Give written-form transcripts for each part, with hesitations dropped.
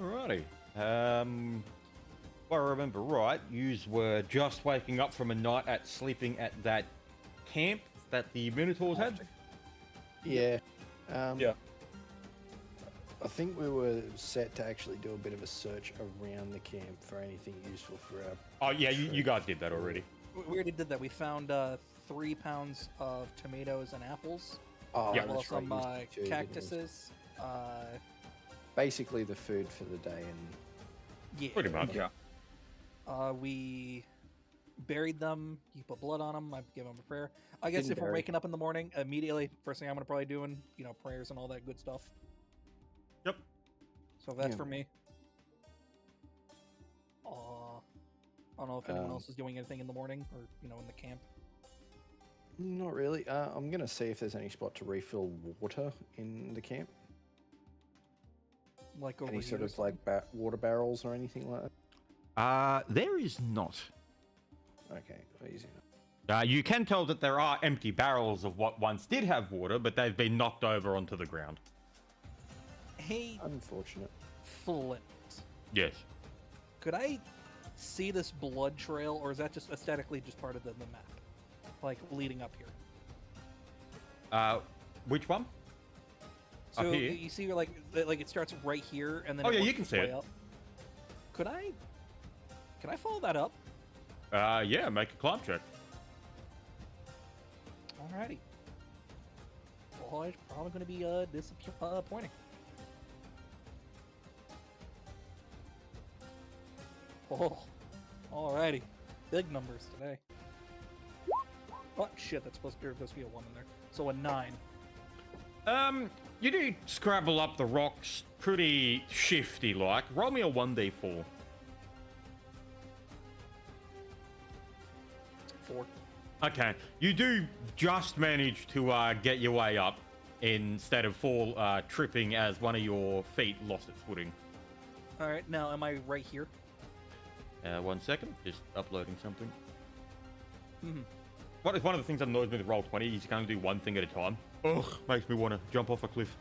Alrighty. If I remember right, yous were just waking up from a night at sleeping at that camp that the Minotaurs had. Yeah. Yeah. I think we were set to actually do a bit of a search around the camp for anything useful for our. Oh yeah, you guys did that already. We already did that. We found 3 pounds of tomatoes and apples, Oh, Yeah. as well as that's right, some you used to, didn't you? cactuses. Basically, the food for the day, and Yeah. Pretty much. Yeah. We buried them. You put blood on them. I give them a prayer. I guess Didn't if we're bury. waking up in the morning, immediately, first thing I'm gonna probably doing, prayers and all that good stuff. Yep. So that's Yeah. for me. I don't know if anyone Um, else is doing anything in the morning or in the camp. not really. I'm gonna see if there's any spot to refill water in the camp. Like over Any here sort or of like water barrels or anything like that. There is not. Okay, easy enough. You can tell that there are empty barrels of what once did have water, but they've been knocked over onto the ground. Hey, Unfortunate. Flint. Yes. Could I see this blood trail, or is that just aesthetically just part of the map? Like, leading up here. Which one? So Up here? you see, like it starts right here, and then Oh, it yeah, you works can its see way it. up. Could I follow that up? Yeah, make a climb check. Alrighty. Well, it's probably going to be disappointing. Oh, alrighty. Big numbers today. Oh shit, there's supposed to be a 1 in there. So a 9. You do scrabble up the rocks pretty shifty like. Roll me a 1d4. 4. Okay, you do just manage to get your way up instead of tripping as one of your feet lost its footing. Alright, now am I right here? 1 second, just uploading something. Mhm. One of the things that annoys me with Roll20 is you can only do one thing at a time. Ugh, makes me want to jump off a cliff.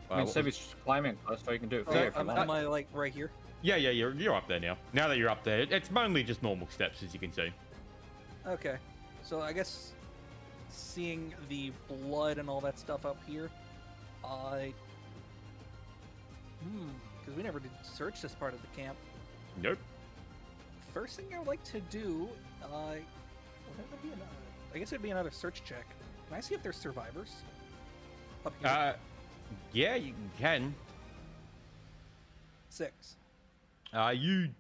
Instead of just climbing close, so you can do it Oh, from here. am I like right here? Yeah, you're up there now. Now that you're up there, it's mainly just normal steps, as you can see. Okay. So I guess seeing the blood and all that stuff up here, because we never did search this part of the camp. Nope. First thing I would like to do, I guess it'd be another search check. Can I see if there's survivors up here? Yeah, you can. 6. As you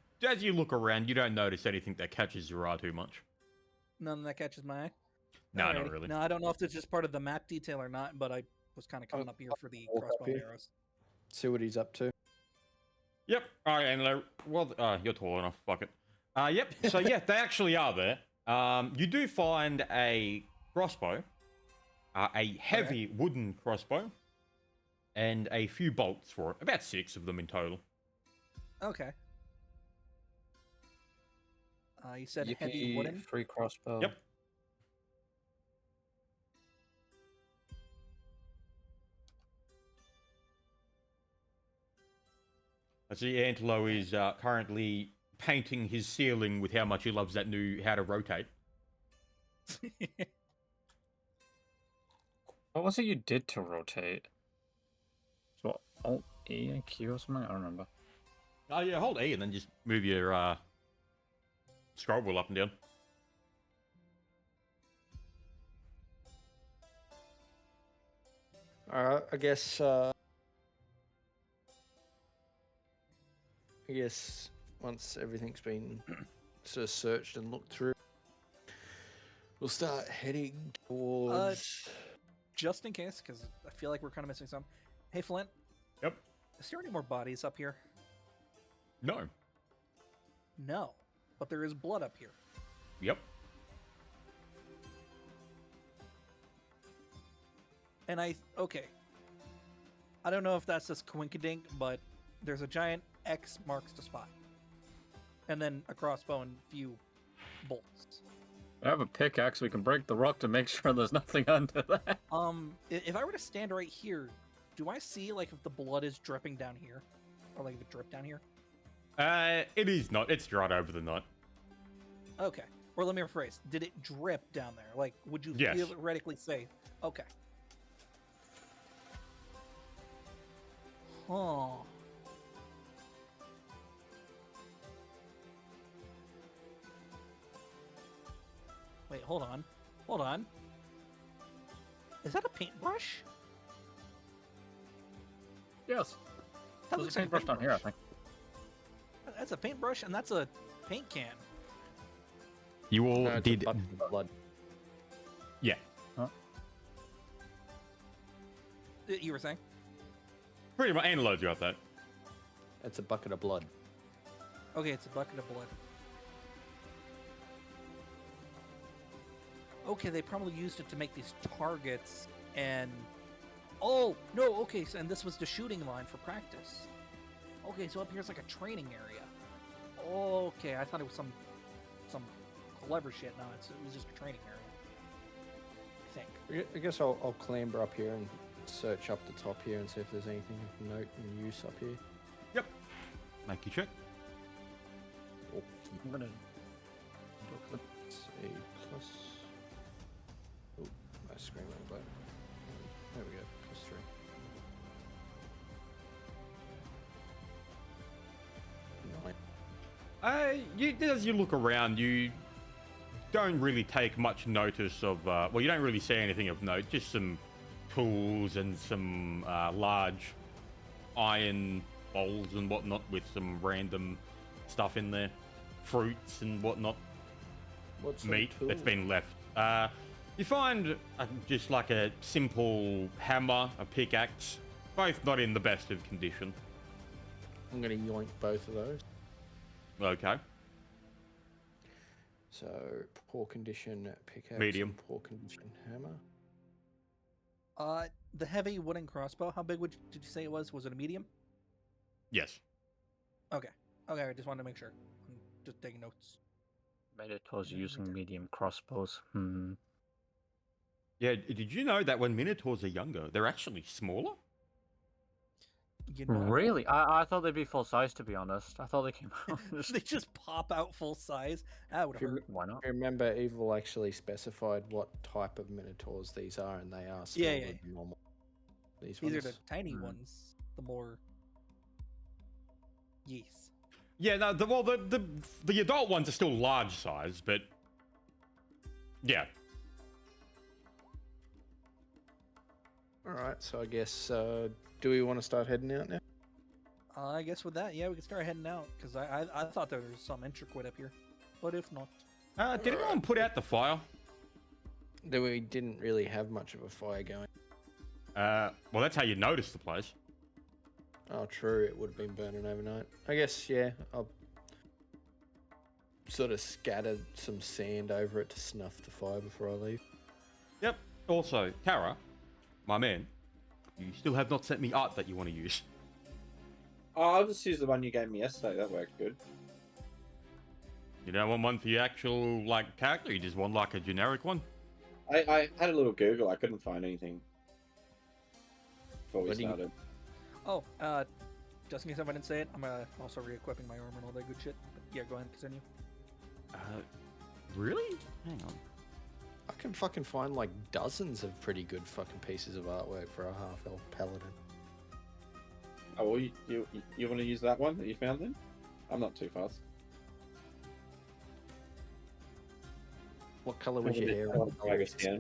look around, you don't notice anything that catches your eye too much. None that catches my eye. No, not Alrighty. really. No, I don't know if it's just part of the map detail or not, but I was kind of coming up here for the walk up crossbow and here. arrows. See what he's up to. Yep. All right, and you're tall enough. Fuck it. Yep. So yeah, they actually are there. You do find a crossbow, a heavy wooden crossbow, and a few bolts for it. About 6 of them in total. Okay. You said heavy wooden. Free crossbow. Yep. I see Antelo is currently painting his ceiling with how much he loves that new how to rotate. What was it you did to rotate? So Alt E and Q or something? I don't remember. Oh yeah, hold E and then just move your scroll wheel up and down. Alright, I guess once everything's been sort of searched and looked through, we'll start heading towards. Just in case, because I feel like we're kind of missing some. Hey, Flint. Yep. Is there any more bodies up here? No. No, but there is blood up here. Yep. And okay. I don't know if that's just coinkydink, but there's a giant X marks the spot. And then a crossbow and a few bolts. I have a pickaxe. We can break the rock to make sure there's nothing under there. If I were to stand right here, do I see like if the blood is dripping down here, or like if it dripped down here? It is not. It's dried over the knot. Okay. Or let me rephrase. Did it drip down there? Like, would you Yes. theoretically say? Okay. Huh. Wait, hold on. Hold on. Is that a paintbrush? Yes. That There's looks a like a paintbrush down here, I think. That's a paintbrush, and that's a paint can. You all No, it's a did. bucket of blood. Yeah. You were saying? Pretty much. Analyze you got that. It's a bucket of blood. Okay, it's a bucket of blood. Okay, they probably used it to make these targets, and... Oh, no, okay, so, and this was the shooting line for practice. Okay, so up here's like a training area. Okay, I thought it was some clever shit. No, it was just a training area. I think. I guess I'll clamber up here and search up the top here and see if there's anything of note and use up here. Yep. Make you check. Oh, I'm gonna. let's see, plus... Oh, my screen went black. There we go, +3. As you look around, you don't really take much notice of. Well, you don't really see anything of note. Just some tools and some large iron bowls and whatnot with some random stuff in there, fruits and whatnot, What's sort of meat that's tool? been left. You find just like a simple hammer, a pickaxe, both not in the best of condition. I'm gonna yoink both of those. Okay. So, poor condition pickaxe. Medium. and poor condition hammer. The heavy wooden crossbow, how big did you say it was? Was it a medium? Yes. Okay. Okay, I just wanted to make sure. I'm just taking notes. Minotaurs using medium crossbows. Yeah, did you know that when minotaurs are younger, they're actually smaller? You know, Really? I thought they'd be full size, to be honest. I thought they came out. they just pop out full size. That would If you hurt. Why not? Remember, Evil actually specified what type of minotaurs these are, and they are smaller Yeah, yeah. than normal. These These are ones. the tiny Hmm. ones. The more. Yes. Yeah, no, the adult ones are still large size, but yeah. Alright, so I guess, do we want to start heading out now? I guess with that, yeah, we can start heading out because I thought there was some intricate up here, but if not, Did anyone put out the fire? Though we didn't really have much of a fire going. Well, that's how you notice the place. Oh, true, it would have been burning overnight. I guess, yeah, I'll sort of scatter some sand over it to snuff the fire before I leave. Yep. Also, Tara, my man, you still have not sent me art that you want to use. Oh, I'll just use the one you gave me yesterday. That worked good. You don't want one for your actual, like, character? You just want, like, a generic one? I had a little Google. I couldn't find anything before we What do you- started. oh, just in case I didn't say it, I'm also re-equipping my armor and all that good shit. But yeah, go ahead, continue. Really? Hang on. I can fucking find like dozens of pretty good fucking pieces of artwork for a half-elf paladin. Oh, well, you want to use that one that you found then? I'm not too fast. What colour was Was your it hair? colour I guess, yeah.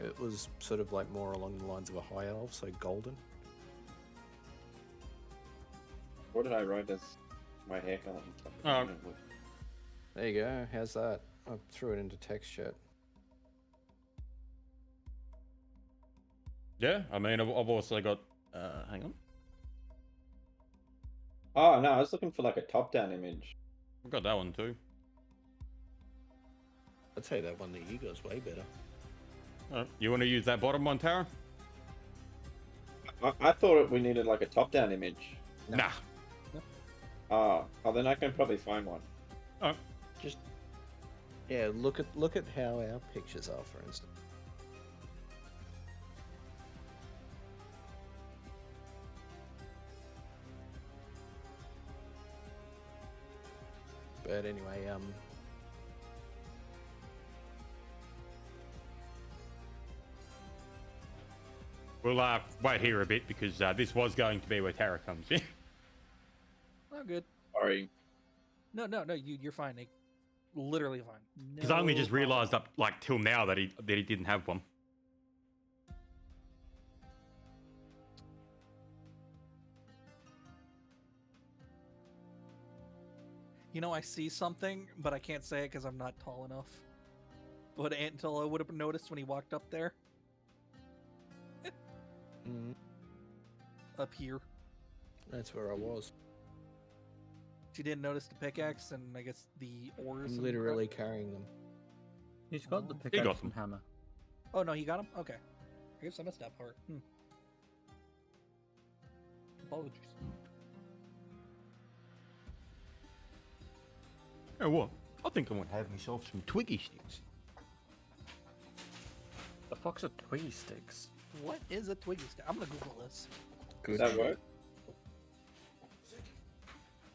It was sort of like more along the lines of a high elf, so golden. What did I write as my hair color? There you go. How's that? I threw it into text chat. Yeah, I mean, I've also got, hang on. Oh no, I was looking for like a top-down image. I've got that one too. I'd say that one that you got is way better. You want to use that bottom one, Tara? I thought we needed like a top-down image. Nah. Oh, then I can probably find one. Just Yeah, look at how our pictures are, for instance. But anyway, We'll wait here a bit because this was going to be where Tara comes in. Oh, good. Sorry. No, you're fine. Like, literally fine. Because I only just problem. realised up like till now that he didn't have one. You know, I see something, but I can't say it because I'm not tall enough. But Antilla would have noticed when he walked up there. mm, Up here. that's where I was. She didn't notice the pickaxe and I guess the oars. and Literally crap? carrying them. He's got the He pickaxe got and them. hammer. Oh no, he got him. Okay, I guess I missed that part. Apologies. You know what? I think I'm gonna have myself some Twiggy sticks. The fuck's are twiggy sticks? What is a twiggy stick? I'm gonna Google this. Does that work?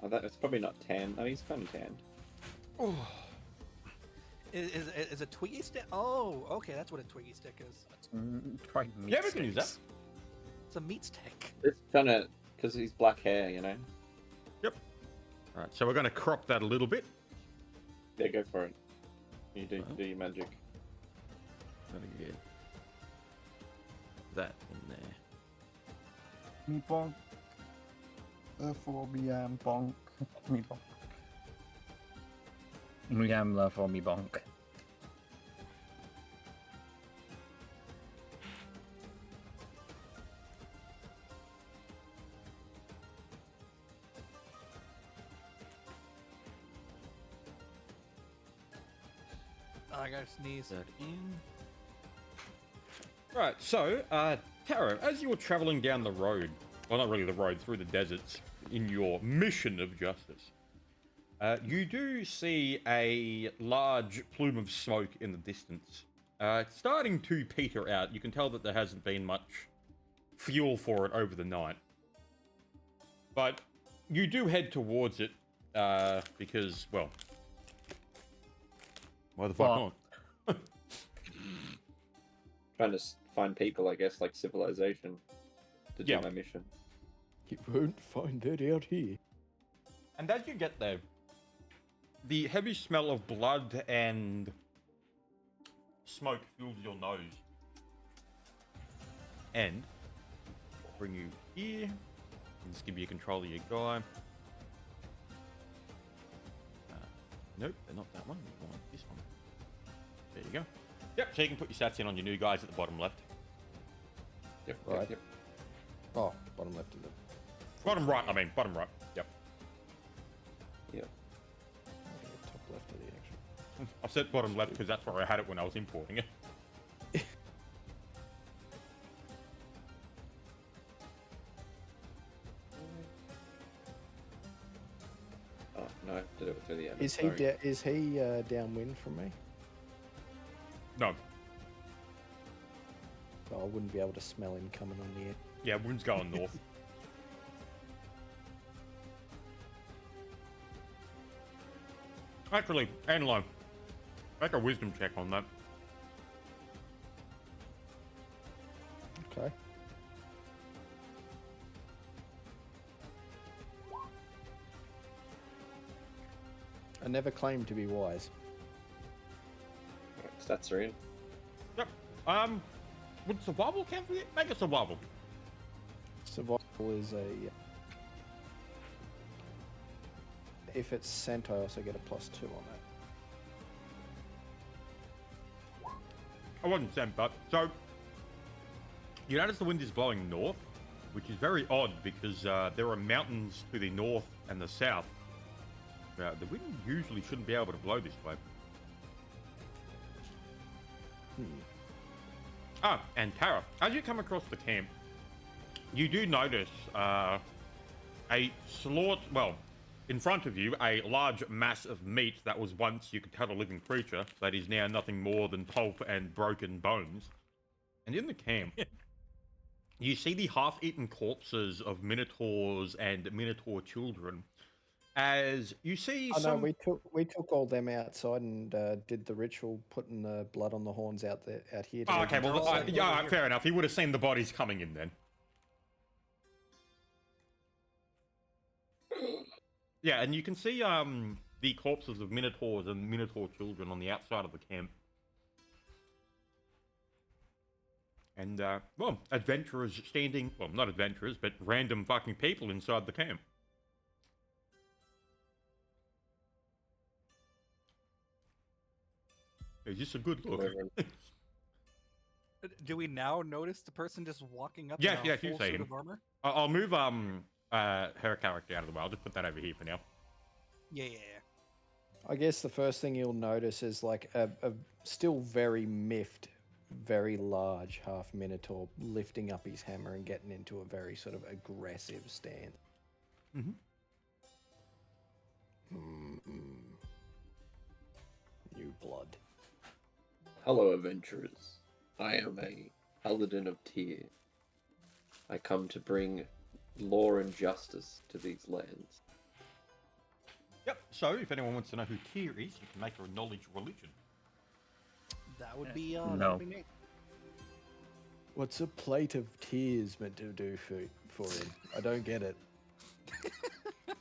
Oh, it's probably not tan. Oh, he's kind of tanned. Is a twiggy stick? Oh, okay, that's what a twiggy stick is. Try meat Yeah, we can use that. sticks. It's a meat stick. It's kind of because he's black hair, you know. Yep. All right, so we're gonna crop that a little bit. Yeah, go for it. You do your magic. Gonna get that in there. Me bonk. Therefore me bonk. Me bonk. Me therefore me bonk. I gotta sneeze. That in. Right, so, Taro, as you were traveling down the road, well, not really the road, through the deserts, in your mission of justice, you do see a large plume of smoke in the distance. It's starting to peter out. You can tell that there hasn't been much fuel for it over the night. But you do head towards it, because, well, why the fuck Well, not? Trying to find people, I guess, like civilization, to do Yeah. my mission. You won't find that out here. And as you get there, the heavy smell of blood and smoke fills your nose. And bring you here. And just give you control of your guy. Nope, they're not that one. You want this one. There you go. Yep, so you can put your stats in on your new guys at the bottom left. Yep. Right. Yep. Oh, bottom left of it. Bottom right, I mean, bottom right. Yep. Yep. Okay, top left of the action. I said bottom left because that's where I had it when I was importing it. Oh no, did it through the end. Is he downwind from me? No. So I wouldn't be able to smell him coming on the end. Yeah, wind's going north. Actually, Anlo, make a wisdom check on that. Okay. I never claimed to be wise. Stats are in. Yep. Would survival count for you? Make a survival. Survival is a. If it's sent, I also get a +2 on that. I wasn't sent, but so you notice the wind is blowing north, which is very odd because there are mountains to the north and the south. The wind usually shouldn't be able to blow this way. Ah, and Tara, as you come across the camp, you do notice a in front of you a large mass of meat that was once you could cut a living creature that is now nothing more than pulp and broken bones. And in the camp, you see the half-eaten corpses of minotaurs and minotaur children. As you see Oh no, some... we took all them outside and did the ritual, putting the blood on the horns out here. To Oh, leave okay, them well, to all the side. yeah, over here. fair enough. He would have seen the bodies coming in then. Yeah, and you can see the corpses of minotaurs and minotaur children on the outside of the camp. And, well, adventurers standing... Well, not adventurers, but random fucking people inside the camp. Is this a good look? Do we now notice the person just walking up Yeah, in yeah, a you full say suit him. of armor? I'll move her character out of the way. I'll just put that over here for now. Yeah. I guess the first thing you'll notice is like a still very miffed, very large half minotaur lifting up his hammer and getting into a very sort of aggressive stance. Mhm. New blood. Hello, adventurers. I am a paladin of Tyr. I come to bring law and justice to these lands. Yep, so if anyone wants to know who Tyr is, you can make her a knowledge religion. That would be No. that would be neat. What's a plate of tears meant to do for him? I don't get it.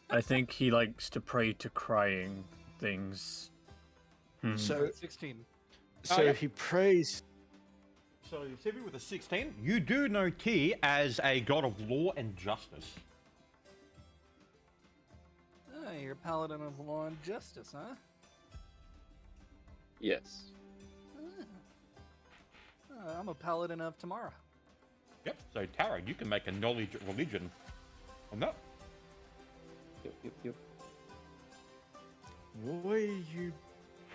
I think he likes to pray to crying things. So 16. so yeah. he prays. So, Sevi with a 16, you do know Tyr as a god of law and justice. Oh, you're a paladin of law and justice, huh? Yes. I'm a paladin of Tamara. Yep, so Tara, you can make a knowledge religion on that. Yep. Why are you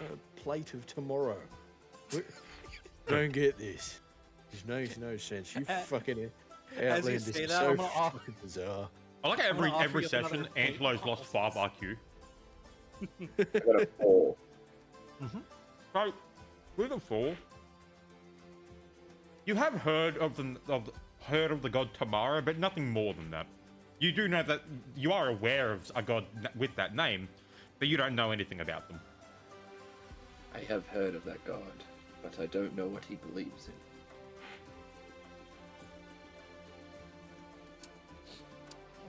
a plate of tomorrow? Don't get this. This makes no sense. You fucking As you outlandish. say It's that, so I'm gonna off- fucking bizarre. I like how I'm gonna offer every you another session, plate Angelo's of lost apple 5 IQ. I got a 4. So, with a 4, you have heard of the god Tamara, but nothing more than that. You do know that you are aware of a god with that name, but you don't know anything about them. I have heard of that god, but I don't know what he believes in.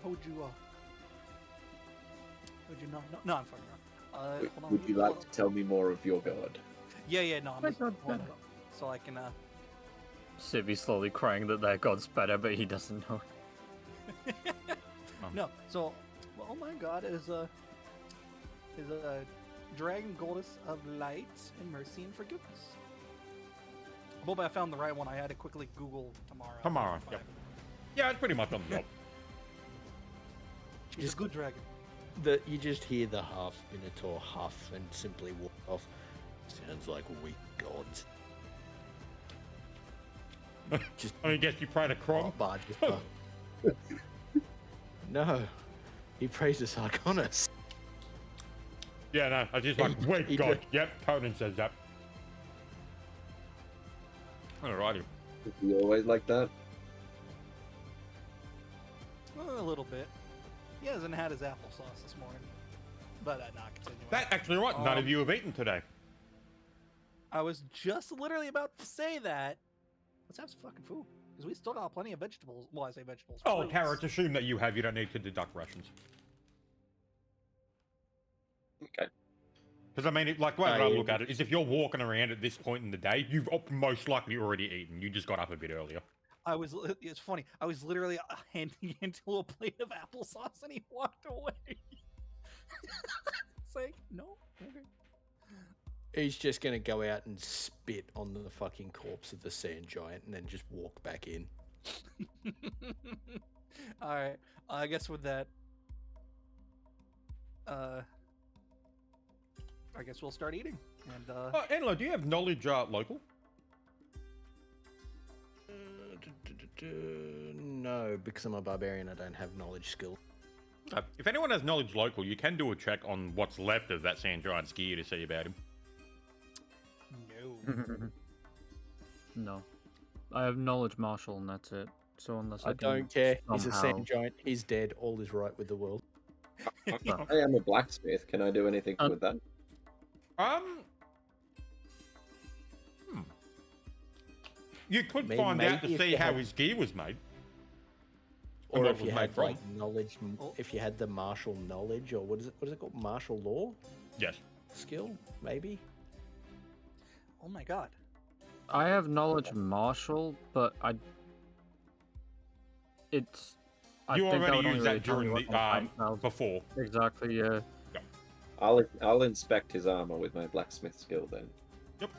How would you not know? No, I'm fucking wrong. Would, Hold on, would you hold like on. to tell me more of your god? Yeah, no, I'm My just, god's hold on. better. So I can, Civi slowly crying that their god's better, but he doesn't know. no, so, well, oh my god, is a dragon goddess of light and mercy and forgiveness. Well, I found the right one. I had to quickly Google Tamara. Tamara, yep. Yeah, it's pretty much on the job. She's a good dragon. You just hear the half minotaur huff and simply walk off. Sounds like weak gods. Just I guess you pray to Kron. No, he prays to Sarkonis. Yeah, no, I just like, wait, he God. did. Yep, Conan says that. Alrighty. Is he always like that? A little bit. He hasn't had his applesauce this morning. But not continuing. That's actually right, none of you have eaten today. I was just literally about to say that. Let's have some fucking food. Because we still got plenty of vegetables. Well, I say vegetables. Oh, fruits. Tara, it's assumed that you have, you don't need to deduct rations. Okay. Because, I mean, like, the way that I look at it is if you're walking around at this point in the day, you've most likely already eaten. You just got up a bit earlier. It's funny. I was literally handing into a plate of applesauce and he walked away. It's like, no, okay. He's just gonna go out and spit on the fucking corpse of the sand giant and then just walk back in. All right. I guess with that, I guess we'll start eating. And Oh, Angelo, do you have knowledge local? No, because I'm a barbarian, I don't have knowledge skill. If anyone has knowledge local, you can do a check on what's left of that Sand Giant's gear to see about him. No. No. I have knowledge martial and that's it. So unless I, I don't care. He's a somehow- sand giant. He's dead. All is right with the world. I am a blacksmith. Can I do anything with that? You could May- find out maybe to if see you how have- his gear was made. Or what if it was you made had from. like knowledge, Oh. if you had the martial knowledge, or what is it called? Martial law Yes. skill, maybe. Oh my god. I have knowledge martial, but it's. I You think already would only used really that tell me during what the my fight styles- before. Exactly. Yeah. I'll inspect his armor with my blacksmith skill then. Yep.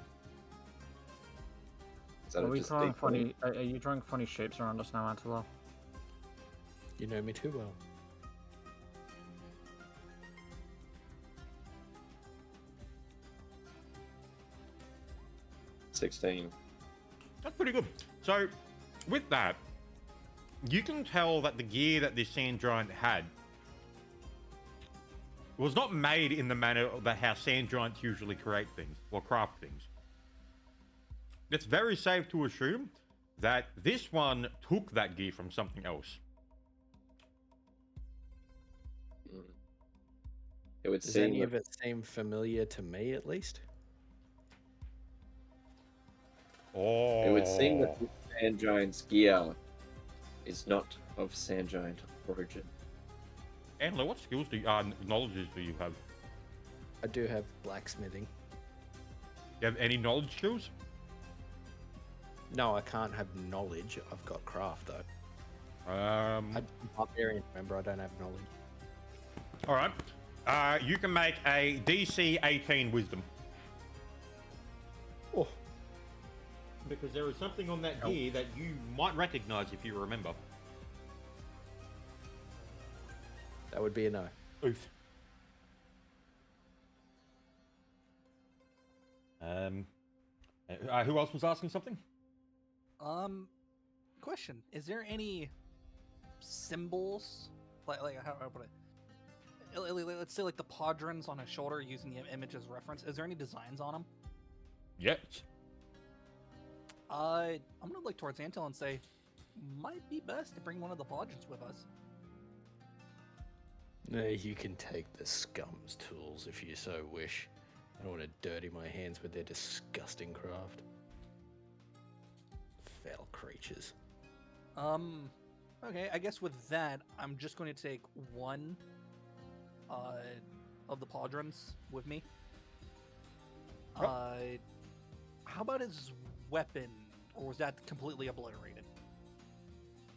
Is that Are we just drawing equal? funny? Are you drawing funny shapes around us now, Antela? You know me too well. $16. That's pretty good. So, with that, you can tell that the gear that this Sand Giant had was not made in the manner that how Sand Giants usually create things or craft things. It's very safe to assume that this one took that gear from something else. It would Does seem any that of it seem familiar to me, at least? Oh. it would seem that the Sand Giant's gear is not of Sand Giant origin. Angela, what skills do you, knowledges do you have? I do have blacksmithing. Do you have any knowledge skills? No, I can't have knowledge. I've got craft though. I'm barbarian. Remember, I don't have knowledge. All right. You can make a DC 18 Wisdom. Oh, Because there is something on that gear that you might recognize if you remember. that would be a no. Oof. Who else was asking something? Question: is there any symbols, like how do I put it? Let's say like the podrons on his shoulder, using the image as reference. Is there any designs on them? Yes. I'm gonna look towards Antil and say, might be best to bring one of the podrons with us. No, you can take the scum's tools if you so wish. I don't want to dirty my hands with their disgusting craft. Foul creatures. Okay, I guess with that, I'm just going to take one of the podrons with me. How about his weapon, or was that completely obliterated?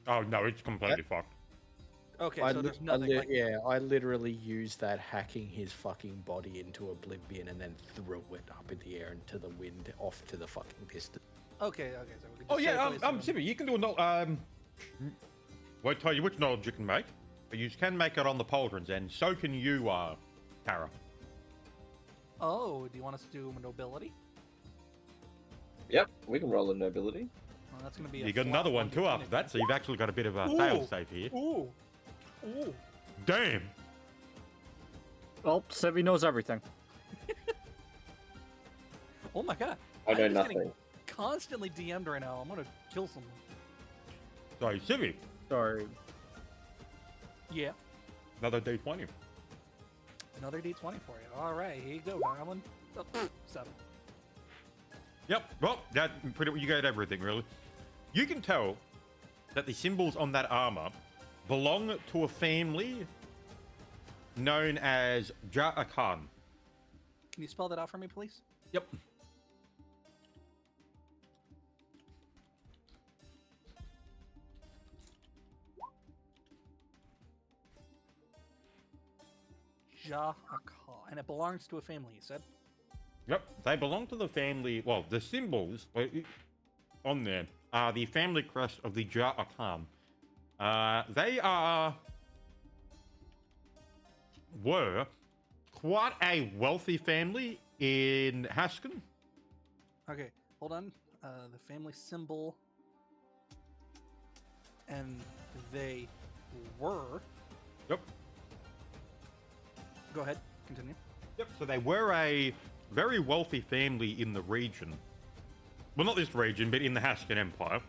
Oh no, it's completely fucked. Okay, I so li- there's I nothing. li- like, yeah, I literally used that hacking his fucking body into oblivion and then threw it up in the air into the wind off to the fucking distance. Okay, so we can Oh just yeah, safely assume- Sibby, you can do a won't tell you which knowledge you can make, but you can make it on the pauldrons, and so can you, Tara. Oh, do you want us to do nobility? Yep, we can roll a nobility. Well, that's going to be. You got another one too after that, so you've actually got a bit of a fail safe here. Ooh, ooh. Damn. Well, Sevi knows everything. Oh my god. I know I'm just getting nothing. constantly DM'd right now. I'm gonna kill someone. So Sibby, Sorry. Yeah. another D20. Another D20 for you. All right, here you go, Marlon. Oh, 7. Yep. Well, that pretty. You got everything really. You can tell that the symbols on that armor belong to a family known as Ja'akan. Can you spell that out for me, please? Yep. Ja'aka. And it belongs to a family, you said? Yep. They belong to the family. Well, the symbols on there are the family crest of the Ja'akan. They were quite a wealthy family in Haskin. Okay, hold on. The family symbol. And they were. Yep. Go ahead. Continue. Yep. So they were a very wealthy family in the region. Well, not this region, but in the Haskin Empire.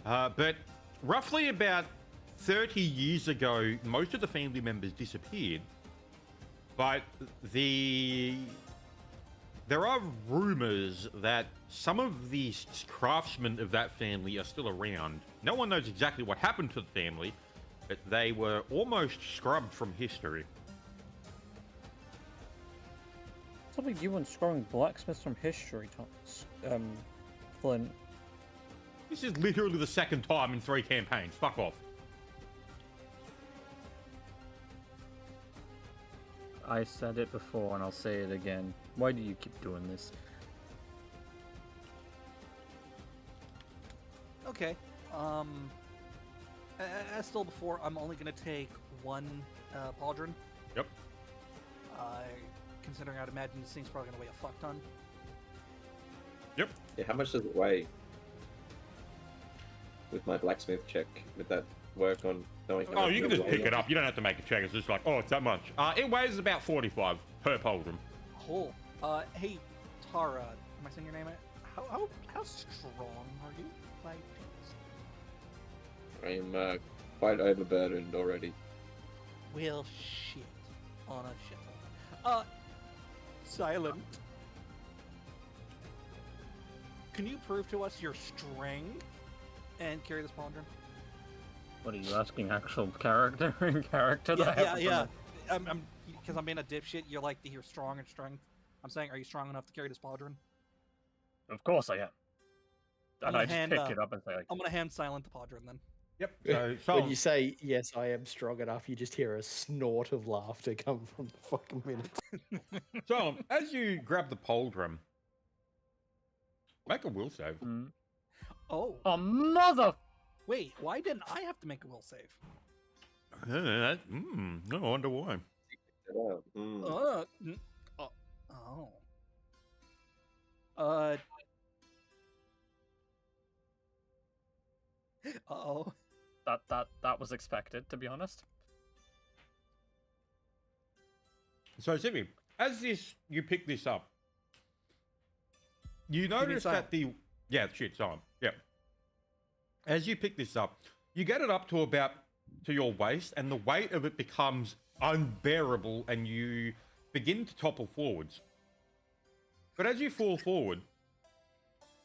But roughly about 30 years ago, most of the family members disappeared. But there are rumors that some of the craftsmen of that family are still around. No one knows exactly what happened to the family, but they were almost scrubbed from history. What's up with you and scrolling blacksmiths from history, Flint? This is literally the second time in 3 campaigns. Fuck off. I said it before and I'll say it again. Why do you keep doing this? Okay. As told before, I'm only gonna take 1 pauldron. Yep. Considering I'd imagine this thing's probably gonna weigh a fuck ton. Yep. Yeah, how much does it weigh? With my blacksmith check, would that work on knowing? Oh, you can just pick it up. You don't have to make a check. It's just like, oh, it's that much. It weighs about 45 per pauldron. Cool. Hey, Tara, am I saying your name right? How strong are you? Like, I'm quite overburdened already. well, shit on a shithole. Silent. Can you prove to us your strength and carry this pauldron? What are you asking? Actual character in character? that I have to Yeah. remember? I'm because I'm being a dipshit. You like to hear strong and strength. I'm saying, are you strong enough to carry this pauldron? Of course I am. I'm And gonna I just hand, pick it up and say, like, I'm gonna hand Silent the pauldron then. Yep. So, When you say yes, I am strong enough, you just hear a snort of laughter come from the fucking minute. so as you grab the pauldron, make a will save. Oh, oh, mother! wait. Why didn't I have to make a will save? No, I wonder why. Mm. Oh. Uh-oh. That was expected, to be honest. So, Zippy, as you pick this up, you notice Sam? that Sam. Yeah. As you pick this up, you get it up to your waist, and the weight of it becomes unbearable, and you begin to topple forwards. But as you fall forward,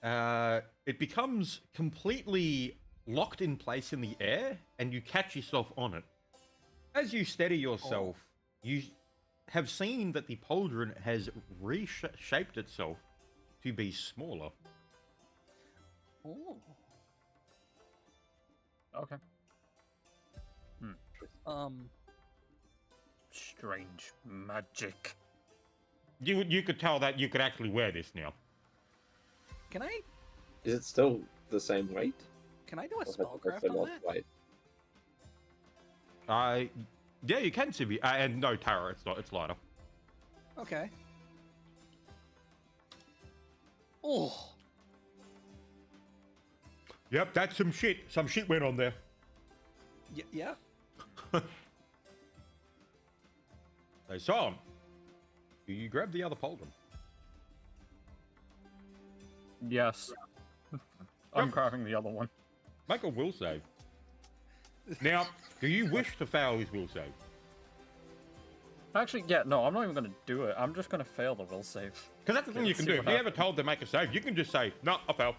it becomes completely locked in place in the air, and you catch yourself on it. As you steady yourself, you have seen that the pauldron has reshaped itself to be smaller. Oh. Okay. Um. Strange magic. You could tell that you could actually wear this now. Can I Is it still the same weight? do a Or has it spellcraft also on lost that? weight? Yeah, you can, Civi. And no, Tara, it's lighter. Okay. Oh. Yep, that's some shit. Some shit went on there. Yeah. They saw him. You grab the other pauldron. Yes. I'm grabbing the other one. Make a will save. Now, do you wish to fail his will save? Actually, yeah, no, I'm not even going to do it. I'm just going to fail the will save. Because that's the thing Okay, you let's can see do. what If you ever happens. told to make a save, you can just say, no, I fail.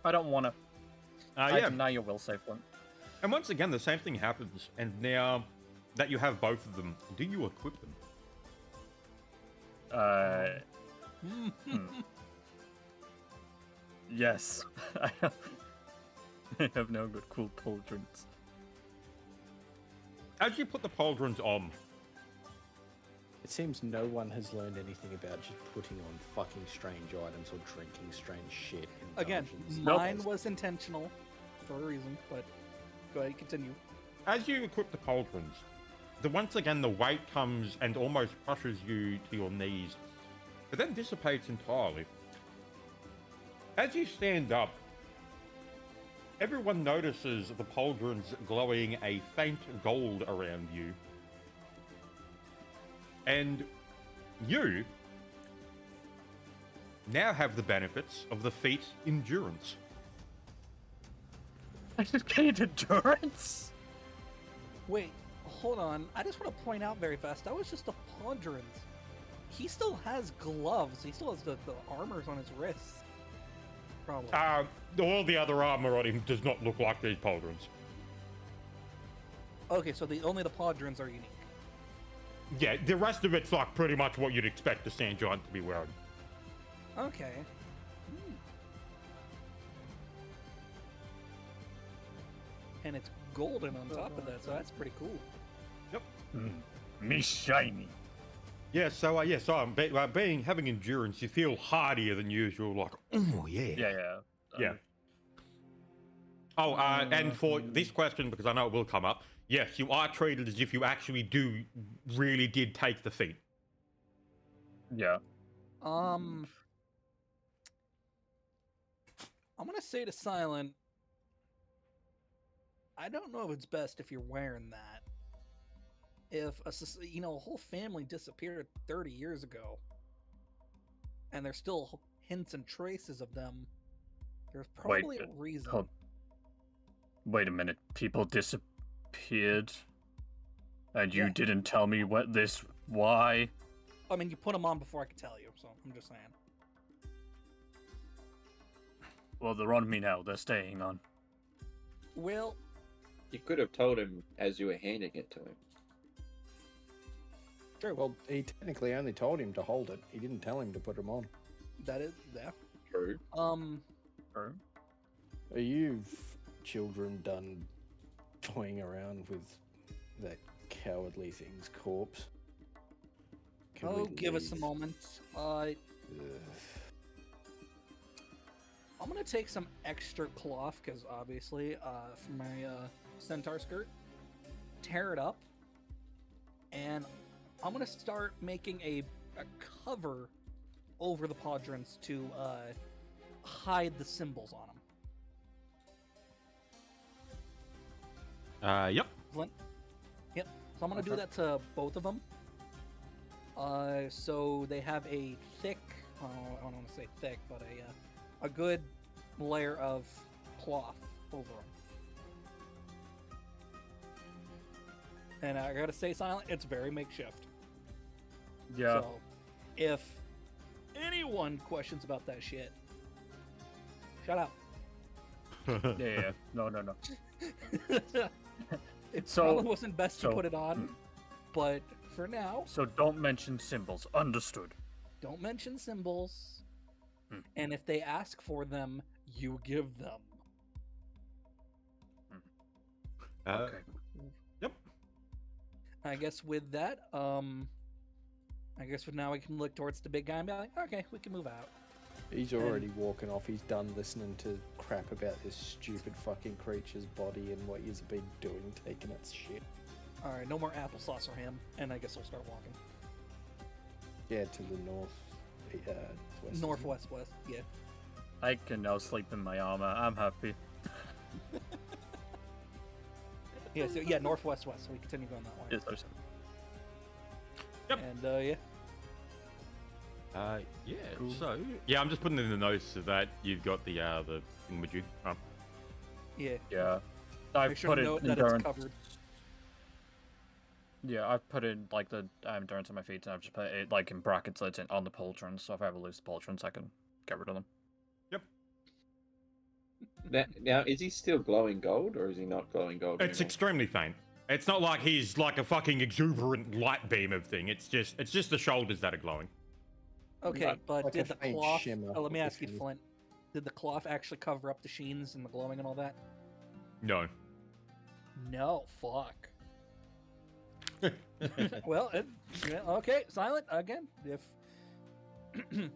I don't want to. I Yeah. deny your will save one. And once again, the same thing happens. And now that you have both of them, do you equip them? Yes. I have no good cool pauldrons. As you put the pauldrons on, It seems no one has learned anything about just putting on fucking strange items or drinking strange shit in Again, dungeons. mine was intentional for a reason, but go ahead, continue. as you equip the pauldrons, once again the weight comes and almost crushes you to your knees, but then dissipates entirely. As you stand up, everyone notices the pauldrons glowing a faint gold around you, And you now have the benefits of the feat Endurance. I just gained endurance. Wait, hold on. I just want to point out very fast. That was just a Podrons. He still has gloves. He still has the armors on his wrists. Probably. All the other armor on him does not look like these pauldrons. Okay, so only the Podrons are unique. Yeah, the rest of it's like pretty much what you'd expect a sand giant to be wearing. Okay. And it's golden on top of that, so that's pretty cool. Me shiny. Yeah, so having endurance, you feel hardier than usual. Like, oh yeah, Yeah. yeah. Oh, and for this question, because I know it will come up, yes, you are treated as if you actually really did take the feat. Yeah. I'm gonna say to Silent, I don't know if it's best if you're wearing that. If a whole family disappeared 30 years ago, and there's still hints and traces of them, there's probably a reason. Wait a minute. People disappeared, and you Yeah. didn't tell me why? I mean, you put them on before I could tell you, so I'm just saying. Well, they're on me now. They're staying on. Well, You could have told him as you were handing it to him. sure. Well, he technically only told him to hold it. He didn't tell him to put them on. That is, yeah. True. Or- Are you children done toying around with that cowardly thing's corpse? Can we Give us a leave? moment. Ugh. I'm gonna take some extra cloth, because obviously, for my centaur skirt, tear it up, and I'm gonna start making a cover over the Podrons to hide the symbols on them. Yep. Flint? Yep. So I'm gonna do that to both of them. So they have a thick, I don't want to say thick, but a good layer of cloth over them. And I gotta say, Silent, it's very makeshift. Yeah. So if anyone questions about that shit, shut up. Yeah. No. It So- probably wasn't best to so- put it on, but for now, So don't mention symbols. Understood. don't mention symbols. Hmm. And if they ask for them, you give them. Okay. Yep. I guess with that, I guess now we can look towards the big guy and be like, okay, we can move out. He's already walking off. He's done listening to crap about this stupid fucking creature's body and what he's been doing, taking its shit. All right, no more applesauce for him, and I guess we'll start walking. Yeah, to the north. West. Northwest, west, yeah. I can now sleep in my armor. I'm happy. Yeah, so yeah, northwest, west, so we continue going that way. Yes, there's- Yep. And, yeah. Yeah. Cool. So yeah, I'm just putting in the notes so that you've got the thing with you. Yeah. Yeah. I've Make sure put to in note that it's endurance. covered. Yeah, I've put in like the endurance on my feet, and I've just put it like in brackets so it's on the pauldrons. So if I ever lose the pauldrons, I can get rid of them. Now, is he still glowing gold, or is he not glowing gold It's anymore? extremely faint. It's not like he's like a fucking exuberant light beam of thing. It's just the shoulders that are glowing. Okay, Like- but like a did the faint cloth... shimmer, let me if ask you, any. Flint. Did the cloth actually cover up the sheens and the glowing and all that? No. No, fuck. Well, yeah, okay, Silent, again, if... no,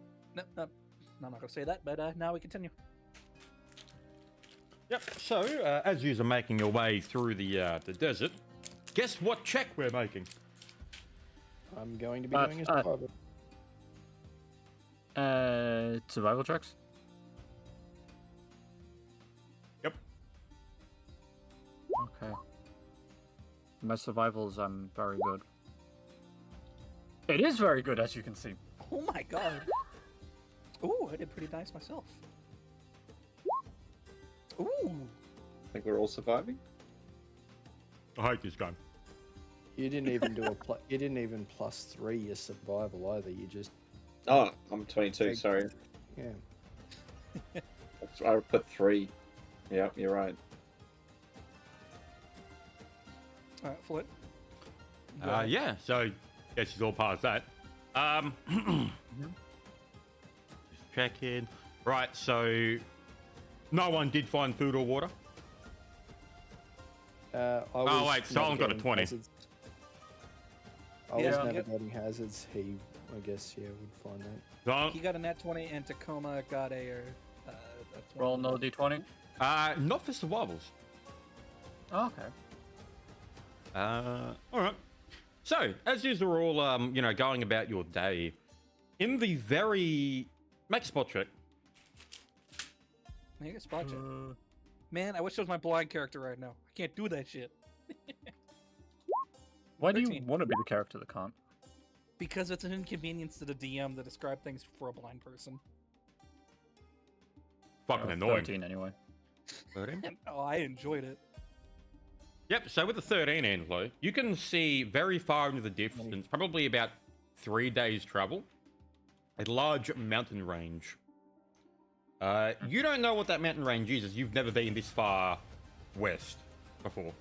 I'm not going to say that, but now we continue. Yep. So as you are making your way through the desert, guess what check we're making? I'm going to be Uh, doing a uh, survival. Survival checks. Yep. Okay. My survivals, I'm very good. It is very good, as you can see. Oh my god. Ooh, I did pretty nice myself. Ooh. I think we're all surviving. I hate this game. You didn't even do you didn't even +3 your survival either. You just Oh, I'm 22. Big- Sorry, yeah. I put 3. Yeah, you're right. All right, Flit. Yeah, so guess she's all past that. Just checking. Right, so no one did find food or water. I wait, Solon got a navigating 20. hazards. I was Yeah. navigating hazards. He, I guess, would find that. So, He got a nat 20, and Tacoma got a 20. Roll another d20. not for survivals. Oh, okay. All right. So, as you are all, going about your day, in the very make a spot check. Make a spot check. Man, I wish it was my blind character right now. I can't do that shit. Why do you 13. want to be the character that can't? Because it's an inconvenience to the DM to describe things for a blind person. Fucking annoying. 13 anyway. 13? And, oh, I enjoyed it. Yep. So with the 13 Angelo, you can see very far into the distance, probably about 3 days travel, a large mountain range. You don't know what that mountain range is, as you've never been this far west before.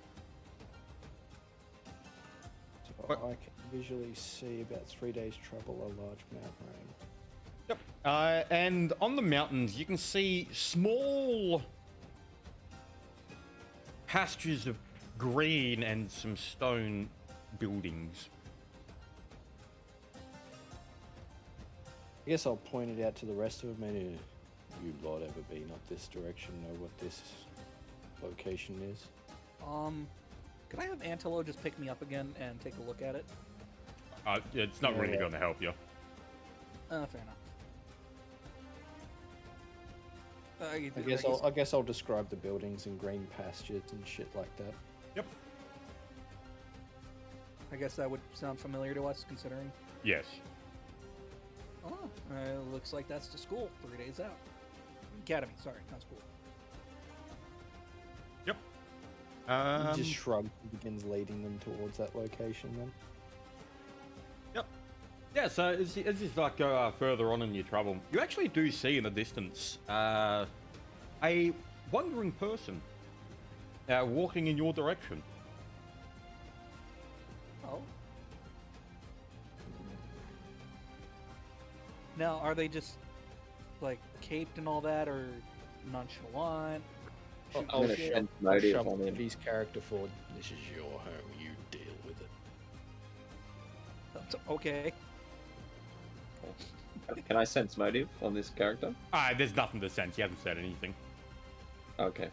So What- I can visually see about 3 days travel a large mountain range. Yep. And on the mountains, you can see small pastures of green and some stone buildings. I guess I'll point it out to the rest of them. And you lot ever been up this direction? Know what this location is? Could I have Antelo just pick me up again and take a look at it? It's not really Yeah. going to help you. Fair enough. I guess I'll describe the buildings and green pastures and shit like that. Yep. I guess that would sound familiar to us, considering. Yes. Oh, looks like that's the school. 3 days out. Academy, sorry, not school. Yep. He just shrugs and begins leading them towards that location. Then. Yep. Yeah, so as you go further on in your travel, you actually do see in the distance a wandering person walking in your direction. Oh. Now, are they just like caped and all that, or nonchalant? I'm I'll gonna shove- sense I'll motive shove on him. his character forward. This is your home. You deal with it. Okay. Can I sense motive on this character? There's nothing to sense. He hasn't said anything. Okay.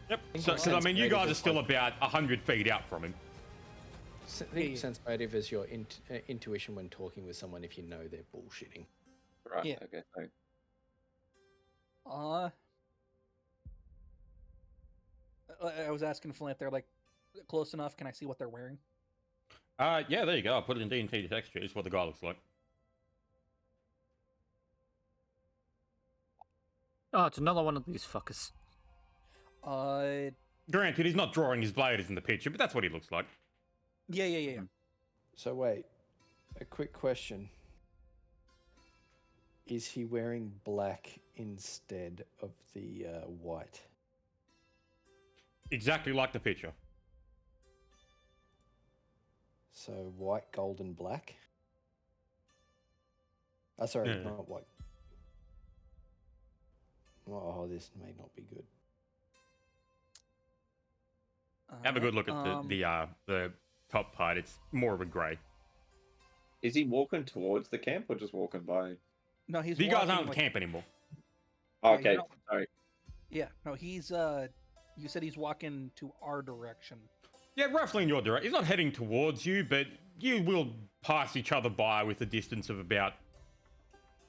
Yep. think So, I 'cause, I sense mean, you motive guys are is still like- about 100 feet out from him. Think sense motive is your intuition when talking with someone if you know they're bullshitting. Right. Yeah. Okay. So I was asking Flint, they're like close enough. Can I see what they're wearing? Yeah, there you go. I put it in D&T texture. It's what the guy looks like. Oh, it's another one of these fuckers. Granted, he's not drawing his blade as in the picture, but that's what he looks like. Yeah. So wait, a quick question. Is he wearing black instead of the white? Exactly like the picture. So white, gold, and black? Sorry, Yeah. not white. Oh, this may not be good. Have a good look at the top part. It's more of a grey. is he walking towards the camp or just walking by? No, he's. You guys walking, aren't in like- camp anymore. Yeah, Okay. you know- Sorry. Yeah, no, he's. You said he's walking to our direction. Yeah, roughly in your direction. He's not heading towards you, but you will pass each other by with a distance of about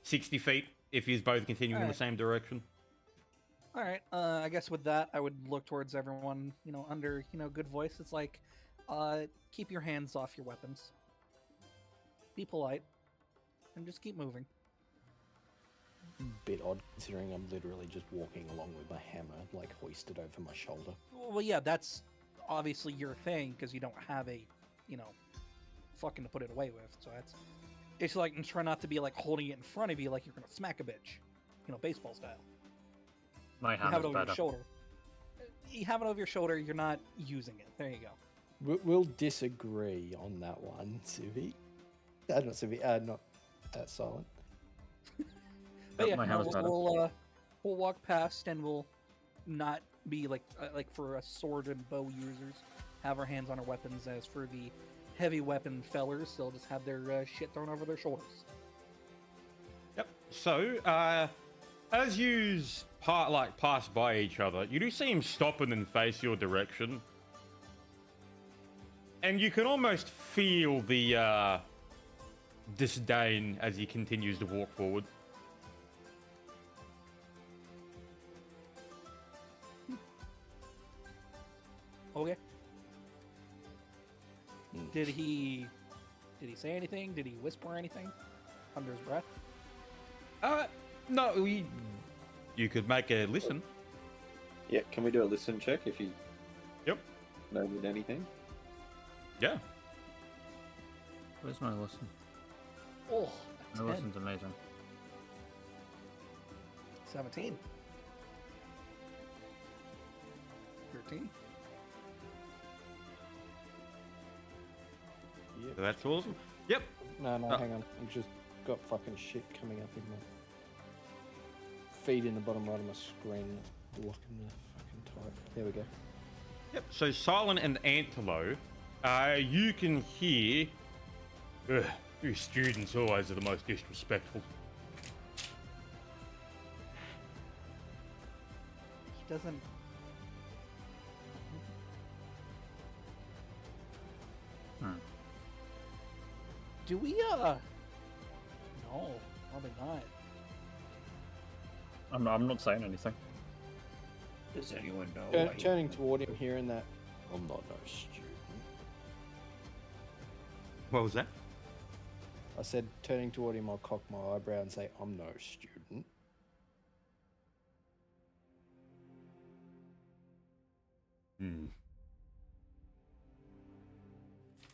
60 feet if he's both continuing in the Alright. same direction. All right. I guess with that, I would look towards everyone. Under good voice. It's like, keep your hands off your weapons. be polite, and just keep moving. Bit odd considering I'm literally just walking along with my hammer, like hoisted over my shoulder. Well, yeah, that's obviously your thing because you don't have a, fucking to put it away with. So it's like, and try not to be like holding it in front of you like you're gonna smack a bitch, baseball style. My You have hammer's it over better. your shoulder. You have it over your shoulder. You're not using it. There you go. We'll disagree on that one, Civi. Not Civi. Not Silent. But yeah, My no, hammer's better. we'll walk past and we'll not be like for us sword and bow users, have our hands on our weapons. As for the heavy weapon fellers, they'll just have their shit thrown over their shoulders. Yep. So, as you pass by each other, you do see him stop and then face your direction, and you can almost feel the disdain as he continues to walk forward. Okay. Did he say anything? Did he whisper anything under his breath? No, you could make a listen. Yeah, can we do a listen check if he Yep. noted anything? Yeah. Where's my listen? Oh, My 10, listen's amazing. 17, 13. Yep. So that's awesome. Yep. No, Oh. hang on. I've just got fucking shit coming up in my feed in the bottom right of my screen. It's blocking the fucking type. There we go. Yep. So Silent and Antelo, you can hear. Ugh, you students always are the most disrespectful. He doesn't. Do we, no, probably not. I'm not saying anything. Does anyone know? Turning toward him, hearing that, I'm not no student. What was that? I said, turning toward him, I'll cock my eyebrow and say, I'm no student.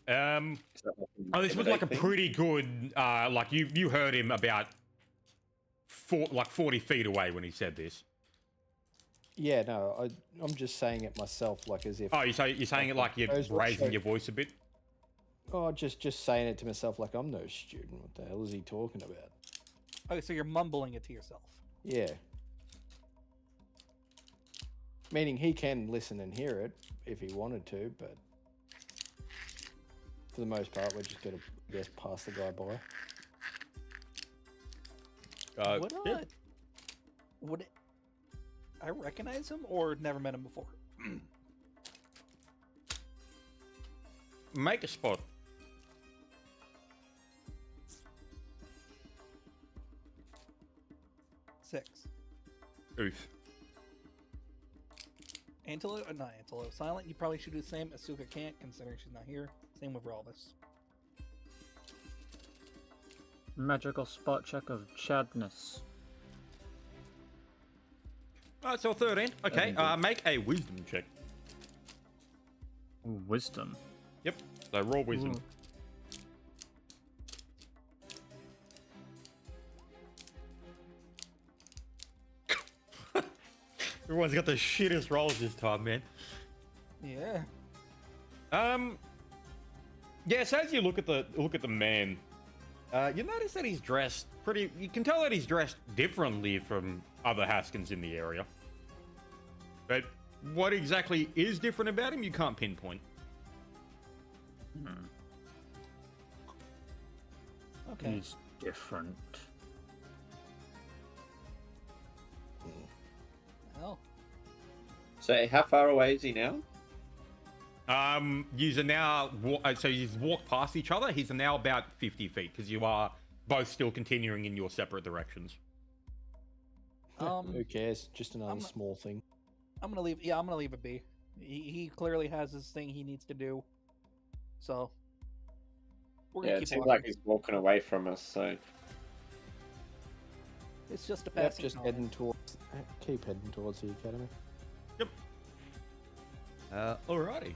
Oh, this was like a pretty good. Like you heard him about 40 feet away when he said this. Yeah, no, I'm just saying it myself, like as if. Oh, you're saying it like you're Those were raising so- your voice a bit. Oh, just saying it to myself, like I'm no student. What the hell is he talking about? Okay, so you're mumbling it to yourself. Yeah. Meaning he can listen and hear it if he wanted to, but for the most part, we're just gonna, I guess, pass the guy by. Would I recognize him or never met him before? Make a spot. 6. Oof. Antelo? Not Antelo. Silent, you probably should do the same. Asuka can't, considering she's not here. Same with Ralvis. Magical spot check of Chadness. Alright, so 13. Okay, make a wisdom check. Ooh, wisdom. Yep. So roll wisdom. Ooh. Everyone's got the shittest rolls this time, man. Yeah. Yeah, so as you look at the man, you notice that he's dressed pretty. You can tell that he's dressed differently from other Haskins in the area. But what exactly is different about him, you can't pinpoint. Okay. He's different. Well, So how far away is he now? Yous are now so you've walked past each other. He's now about 50 feet because you are both still continuing in your separate directions. Who cares? Just another I'm- small thing. I'm gonna leave. Yeah, I'm gonna leave it be. He clearly has his thing he needs to do. So We're Yeah, gonna it keep seems walking. like he's walking away from us, so It's just a Yep, passing just comment. heading towards. Keep heading towards the academy. Alrighty.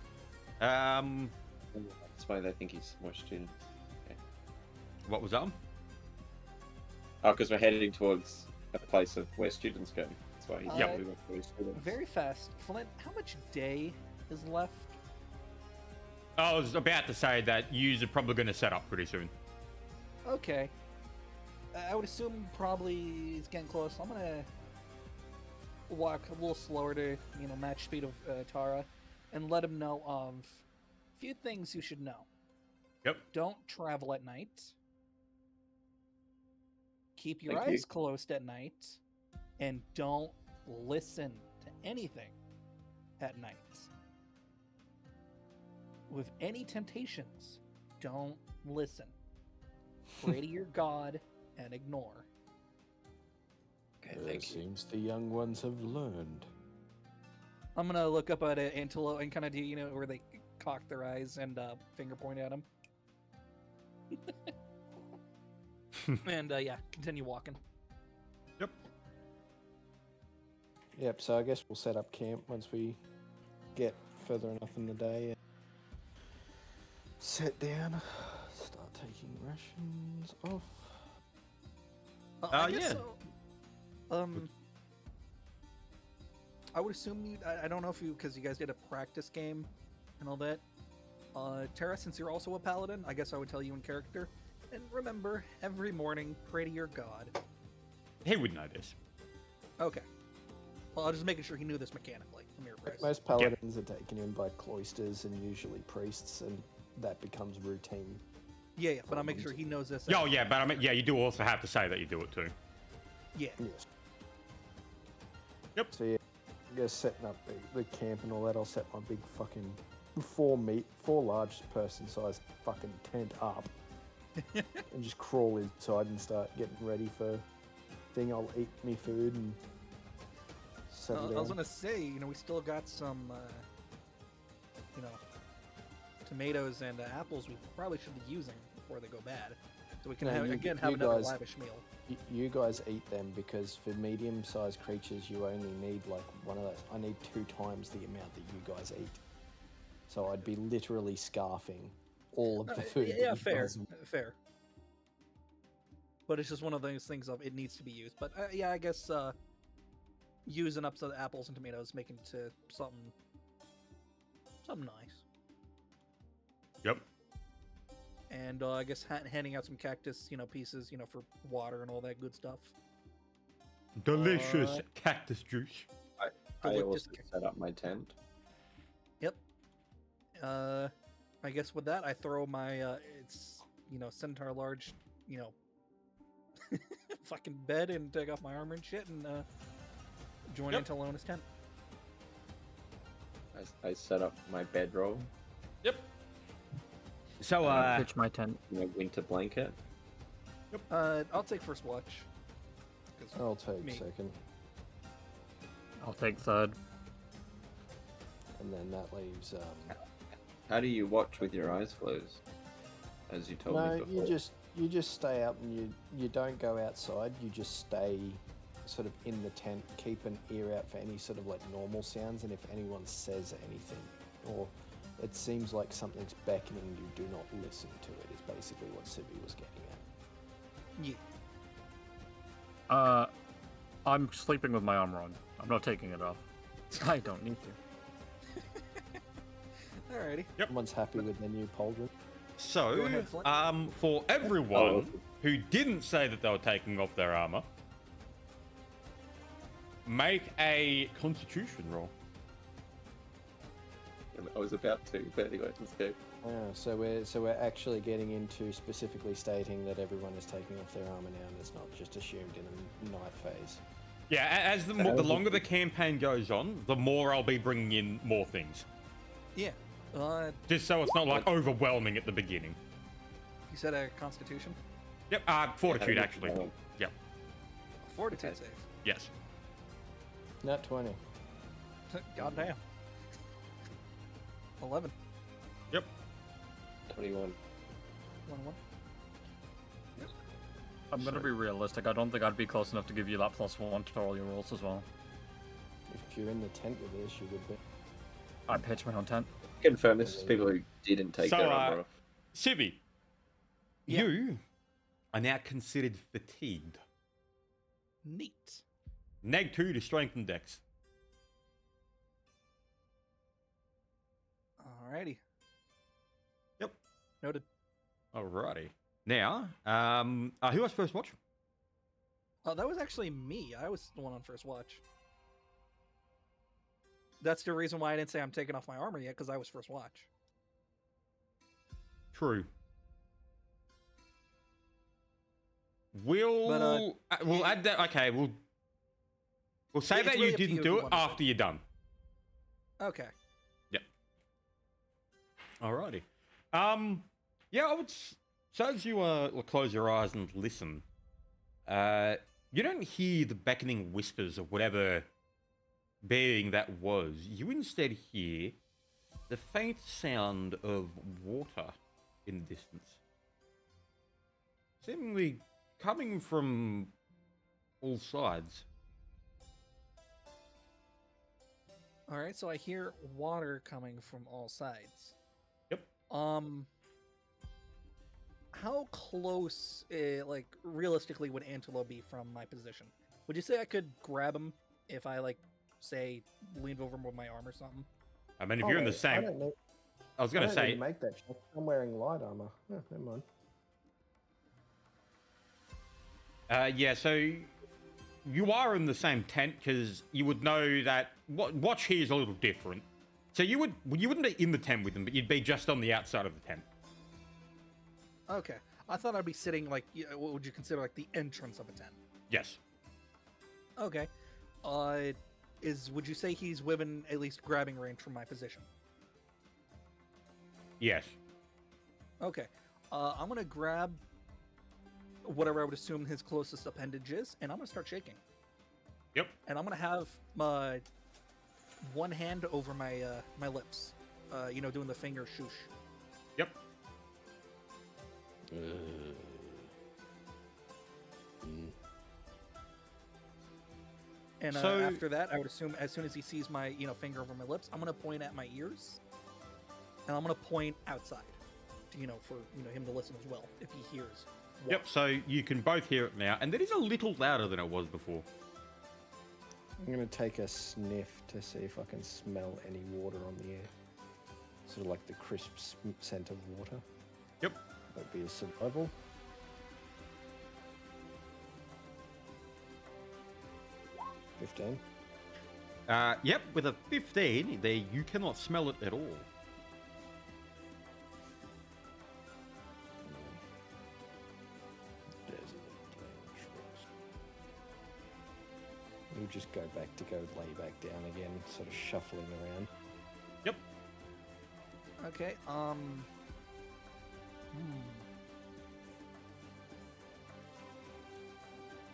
that's why they think he's more student. What was that? Oh, because we're heading towards a place of where students go. That's why he's Yep. we got 40 students. Very fast. Flint, how much day is left? I was about to say that yous are probably going to set up pretty soon. Okay. I would assume probably it's getting close. I'm gonna walk a little slower to, match speed of Tara, and let him know of a few things you should know. Yep. Don't travel at night. Keep your Thank you. eyes closed at night, and don't listen to anything at night. With any temptations, don't listen. Pray to your God and ignore. Okay, It thank you. seems the young ones have learned. I'm gonna look up at an antelope and kind of do, where they cock their eyes and finger point at him. And yeah, continue walking. Yep. So I guess we'll set up camp once we get further enough in the day. And sit down. Start taking rations off. I guess yeah. so. I would assume you. I don't know if you, because you guys did a practice game and all that. Tara, since you're also a paladin, I guess I would tell you in character. And remember, every morning, pray to your god. He would know this. Okay. Well, I was just making sure he knew this mechanically. Let me rephrase. Most paladins are taken in by cloisters and usually priests, and that becomes routine. Yeah, but I'll make sure he knows this. Oh, yeah, but I mean, yeah, you do also have to say that you do it too. Yeah. Yes. Yep. So yeah, I guess setting up the camp and all that, I'll set my big fucking four large person sized fucking tent up and just crawl inside and start getting ready for thing. I'll eat me food and settle down. I was gonna say, we still got some, tomatoes and apples we probably should be using before they go bad, so we can No, have you another guys- lavish meal. You guys eat them because for medium-sized creatures, you only need like one of those. I need 2 times the amount that you guys eat. So I'd be literally scarfing all of the food. that Yeah, you fair, guys- fair. But it's just one of those things of it needs to be used. But yeah, I guess using up some of the apples and tomatoes, making it to something nice. Yep. And I guess handing out some cactus, pieces, for water and all that good stuff. Delicious cactus juice. I look also just- set up my tent. Yep. I guess with that, I throw my centaur large, fucking bed and take off my armor and shit and join into Lona's tent. I set up my bedroll, Yep. So, Pitch my tent. my winter blanket. I'll take first watch. 'Cause I'll take Me. second, I'll take third. and then that leaves. How do you watch with your eyes closed? As you told me No, before. you just stay up and you don't go outside. You just stay sort of in the tent. Keep an ear out for any sort of like normal sounds, and if anyone says anything or it seems like something's beckoning you, do not listen to it. Is basically what Sibi was getting at. Yeah. I'm sleeping with my armor on. I'm not taking it off. I don't need to. Alrighty. Everyone's happy with their new pauldron. so, Go ahead, Flint. for everyone Oh. who didn't say that they were taking off their armor, make a Constitution roll. I was about to, but anyway, let's go. So we're actually getting into specifically stating that everyone is taking off their armor now, and it's not just assumed in a night phase. Yeah, as the longer the campaign goes on, the more I'll be bringing in more things. Yeah. Just so it's not like overwhelming at the beginning. You said a constitution? Yep, fortitude Yeah, actually. yeah. Yep, Fortitude Okay. save. yes. Nat 20. Goddamn. 11. Yep. 21. 1-1. I'm gonna be realistic. I don't think I'd be close enough to give you that +1 to all your rolls as well. If you're in the tent with us, you would be. I pitch my own tent. Confirm this is people who didn't take So, their armor off. Civi, Yeah. you are now considered fatigued. Neat. -2 to strength and dex. Alrighty. Yep. Noted. Alrighty. Now, who was first watch? Oh, that was actually me. I was the one on first watch. That's the reason why I didn't say I'm taking off my armor yet, because I was first watch. True. We'll add that. Okay, we'll say It's that really you up to didn't you if do you it want to say. after you're done. Okay. Alrighty. Yeah, I would. So as you close your eyes and listen, you don't hear the beckoning whispers of whatever being that was. You instead hear the faint sound of water in the distance, seemingly coming from all sides. Alright, so I hear water coming from all sides. Yep. How close, like, realistically would Antelo be from my position? Would you say I could grab him if I, like, say, leaned over him with my arm or something? I mean, if you're in the I same, don't know. I was I gonna don't say, need to make that check. I'm wearing light armor. Oh, never mind. yeah. So you are in the same tent because you would know that watch here is a little different. So you wouldn't be in the tent with them, but you'd be just on the outside of the tent. Okay. I thought I'd be sitting, like, what would you consider, like, the entrance of a tent? Yes. Okay. Would you say he's within at least grabbing range from my position? Yes. Okay. I'm gonna grab whatever I would assume his closest appendage is, and I'm gonna start shaking. Yep. And I'm gonna have my one hand over my my lips, doing the finger shoosh. Yep. And So- after that, I would assume as soon as he sees my finger over my lips, I'm gonna point at my ears, and I'm gonna point outside, for him to listen as well if he hears. Yep. So you can both hear it now, and it is a little louder than it was before. I'm gonna take a sniff to see if I can smell any water on the air. Sort of like the crisp scent of water. Yep. That'd be a survival. $15. Yep. With a 15, there you cannot smell it at all. We'll just go back to lay back down again, sort of shuffling around. Yep. Okay.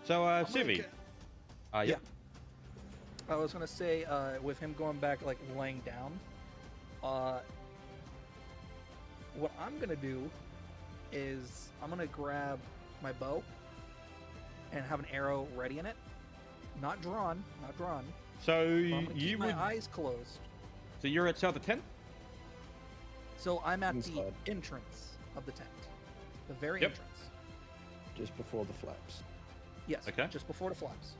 So, I'm gonna Civi. ca- Yep. I was gonna say, with him going back, like laying down, what I'm gonna do is I'm gonna grab my bow and have an arrow ready in it, not drawn. So But I'm gonna you keep would. my eyes closed. So you're outside the tent. So I'm at Inside. the entrance of the tent, the very Yep. entrance. Just before the flaps. Yes. Okay. Just before the flaps.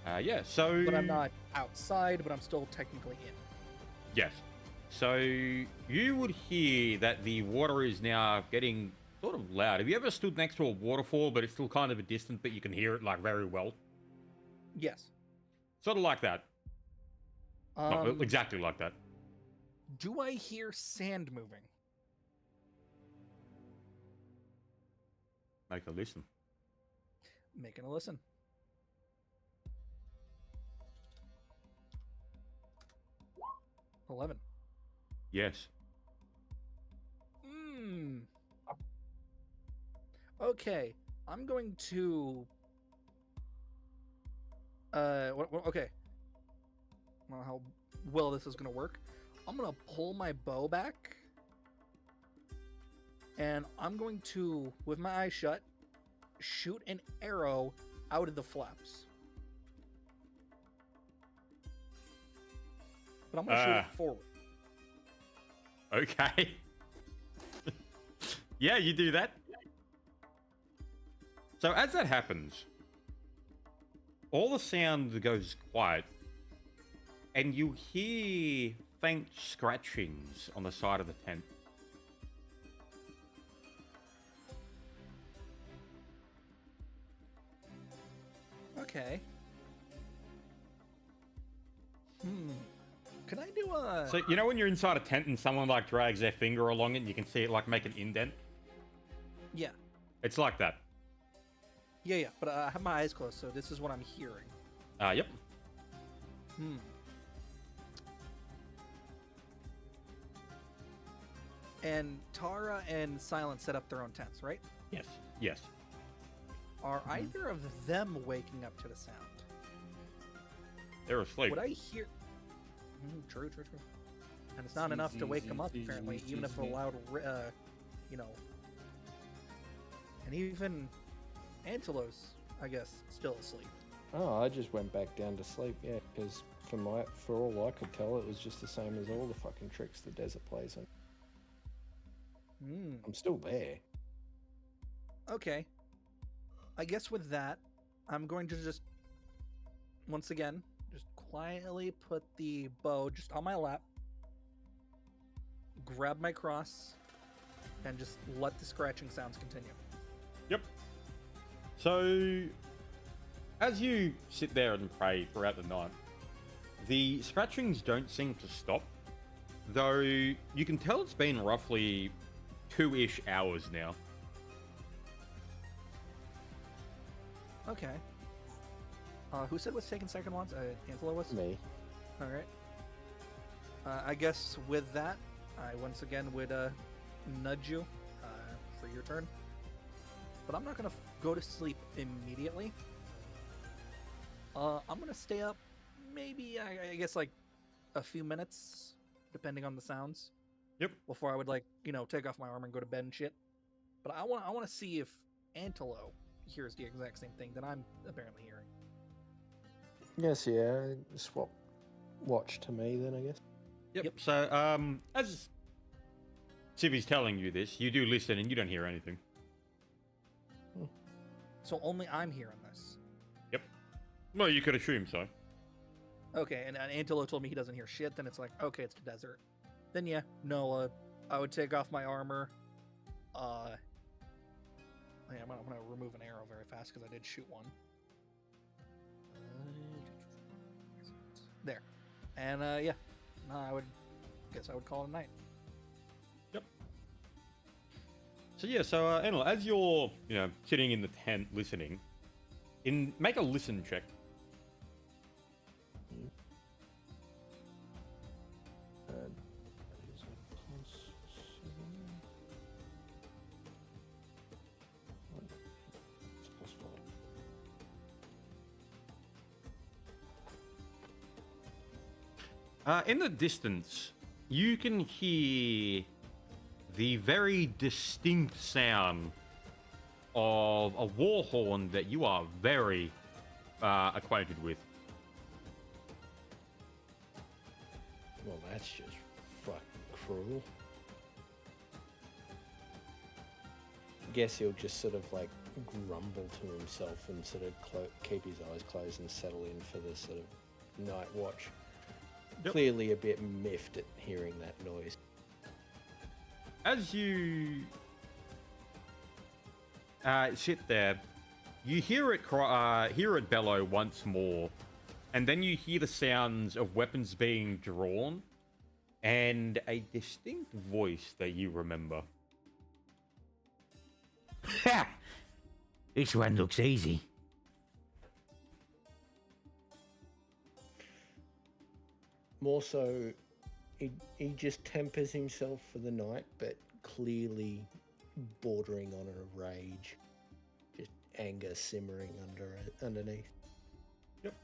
Yeah. So. But I'm not outside, but I'm still technically in. Yes. So you would hear that the water is now getting sort of loud. Have you ever stood next to a waterfall, but it's still kind of a distance, but you can hear it like very well? Yes. Sort of like that. Not Um, exactly like that. Do I hear sand moving? Make a listen. Making a listen. $11. Yes. Okay, I'm going to. Okay. I don't know how well this is gonna work. I'm gonna pull my bow back and I'm going to, with my eyes shut, shoot an arrow out of the flaps. But I'm gonna shoot it forward. Okay. Yeah, you do that. So as that happens, all the sound goes quiet, and you hear faint scratchings on the side of the tent. Okay. Can I do a? So you know when you're inside a tent and someone like drags their finger along it and you can see it like make an indent? Yeah. It's like that. Yeah. But I have my eyes closed, so this is what I'm hearing. Yep. And Tara and Silent set up their own tents, right? Yes. Yes. Are either of them waking up to the sound? They're asleep. Would I hear? True. And it's not enough to wake them up, apparently, even if a loud, you know. And even Antelos, I guess, still asleep. Oh, I just went back down to sleep, yeah, because for all I could tell, it was just the same as all the fucking tricks the desert plays on. I'm still there. Okay. I guess with that, I'm going to just, once again, just quietly put the bow just on my lap, grab my cross, and just let the scratching sounds continue. Yep. So, as you sit there and pray throughout the night, the scratchings don't seem to stop, though you can tell it's been roughly 2-ish hours now. Okay. Who said was taking second ones? Angela was? Me. Alright. I guess with that, I once again would nudge you for your turn. But I'm not going to go to sleep immediately. I'm going to stay up maybe, I guess, like a few minutes, depending on the sounds. Yep. Before I would, like, you know, take off my armor and go to bed and shit. But I want to see if Antelo hears the exact same thing that I'm apparently hearing. Yes, yeah. Swap watch to me then, I guess. Yep. So, as Civi's telling you this, you do listen and you don't hear anything. So only I'm hearing this. Yep. Well, you could assume so. Okay, and Antelo told me he doesn't hear shit, then it's like, okay, it's the desert. Then yeah, no, I would take off my armor. I'm gonna remove an arrow very fast because I did shoot one. There. And yeah, no, I would call it a night. Yep. So yeah, so Enel, as you're, you know, sitting in the tent listening, make a listen check. In the distance, you can hear the very distinct sound of a war horn that you are very acquainted with. Well, that's just fucking cruel. Guess he'll just sort of like grumble to himself and sort of keep his eyes closed and settle in for the sort of night watch. Yep. Clearly a bit miffed at hearing that noise. As you sit there, you hear it bellow once more, and then you hear the sounds of weapons being drawn, and a distinct voice that you remember. Ha! This one looks easy. More so, he just tempers himself for the night, but clearly bordering on a rage. Just anger simmering underneath. Yep.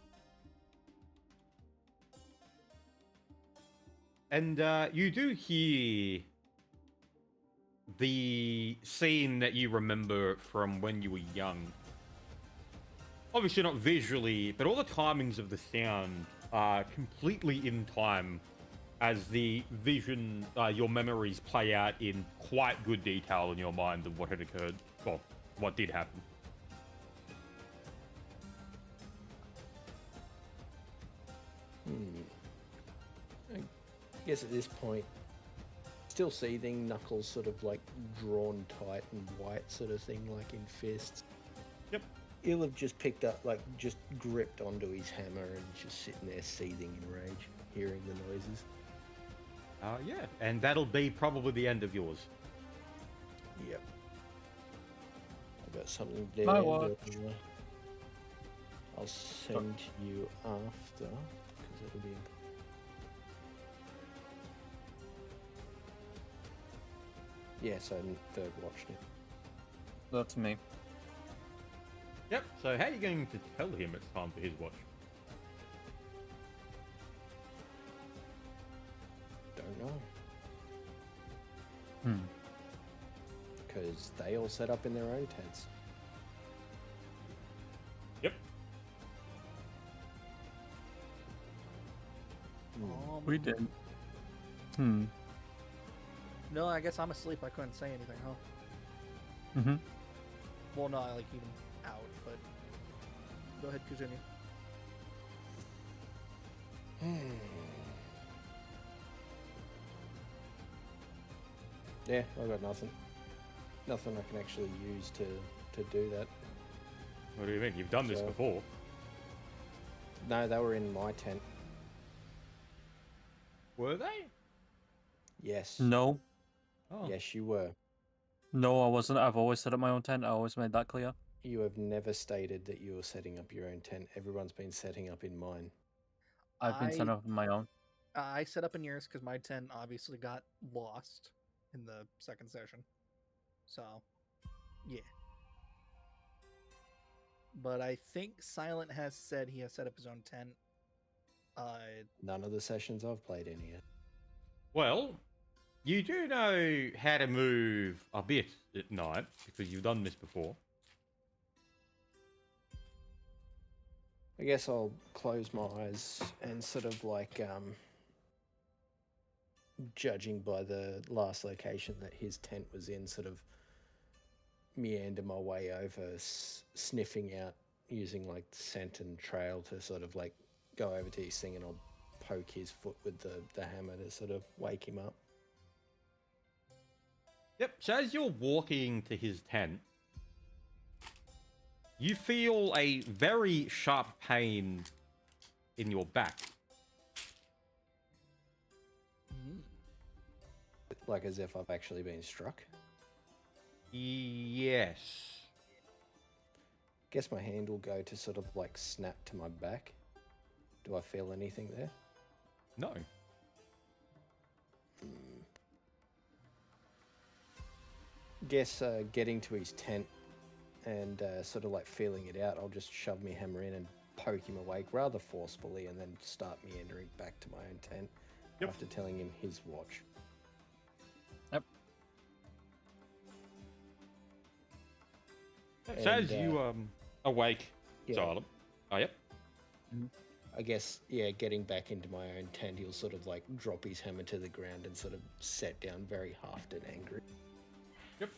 And you do hear the scene that you remember from when you were young. Obviously not visually, but all the timings of the sound are completely in time as the vision, your memories play out in quite good detail in your mind of what had occurred. Well, what did happen. I guess at this point, still seething, knuckles sort of like drawn tight and white sort of thing, like in fists. Yep. He'll have just picked up, like, just gripped onto his hammer and just sitting there seething in rage, hearing the noises. Yeah, and that'll be probably the end of yours. Yep. I got something there. My that, watch. I'll send you after, because it'll be. Yes, I'm third watch now. That's me. Yep, so how are you going to tell him it's time for his watch? Don't know. Hmm. Because they all set up in their own tents. Yep. We did. Hmm. No, I guess I'm asleep. I couldn't say anything, huh? Mm-hmm. Well, no, I like even out, but go ahead, continue. Yeah, I've got nothing. Nothing I can actually use to do that. What do you mean? You've done this So- before. No, they were in my tent. Were they? Yes. No. Oh. Yes, you were. No, I wasn't. I've always set up my own tent. I always made that clear. You have never stated that you were setting up your own tent. Everyone's been setting up in mine. I've been set I- up on my own. I set up in yours because my tent obviously got lost in the second session. So, yeah. But I think Silent has said he has set up his own tent. None of the sessions I've played in yet. Well, you do know how to move a bit at night because you've done this before. I guess I'll close my eyes and sort of like, judging by the last location that his tent was in, sort of meander my way over, sniffing out, using like scent and trail to sort of like go over to his thing, and I'll poke his foot with the hammer to sort of wake him up. Yep, so as you're walking to his tent, you feel a very sharp pain in your back. Like as if I've actually been struck. Yes. Guess my hand will go to sort of like snap to my back. Do I feel anything there? No. Guess getting to his tent and sort of like feeling it out, I'll just shove my hammer in and poke him awake rather forcefully, and then start meandering back to my own tent Yep. after telling him his watch. Yep. So as And, you awake, yeah. Silent. Oh, yep. I guess, yeah, getting back into my own tent, he'll sort of like drop his hammer to the ground and sort of sit down very huffed and angry. Yep.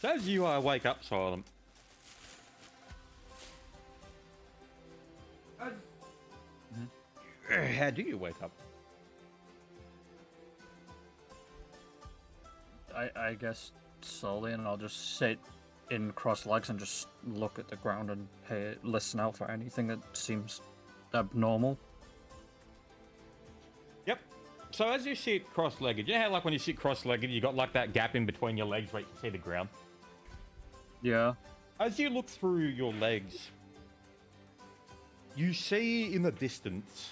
So as you wake up, Silent. How do you wake up? I guess slowly, and I'll just sit in cross legs and just look at the ground and listen out for anything that seems abnormal. Yep. So as you sit cross-legged, you know how like when you sit cross-legged, you got like that gap in between your legs where you can see the ground? Yeah. As you look through your legs, you see in the distance...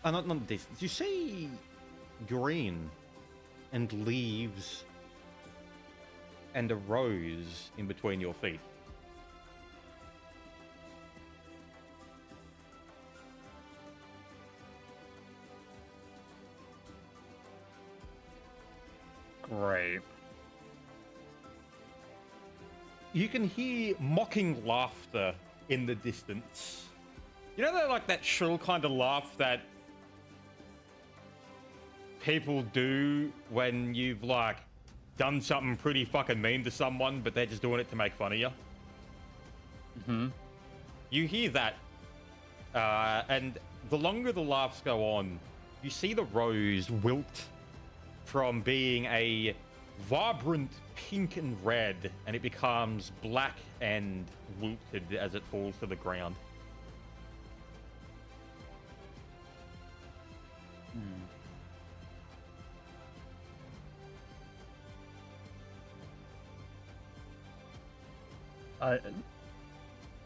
not the distance. You see green and leaves and a rose in between your feet. Great. You can hear mocking laughter in the distance. You know that like that shrill kind of laugh that people do when you've like done something pretty fucking mean to someone, but they're just doing it to make fun of you. Mm-hmm. You hear that, and the longer the laughs go on, you see the rose wilt from being a vibrant pink and red, and it becomes black and wilted as it falls to the ground.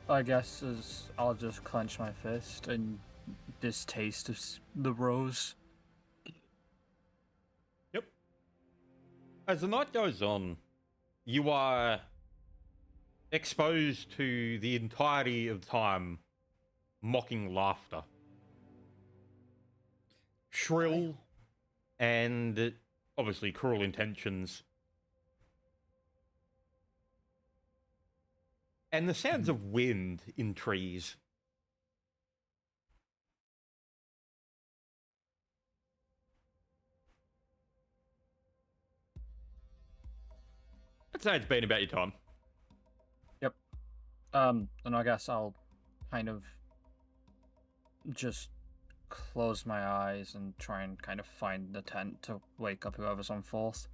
I guess as I'll just clench my fist and distaste of the rose. Yep. As the night goes on, you are exposed to the entirety of time mocking laughter. Shrill and obviously cruel intentions. And the sounds of wind in trees. I'd say it's been about your time. Yep. And I guess I'll kind of just close my eyes and try and kind of find the tent to wake up whoever's on fourth.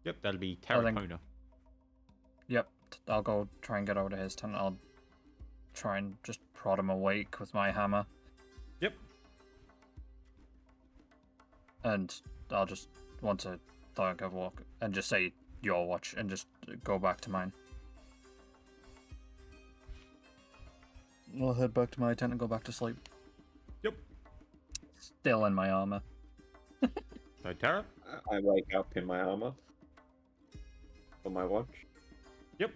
Yep, that'll be I think- Tarracona. Yep. I'll go try and get over to his tent. I'll try and just prod him awake with my hammer. Yep. And I'll just want to think of walk and just say your watch and just go back to mine. I'll head back to my tent and go back to sleep. Yep. Still in my armor. So Tara? I wake up in my armor for my watch. Yep.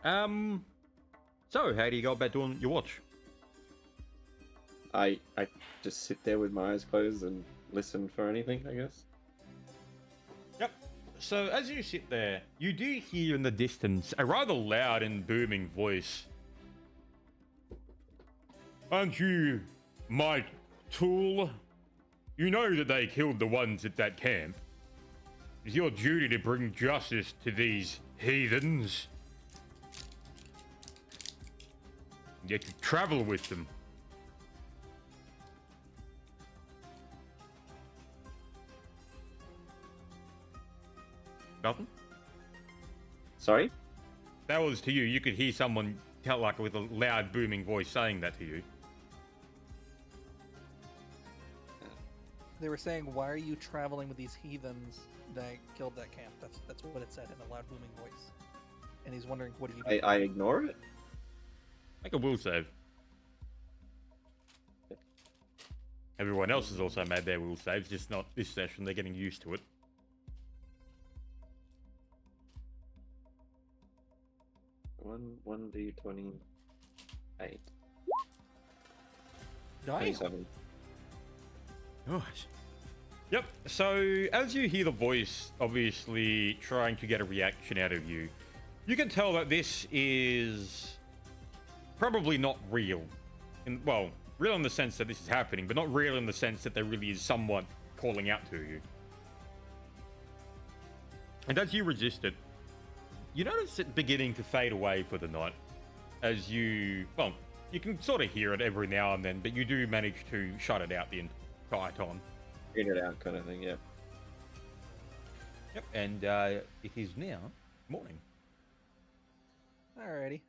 So how do you go about doing your watch? I just sit there with my eyes closed and listen for anything, I guess. Yep. So as you sit there, you do hear in the distance a rather loud and booming voice. Aren't you my tool? You know that they killed the ones at that camp. It's your duty to bring justice to these heathens. Yet you travel with them. Nothing? Sorry? That was to you. You could hear someone tell like with a loud booming voice saying that to you. They were saying, "Why are you traveling with these heathens that killed that camp?" That's what it said in a loud booming voice. And he's wondering, what do you do? I ignore it? Make a will save. Everyone else has also made their will saves, just not this session. They're getting used to it. One D28. Nice. 27. Nice. Yep. So as you hear the voice, obviously trying to get a reaction out of you, you can tell that this is probably not real. Well, real in the sense that this is happening, but not real in the sense that there really is someone calling out to you. And as you resist it, you notice it beginning to fade away for the night. As you, well, you can sort of hear it every now and then, but you do manage to shut it out the entire time. Read it out kind of thing, yeah. Yep. And it is now morning. Alrighty.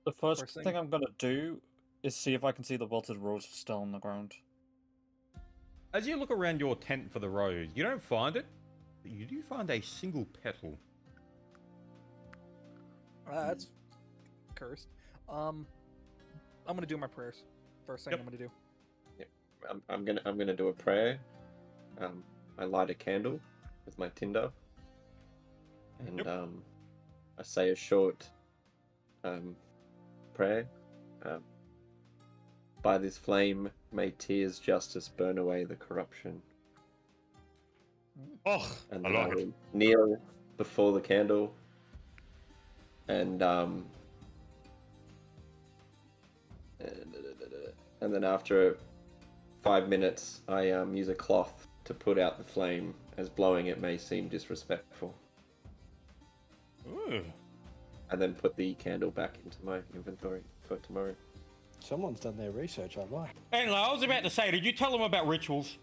The first First thing thing- I'm gonna do is see if I can see the wilted rose still on the ground. As you look around your tent for the rose, you don't find it, but you do find a single petal. That's cursed. I'm gonna do my prayers. First thing Yep. I'm gonna do. I'm gonna do a prayer. I light a candle with my tinder, and Yep. I say a short prayer. By this flame, may Tyr's justice burn away the corruption. Oh, and I then I like it. will kneel before the candle, and and then after 5 minutes, I use a cloth to put out the flame, as blowing it may seem disrespectful, Ooh. and then put the candle back into my inventory for tomorrow. Someone's done their research. I like. And I was about to say, did you tell them about rituals?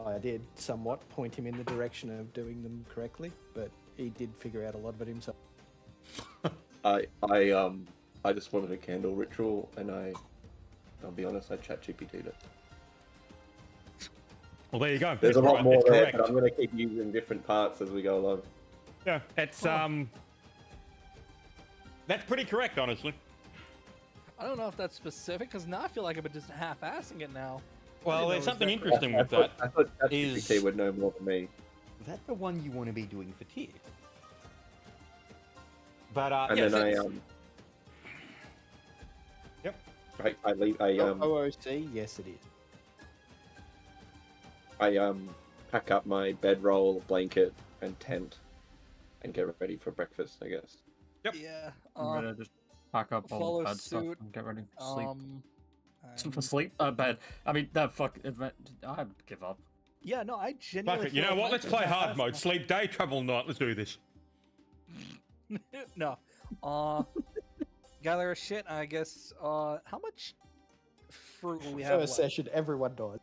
I did somewhat point him in the direction of doing them correctly, but he did figure out a lot of it himself. I just wanted a candle ritual, and I'll be honest, I ChatGPT'd it. Well, there you go. There's It's a lot right, more it's there, correct. but I'm going to keep using different parts as we go along. Yeah, it's that's pretty correct, honestly. I don't know if that's specific because now I feel like I've been just half-assing it now. Well, know there's is something that interesting with that. I thought is- ChatGPT would know more than me. Is that the one you want to be doing for tier? But And yes, then it's- Yep. I leave. I OOC, yes it is. pack up my bedroll, blanket, and tent, and get ready for breakfast. I guess. Yep. Yeah. I'm gonna just pack up all follow the bed stuff suit, and get ready for sleep. I'm- For sleep? Bed. I mean, that fuck. I'd give up. Yeah, no, I Fuck genuinely. it. You feel know like what? Let's mine's play hard half-assed mode. now. Sleep day, travel night. Let's do this. No. Gather a shit. I guess. How much fruit will we have First left? session, everyone died.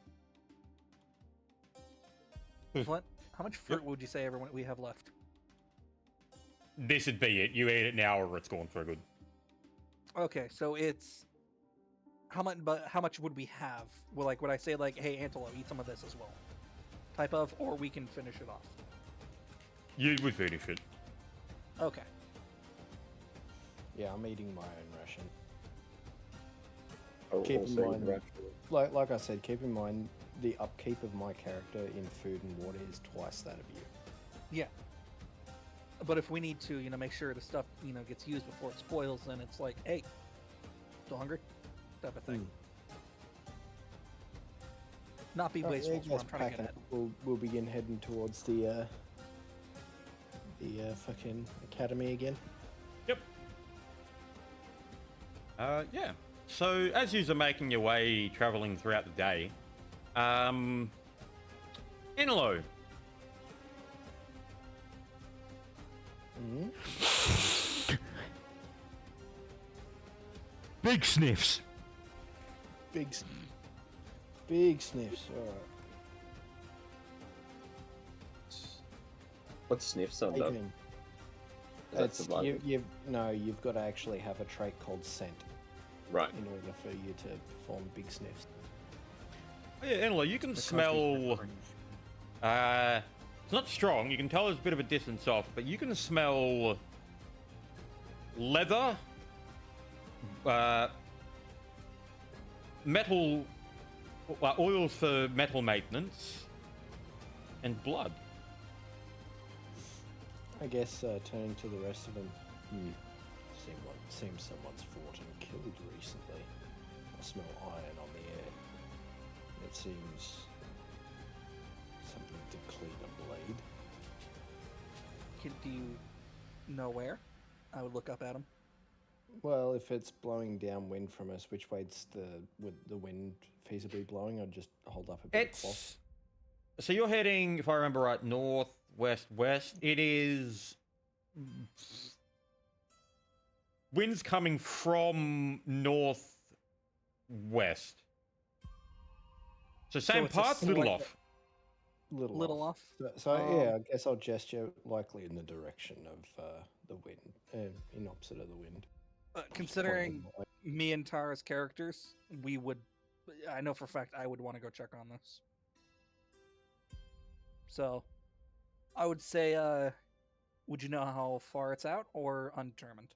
What? How much fruit would you say everyone we have left? This would be it. You eat it now, or it's gone for good. Okay, so it's how much? But how much would we have? Well, like, would I say like, hey, Antelo, eat some of this as well? Type of, or we can finish it off. You would finish it. Okay. Yeah, I'm eating my own ration. I'll Keep in also mind- interact with- Like I said, keep in mind the upkeep of my character in food and water is twice that of you. Yeah. But if we need to, make sure the stuff, gets used before it spoils, then it's like, hey, still hungry? Type of thing. Not be Alright, wasteful. yeah, is what guys, I'm trying to packing get up. at. We'll begin heading towards the fucking academy again. Yep. Yeah. So as you're making your way, traveling throughout the day, Inlo. Big sniffs. Big sniffs. All right. What's sniff summed up? Adrian, Is that it's, survival? you've got to actually have a trait called scent Right. in order for you to perform big sniffs. Oh, yeah, Inlo, you can Because smell. It's not strong. You can tell there's a bit of a distance off, but you can smell leather, metal, oils for metal maintenance, and blood. I guess turning to the rest of them. Seems someone's fought and killed recently. I smell iron on the air. It seems something to clean a blade. Do you know where? I would look up at him. Well, if it's blowing downwind from us, which way's would the wind feasibly blowing? I'd just hold up a bit of cloth. It's so you're heading, if I remember right, north, west, west. It is winds coming from north, west. So same it's a path, little slight- off. Little off. So yeah, I guess I'll gesture likely in the direction of the wind, in opposite of the wind. Considering Pointing me and Tara's characters, we would. I know for a fact I would want to go check on this. So, I would say, would you know how far it's out or undetermined?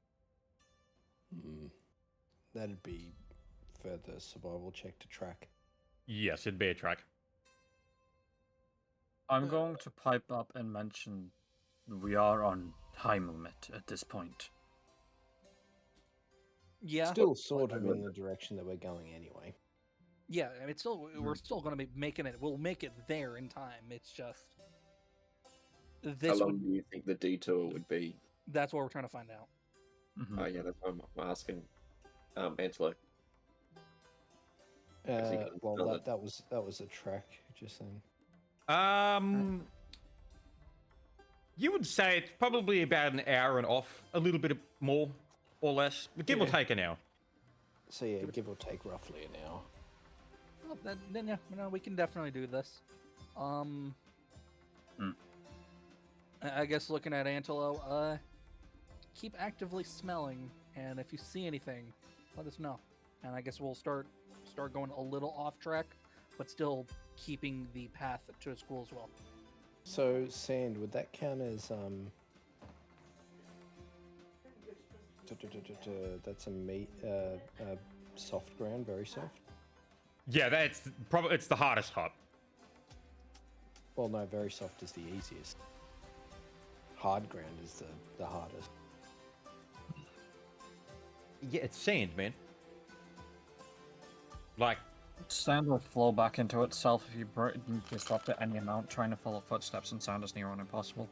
That'd be further survival check to track. Yes, it'd be a track. I'm going to pipe up and mention we are on time limit at this point. Yeah. Still sort of in the direction that we're going anyway. Yeah, I mean, it's still we're still going to be making it. We'll make it there in time. It's just How This long would do you think the detour would be? that's what we're trying to find out. Mhm. Oh yeah, that's why I'm asking. Angelo. Because he can Well, smell that it. that was a track. Just saying. You would say it's probably about an hour and off, a little bit more or less, but give or Yeah. take an hour. So yeah, give or take roughly an hour. Well, then yeah, no, we can definitely do this. I guess looking at Antelo, keep actively smelling, and if you see anything, let us know. And I guess we'll start going a little off track, but still keeping the path to school as well. So sand, would that count as That's a soft ground, very soft. Yeah, that's probably it's the hardest type. Well, no, very soft is the easiest. Hard ground is the hardest. Yeah, it's sand, man. Like, Sand will flow back into itself if you disrupt it any amount. Trying to follow footsteps in sand is near on impossible.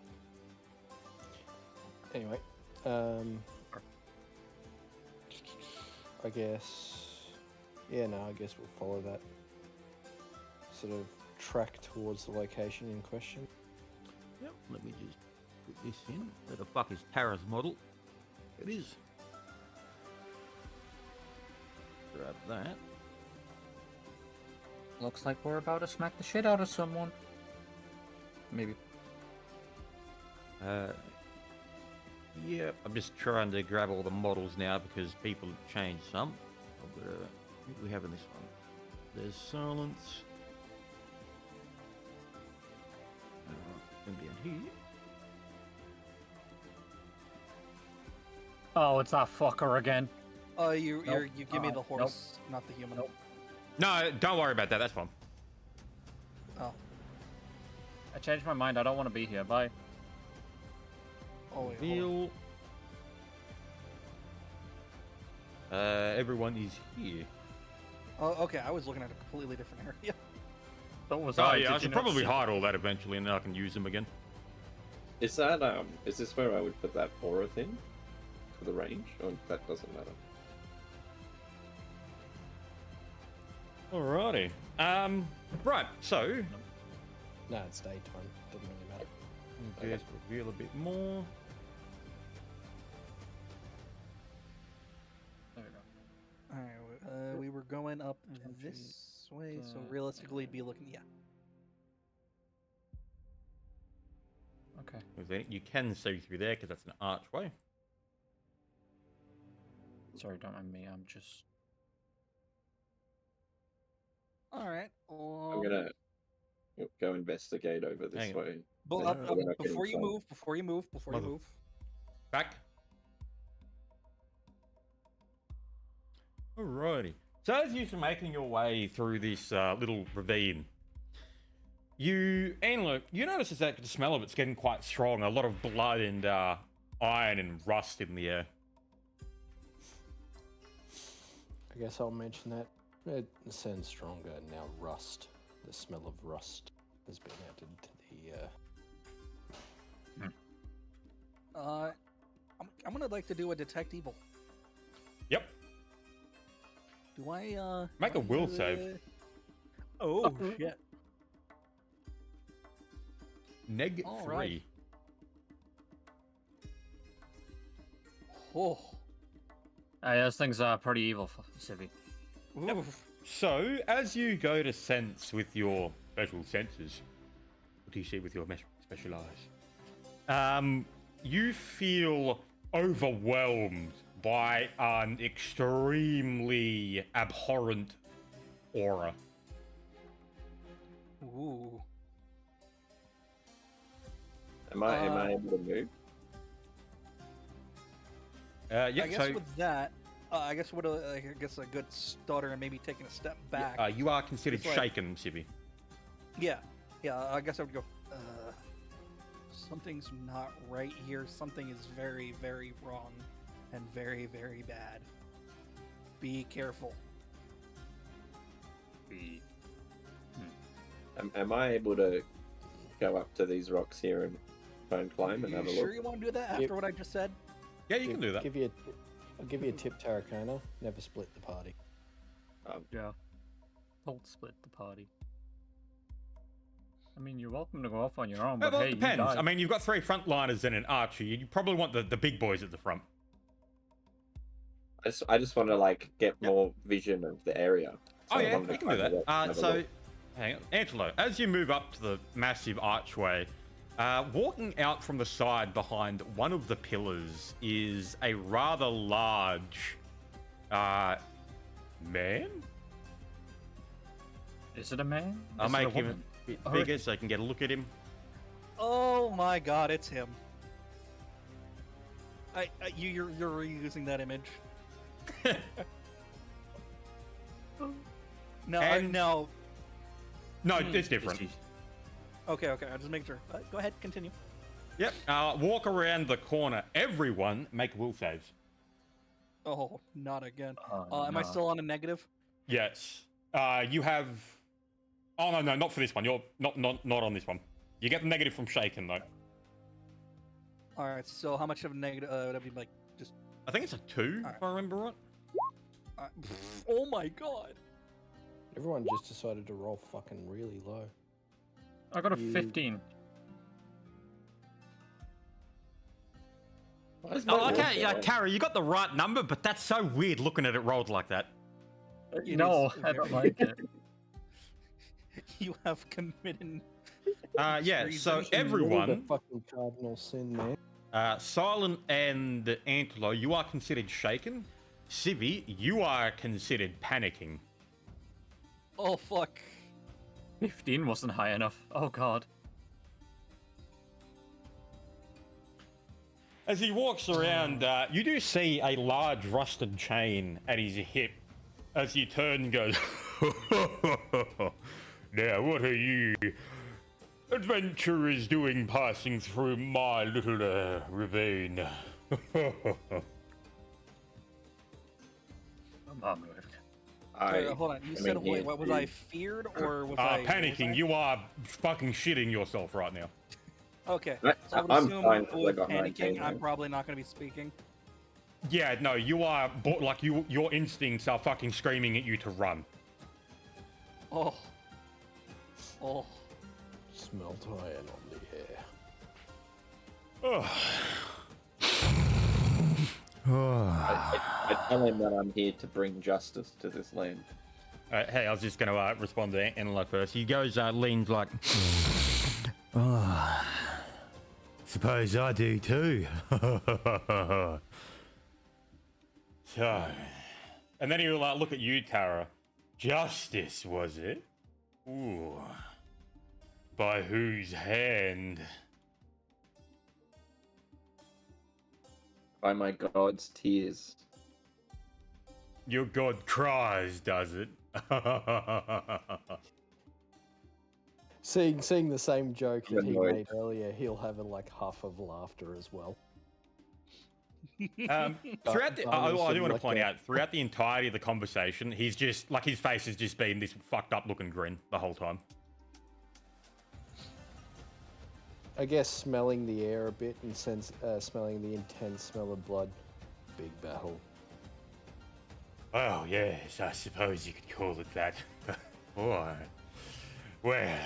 Anyway, I guess, yeah, no, I guess we'll follow that sort of track towards the location in question. Yep, let me just put this in. Where the fuck is Tara's model? It is. Grab that. Looks like we're about to smack the shit out of someone. Maybe. Yeah, I'm just trying to grab all the models now because people have changed some. But, what do we have in this one? There's silence. And down here. Oh, it's that fucker again. You give me the Nope. horse, not the human. Nope. No, don't worry about that. That's fine. Oh, I changed my mind. I don't want to be here. Bye. oh wait, hold on. Reveal. Everyone is here. Oh, okay. I was looking at a completely different area. That was Oh yeah, I should probably hide all that eventually, and then I can use them again. Is that is this where I would put that aura thing for the range, or that doesn't matter? Alrighty. Right. So, No, it's daytime. Doesn't really matter. just reveal a bit more. There we go. Alright, we were going up this way, so realistically, be looking. Yeah. Okay. You can see through there because that's an archway. Sorry, don't mind me. I'm just. All right. I'm gonna go investigate over this Hang on. way. But, Yeah, we're not before getting you far. move, Mother- Back. Alrighty. So as you're making your way through this little ravine, you notice that the smell of it's getting quite strong. A lot of blood and iron and rust in the air. I guess I'll mention that. It sounds stronger now. Rust. The smell of rust has been added to the. I'm gonna like to do a detect evil. Yep. Do I Make a will save. Oh shit. Neg All 3. right. Oh. Those things are pretty evil, Civi. Oof. So as you go to sense with your special senses, what do you see with your special eyes? You feel overwhelmed by an extremely abhorrent aura. Ooh. Am I able to move? Yeah, I guess so with that, I guess a good stutter and maybe taking a step back. you are considered It's like- shaken, Sibby. Yeah, I guess I would go. Something's not right here. Something is very, very wrong, and very, very bad. Be careful. Am I able to go up to these rocks here and Try and climb and have a You sure look. you want to do that after Yep. what I just said? Yeah, you can do that. I'll give you a tip, Tarracona. Never split the party. Yeah. Don't split the party. I mean, you're welcome to go off on your own, but Well, hey, it you depends. died. I mean, you've got 3 frontliners and an archer. You probably want the big boys at the front. I just want to like get Yep. more vision of the area. Oh So I yeah, wanted to you can do climb that. up and have a So, look. hang on, Angelo, as you move up to the massive archway, walking out from the side behind one of the pillars is a rather large man. Is it a man? I'll Is it a make him woman? a bit Oh, bigger so I can get a look at him. Oh my God, it's him. You're reusing that image. No, And- no. No, Hmm, it's different. is he- Okay, I'll just make sure. Go ahead, continue. Yep. Walk around the corner. Everyone make will saves. Oh, not again. Oh, Am I no. still on a negative? Yes. You have. Oh no, not for this one. You're not on this one. You get the negative from Shaken though. All right. So how much of a negative? Would that be like just? I think it's a 2, Alright. if I remember right. Oh my God. Everyone just decided to roll fucking really low. I got a You- 15. Why is my Oh, wolf okay. Yeah, there? Tara, you got the right number, but that's so weird looking at it rolled like that. It No, is I don't very- like it. You have committed. Yeah. So Treason. The everyone, fucking cardinal sin, man. Silent and Antlo, you are considered shaken. Civi, you are considered panicking. Oh fuck. 15 wasn't high enough. Oh god. As he walks around, you do see a large rusted chain at his hip. As you turn and goes, now what are you adventurers doing passing through my little ravine? I, Hold on. You I said mean, wait. What was I feared or was I what was Panicking, I? you are fucking shitting yourself right now. Okay. I- So I would I'm assume fine 'cause I with got 19 panicking, I'm now. probably not going to be speaking. Yeah, no, you are, like, your instincts are fucking screaming at you to run. Oh. Oh. Smelt iron on the hair. I tell him that I'm here to bring justice to this land. Hey, I was just going to respond to Antelope first. He goes, leans like, oh, suppose I do too. So, and then he'll look at you, Tara. Justice, was it? Ooh. By whose hand? By my god's tears. Your god cries, does it? Seeing the same joke that he Annoyed. made earlier, he'll have a huff of laughter as well. Throughout the, I do want to point Liquor. out, throughout the entirety of the conversation, he's just, his face has just been this fucked up looking grin the whole time. I guess smelling the air a bit and smelling the intense smell of blood. Big battle. Oh, yes, I suppose you could call it that. Boy. Well,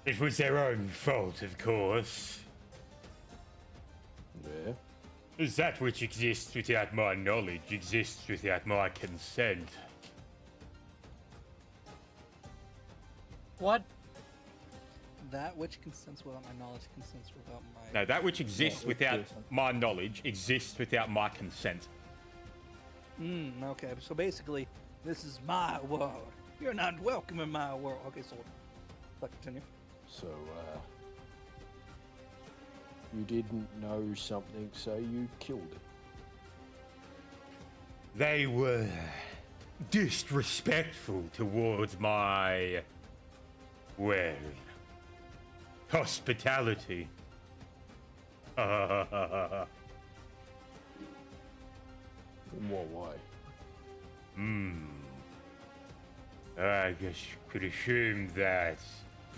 it was their own fault, of course. Yeah. As that which exists without my knowledge exists without my consent. What? That which consents without my knowledge consents without my. No, that which exists Yeah, without it's different. my knowledge exists without my consent. Okay, so basically, this is my world. You're not welcome in my world. Okay, so let's continue. So, you didn't know something, so you killed it. They were disrespectful towards my, well, hospitality. In what way? I guess you could assume that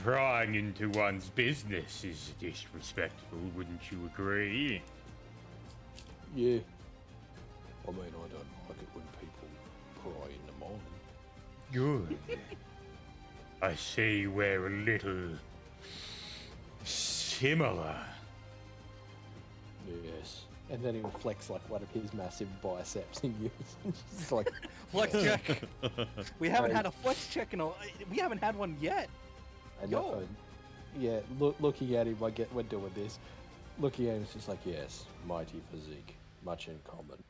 Prying into one's business is disrespectful, wouldn't you agree? Yeah. I mean, I don't like it when people pry into mine. Good. I see we're a little similar. Yes. And then he'll flex like one of his massive biceps and use just like Flex check. We haven't had a flex check in a. We haven't had one yet. and Yo. yeah, looking at him, we're doing this. Looking at him, it's just like, yes, mighty physique, much in common.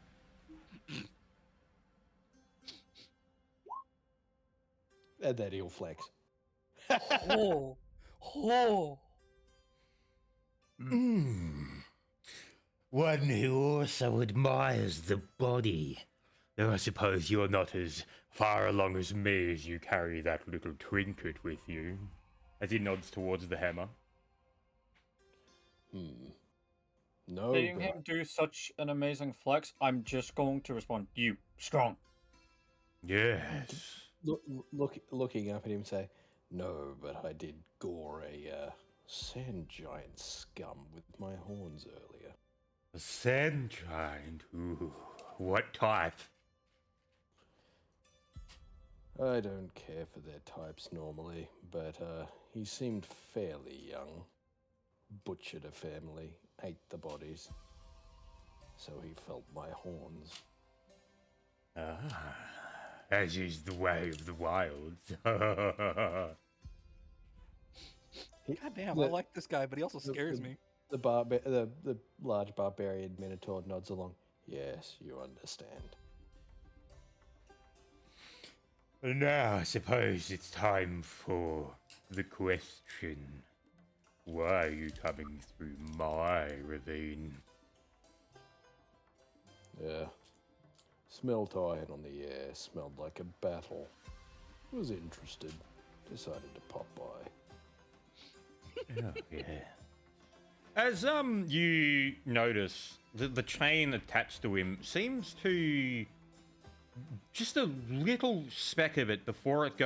And then he'll flex. Oh, oh. One who also admires the body. Though I suppose you're not as far along as me as you carry that little trinket with you. As he nods towards the hammer. No, Seeing but him do such an amazing flex, I'm just going to respond, you, strong. Yes. looking up at him, say, no, but I did gore a sand giant scum with my horns earlier. A sand giant. Ooh. What type? I don't care for their types normally, but he seemed fairly young. Butchered a family, ate the bodies. So he felt my horns. Ah. As is the way of the wilds. God damn, I The- like this guy, but he also scares me. The large barbarian minotaur nods along. Yes, you understand. Now, I suppose it's time for the question. Why are you coming through my ravine? Yeah. Smelled iron on the air, smelled like a battle. Was interested. Decided to pop by. Oh, yeah. As you notice, the chain attached to him seems to just a little speck of it before it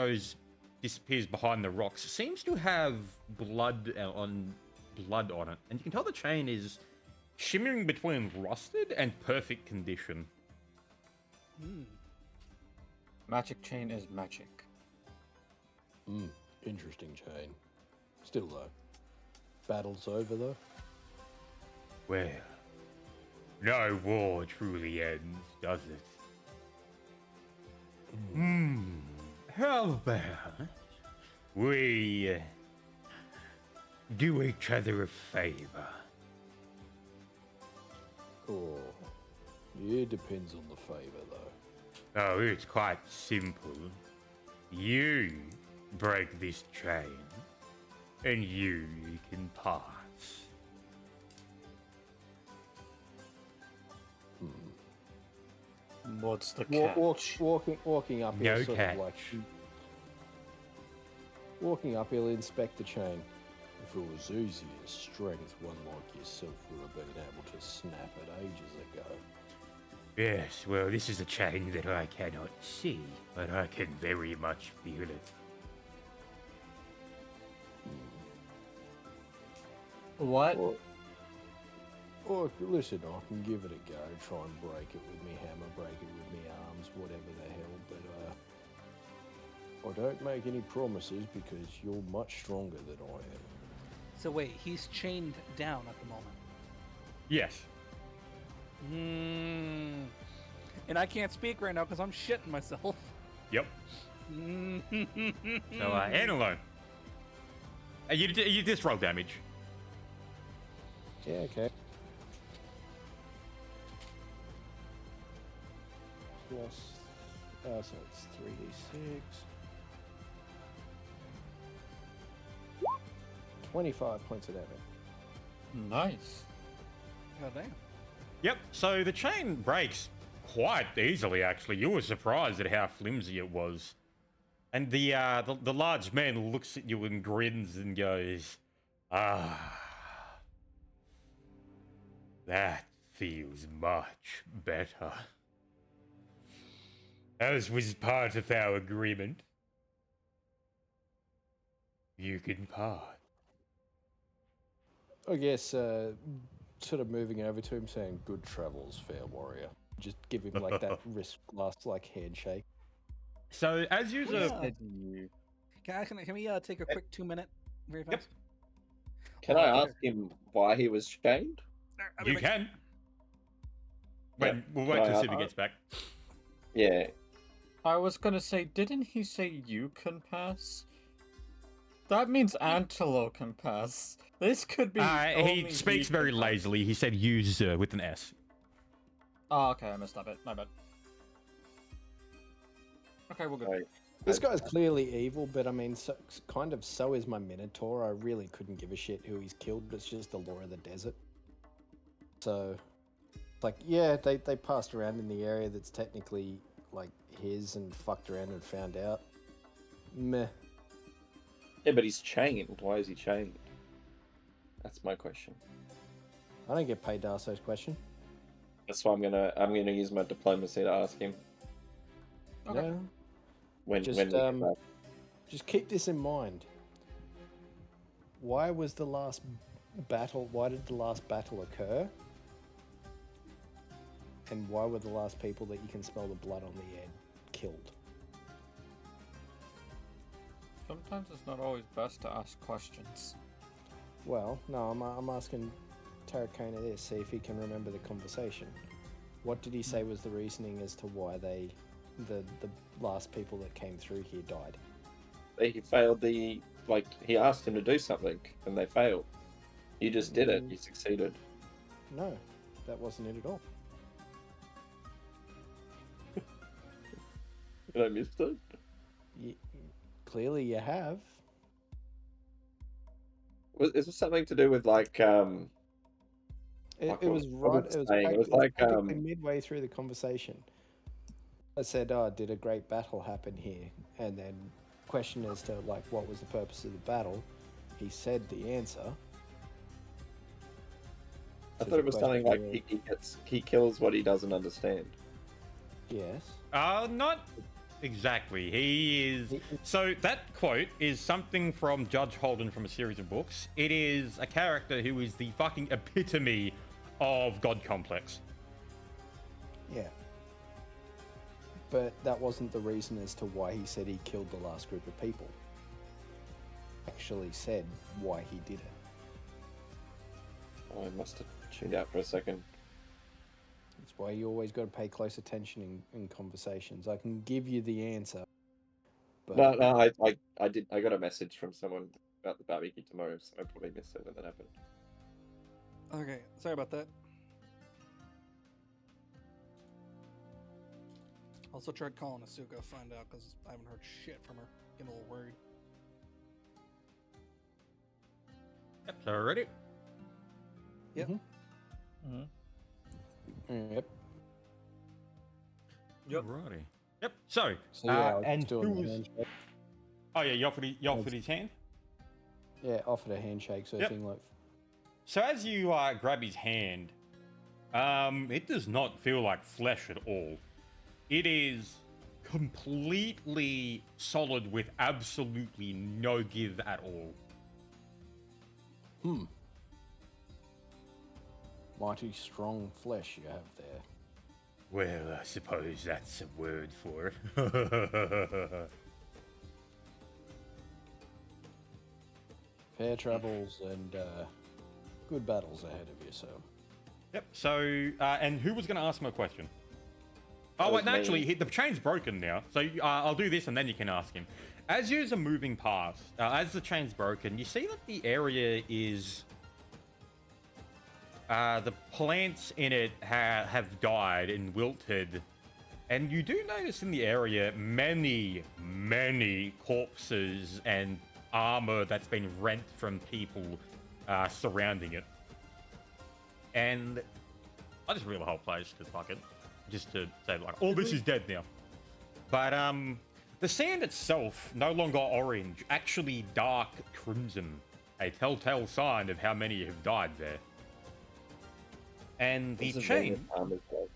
disappears behind the rocks. Seems to have blood on it, and you can tell the chain is shimmering between rusted and perfect condition. Magic chain is magic. Interesting chain. Still though. Battle's over though. Well, no war truly ends, does it? How about we do each other a favor? Oh. Yeah, depends on the favour though. Oh, it's quite simple. You break this chain, and you can pass. What's the Walking up, No he'll sort catch. of like walking up, he'll inspect the chain. If it was easier strength, one like yourself would have been able to snap it ages ago. Yes, well, this is a chain that I cannot see, but I can very much feel it. What? Or listen, I can give it a go. Try and break it with me hammer, break it with me arms, whatever the hell. But I don't make any promises because you're much stronger than I am. So wait, he's chained down at the moment. Yes. And I can't speak right now because I'm shitting myself. Yep. So, Anilone. You just roll damage. Yeah, okay. Plus, so it's 3d6. 25 points of damage. Nice. God damn. Yep, so the chain breaks quite easily, actually. You were surprised at how flimsy it was. And the large man looks at you and grins and goes, ah, that feels much better. As was part of our agreement. You can pass. I guess, sort of moving over to him, saying, "Good travels, fair warrior." Just give him like that wrist last like handshake. So as you Yeah. Said you. Can we take a quick 2-minute very Yep. fast? Can I ask him why he was chained? You can. When we'll wait Can I till ask- Siva gets back. Yeah. I was gonna say, didn't he say you can pass? That means Antelo can pass. This could be. He only speaks can very pass. lazily. He said use with an S. Oh, okay, I missed that bit. My bad. Okay, we're good. Right. This guy's clearly evil, but I mean, so is my Minotaur. I really couldn't give a shit who he's killed. It's just the law of the desert. So, like, yeah, they passed around in the area that's technically like his and fucked around and found out. Meh. Yeah, but he's chained. Why is he chained? That's my question. I don't get paid to ask those questions. That's why I'm gonna use my diplomacy to ask him Okay. Yeah. when Just, we get back. Just keep this in mind. Why was the last battle? Why did the last battle occur? And why were the last people that you can smell the blood on the air killed? Sometimes it's not always best to ask questions. Well, no, I'm asking Tarakona this, see if he can remember the conversation. What did he say was the reasoning as to why the last people that came through here died? He failed he asked him to do something and they failed. You just did it. You succeeded. No, that wasn't it at all. Did I miss it? Clearly you have. Is this something to do with like It Fuck, was what right. was It was, saying? It was like, practically midway through the conversation. I said, "Oh, did a great battle happen here?" And then, question as to like what was the purpose of the battle. He said the answer. I So thought it the was something question like is- he kills what he doesn't understand. Yes. Not exactly. He is. So that quote is something from Judge Holden from a series of books. It is a character who is the fucking epitome of God complex. Yeah. But that wasn't the reason as to why he said he killed the last group of people. Actually said why he did it. Oh, I must have tuned out for a second. That's why you always got to pay close attention in conversations. I can give you the answer, but No, I got a message from someone about the barbecue tomorrow, so I probably missed it when that happened. Okay, sorry about that. Also tried calling Asuka, find out because I haven't heard shit from her. Getting a little worried. Yep. So ready? Yep. Mm-hmm. yep. Yep. Alrighty. Yep. So, So yeah, I was and doing who the was? handshake. Oh yeah, you offered his hand. Yeah, offered a handshake, so Yep. thing like So as you grab his hand, it does not feel like flesh at all. It is completely solid with absolutely no give at all. mighty strong flesh you have there. Well, I suppose that's a word for it. Fair travels and good battles ahead of you. So Yep. So, and who was going to ask him a question? Oh, That wait, was no, me. actually, the chain's broken now. So I'll do this and then you can ask him. As you are moving past, as the chain's broken, you see that the area is... the plants in it have died and wilted. And you do notice in the area many, many corpses and armor that's been rent from people surrounding it. And I just read the whole place because fuck it. Just to say like, all this is dead now. But the sand itself, no longer orange, actually dark crimson. A telltale sign of how many have died there. And the What does it mean chain... if armor's red?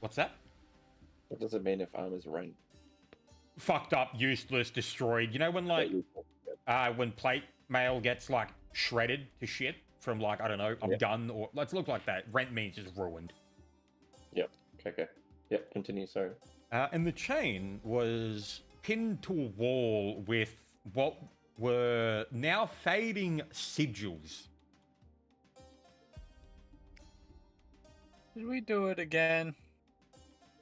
What's that? What does it mean if armor's rank? Fucked up, useless, destroyed. You know when like when plate mail gets like shredded to shit from like I don't know a Yeah. gun or let's look like that. Rent means just ruined. Yep. Okay. Yep. Continue. Sorry. And the chain was pinned to a wall with what were now fading sigils. Did we do it again?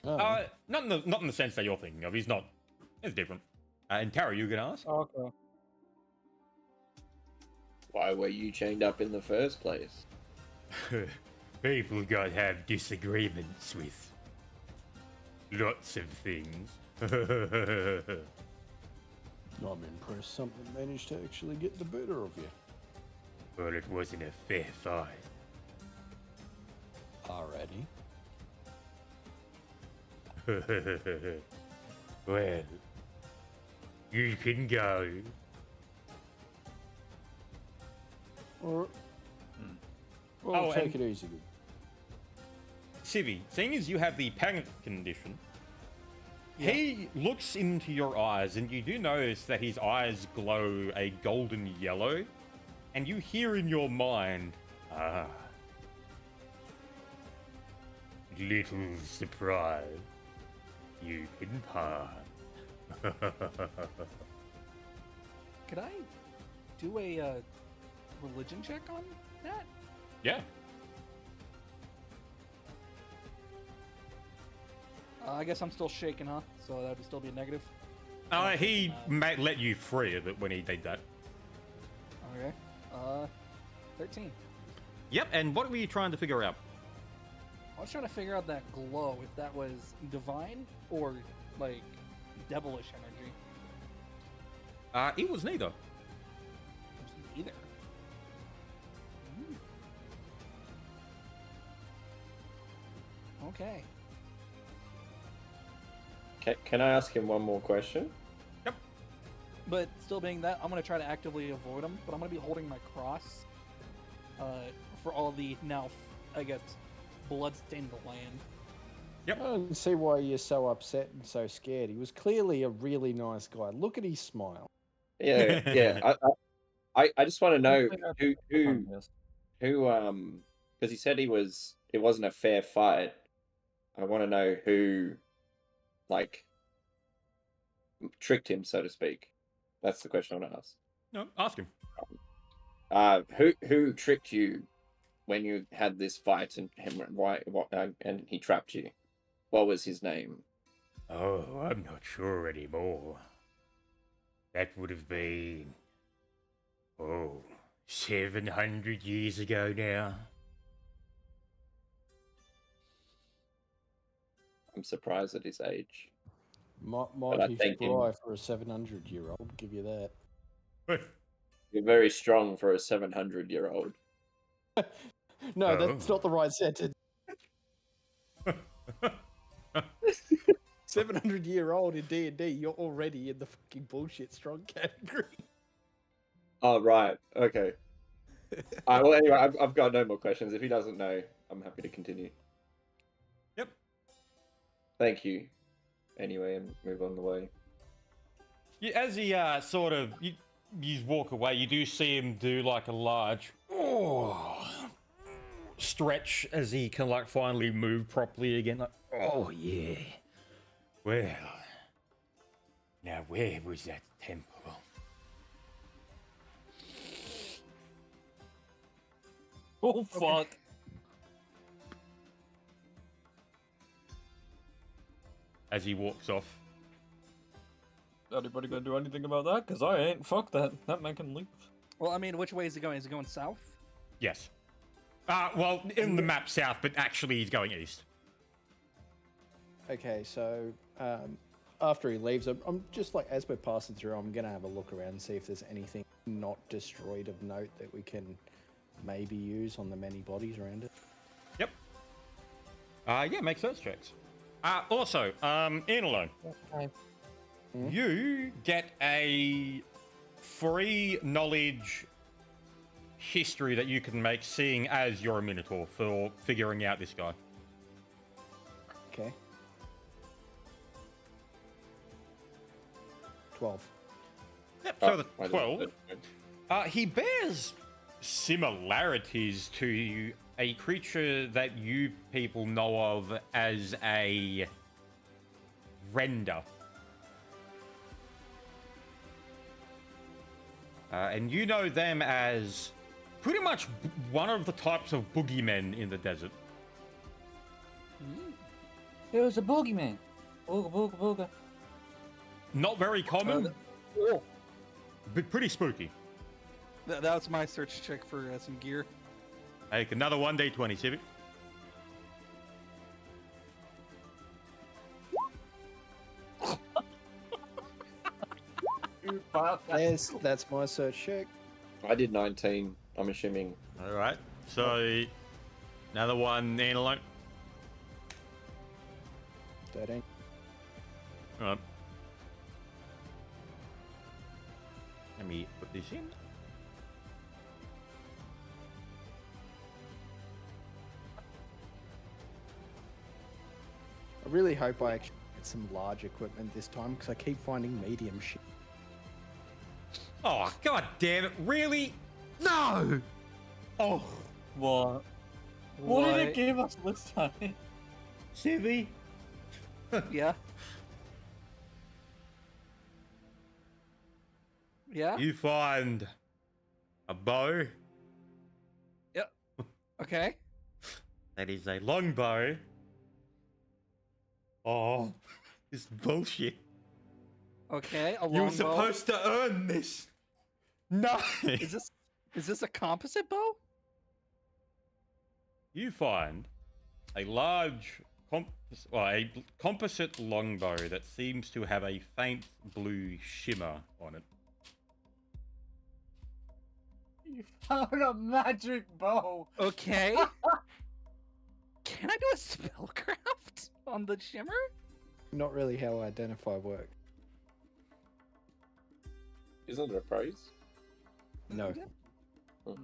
Oh, Not in the sense that you're thinking of. He's not. It's different. And Tara, you gonna ask? Okay. Why were you chained up in the first place? People gotta have disagreements with lots of things. I'm impressed something managed to actually get the better of you. Well, it wasn't a fair fight. Already. Well, you can go. Alright. Well, Oh, take and- it easy. Civi, seeing as you have the panic condition, he looks into your eyes and you do notice that his eyes glow a golden yellow, and you hear in your mind, little surprise, you can pass. Could I do a religion check on that? Yeah. I guess I'm still shaking, huh? So that would still be a negative. He let you free of it when he did that. Okay. 13. Yep, and what were you trying to figure out? I was trying to figure out that glow, if that was divine or like devilish energy. It was neither. It wasn't either. Okay. Can I ask him one more question? But still being that, I'm gonna try to actively avoid him, but I'm gonna be holding my cross for all the now, I guess, blood-stained land. I don't see why you're so upset and so scared. He was clearly a really nice guy. Look at his smile. Yeah. Yeah. I just want to know who Yes. because he said it wasn't a fair fight. I want to know who, like, tricked him, so to speak. That's the question I want to ask. No, ask him. Who tricked you when you had this fight and and he trapped you? What was his name? Oh, I'm not sure anymore. That would have been, 700 years ago now. I'm surprised at his age. I Mighty think him- spry for a 700-year-old, give you that. You're very strong for a 700-year-old. No, that's Oh. not the right sentence. 700-year-old in D&D, you're already in the fucking bullshit strong category. Oh, right. Okay. Well, anyway, I've got no more questions. If he doesn't know, I'm happy to continue. Yep. Thank you. Anyway, and move on the way. As he you walk away, you do see him do like a large stretch as he can like finally move properly again. Like, oh yeah. Well, now where was that temple? Oh fuck. As he walks off. Anybody gonna do anything about that? Cause I ain't. Fuck that. That man can leave. Well, I mean, which way is he going? Is he going south? Yes. Well, in the map south, but actually he's going east. Okay, so after he leaves, I'm just like, as we're passing through, I'm going to have a look around and see if there's anything not destroyed of note that we can maybe use on the many bodies around it. Yep. Yeah, make search checks. Also, in alone. You get a free knowledge history that you can make seeing as you're a Minotaur for figuring out this guy. Yep, Oh, so the I didn't 12. know. He bears similarities to a creature that you people know of as a render. And you know them as pretty much one of the types of boogeymen in the desert. There was a boogeyman. Booga, booga, booga. Not very common, Oh, but pretty spooky. that was my search check for some gear. Take another 1d20, Civic. Yes, that's my search check. I did 19. I'm assuming. All right. So another one, Antelope. 13. All right. Let me put this in. I really hope I actually get some large equipment this time because I keep finding medium shit. Oh, god damn it. Really? No! Oh, What? What did it give us this time? Civvy. Yeah. Yeah. You find a bow Okay. that is a long bow. Oh, this bullshit. Okay. A You were longbow. supposed to earn this. No. Is this a composite bow? You find a large a composite longbow that seems to have a faint blue shimmer on it. You found a magic bow. Okay. Can I do a spellcraft on the shimmer? Not really how identify work. Isn't it a praise? No.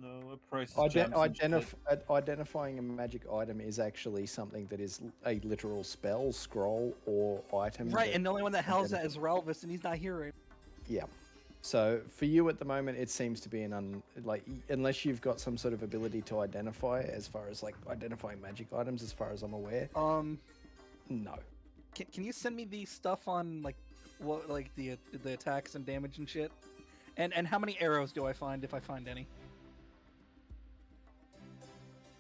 No, a price is gems and shit. Identifying a magic item is actually something that is a literal spell, scroll, or item. Right, that- and the only one that has that is Relvis, and he's not here right Yeah. So for you at the moment, it seems to be unless you've got some sort of ability to identify, as far as like identifying magic items, as far as I'm aware. No. Can you send me the stuff on like what like the attacks and damage and shit? And how many arrows do I find if I find any?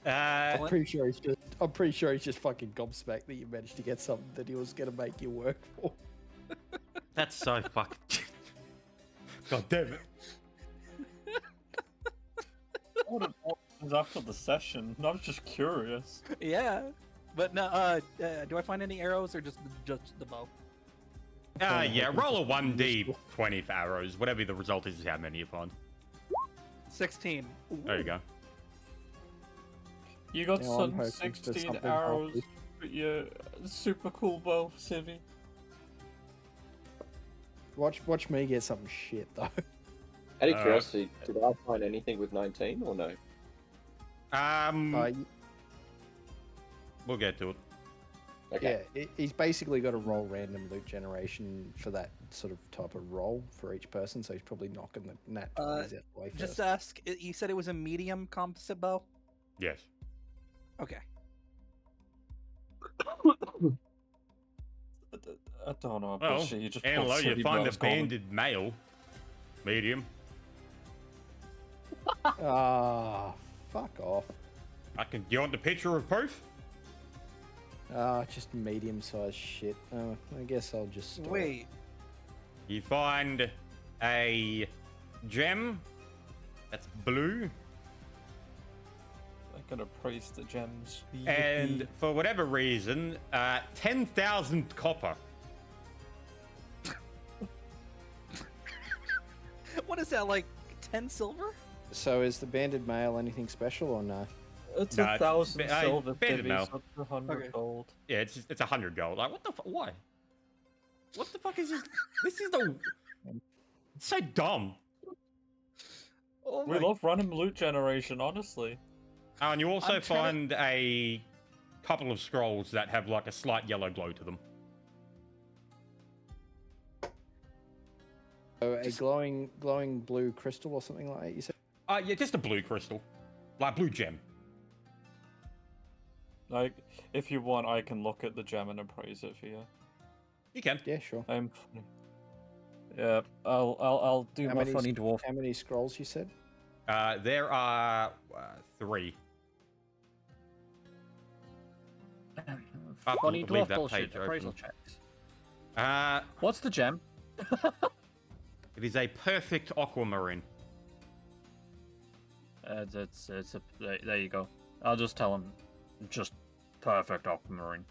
I'm pretty sure he's just fucking gobsmacked that you managed to get something that he was gonna make you work for. That's so fucking. God damn it. What happens after the session? I was just curious. Yeah, but no. Do I find any arrows or just the bow? Yeah, roll a 1d20 for arrows. Whatever the result is how many you find. 16. There you go. You got Yeah, I'm some hoping for 16 something arrows halfway. for your super cool bow, Civvy. Watch me get something shit though. Out of curiosity, did I find anything with 19 or no? We'll get to it. Okay. Yeah, he's basically got to roll random loot generation for that sort of type of roll for each person, so he's probably knocking the nat 20s out the way first. Just ask. You said it was a medium composite bow. Yes. Okay. I don't know. Well, Bullshit. You just Angelo, pulled you Civvy find a bows, Colin. banded male. Medium. Ah, fuck off. Do you want the picture of proof? Just medium-sized shit. I guess I'll just store it. Wait. You find a gem that's blue, I'm gonna praise the gems. and Yippee. for whatever reason, 10,000 copper. What is that, like 10 silver? So is the banded male anything special or no? It's No, 1,000 it's- silver, banded Civvy, mail. so it's 100 Okay. gold. Yeah, it's 100 gold. Like, what the why? What the fuck is this? This is the. It's so dumb. Oh We love random loot generation, honestly. Oh, and you also I'm trying find a couple of scrolls that have like a slight yellow glow to them. So a glowing blue crystal or something like that. You said. Yeah, just a blue crystal, like blue gem. Like, if you want, I can look at the gem and appraise it for you. You can. Yeah, sure. I'm funny. Yeah, I'll do How my many funny dwarf. How many scrolls you said? There are 3. Funny leave dwarf that bullshit. page Appraisal open. checks. What's the gem? It is a perfect aquamarine. There you go. I'll just tell him, just perfect aquamarine.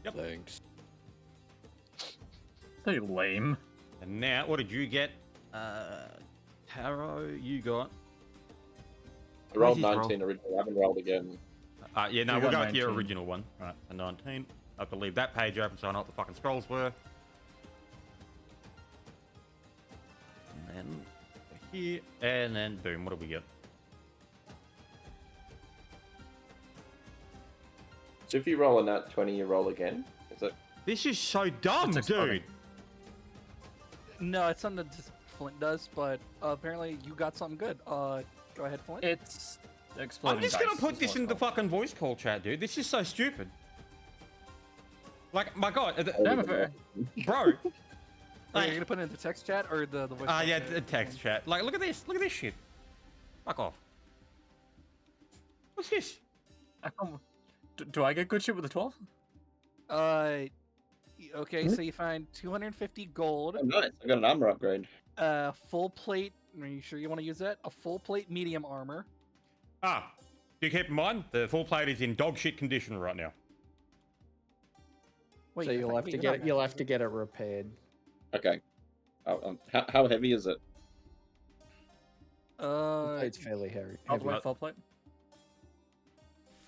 Yep. Thanks. Pretty lame. And now, what did you get? Taro, you got. I rolled Where's his 19 originally. I haven't rolled again. Yeah, no, You we'll got go with your 19. original one. Right, a 19. I have to leave that page open so I know what the fucking scrolls were. And then here, and then boom, what do we get? So if you roll a nat 20, you roll again? Is it? This is so dumb, It's exploding. dude. No, it's something that just Flint does, but apparently you got something good. Go ahead, Flint. It's exploding. I'm just gonna dice put is this what in it's the called. fucking voice call chat, dude. This is so stupid. Like, my god, Damn it, fair. bro. Wait, Like, you're gonna put it in the text chat or the voice? yeah, chat? the text chat. Like, look at this shit. Fuck off. What's this? Do I get good shit with the 12? Okay, so you find 250 gold, Oh, nice. I got an armor upgrade. full plate. Are you sure you want to use that? A full plate medium armor. Do keep in mind, the full plate is in dog shit condition right now. Wait, So I you'll thought have to you're get not you'll gonna have to get it repaired. Okay. How heavy is it? It's fairly heavy. Full plate, full plate.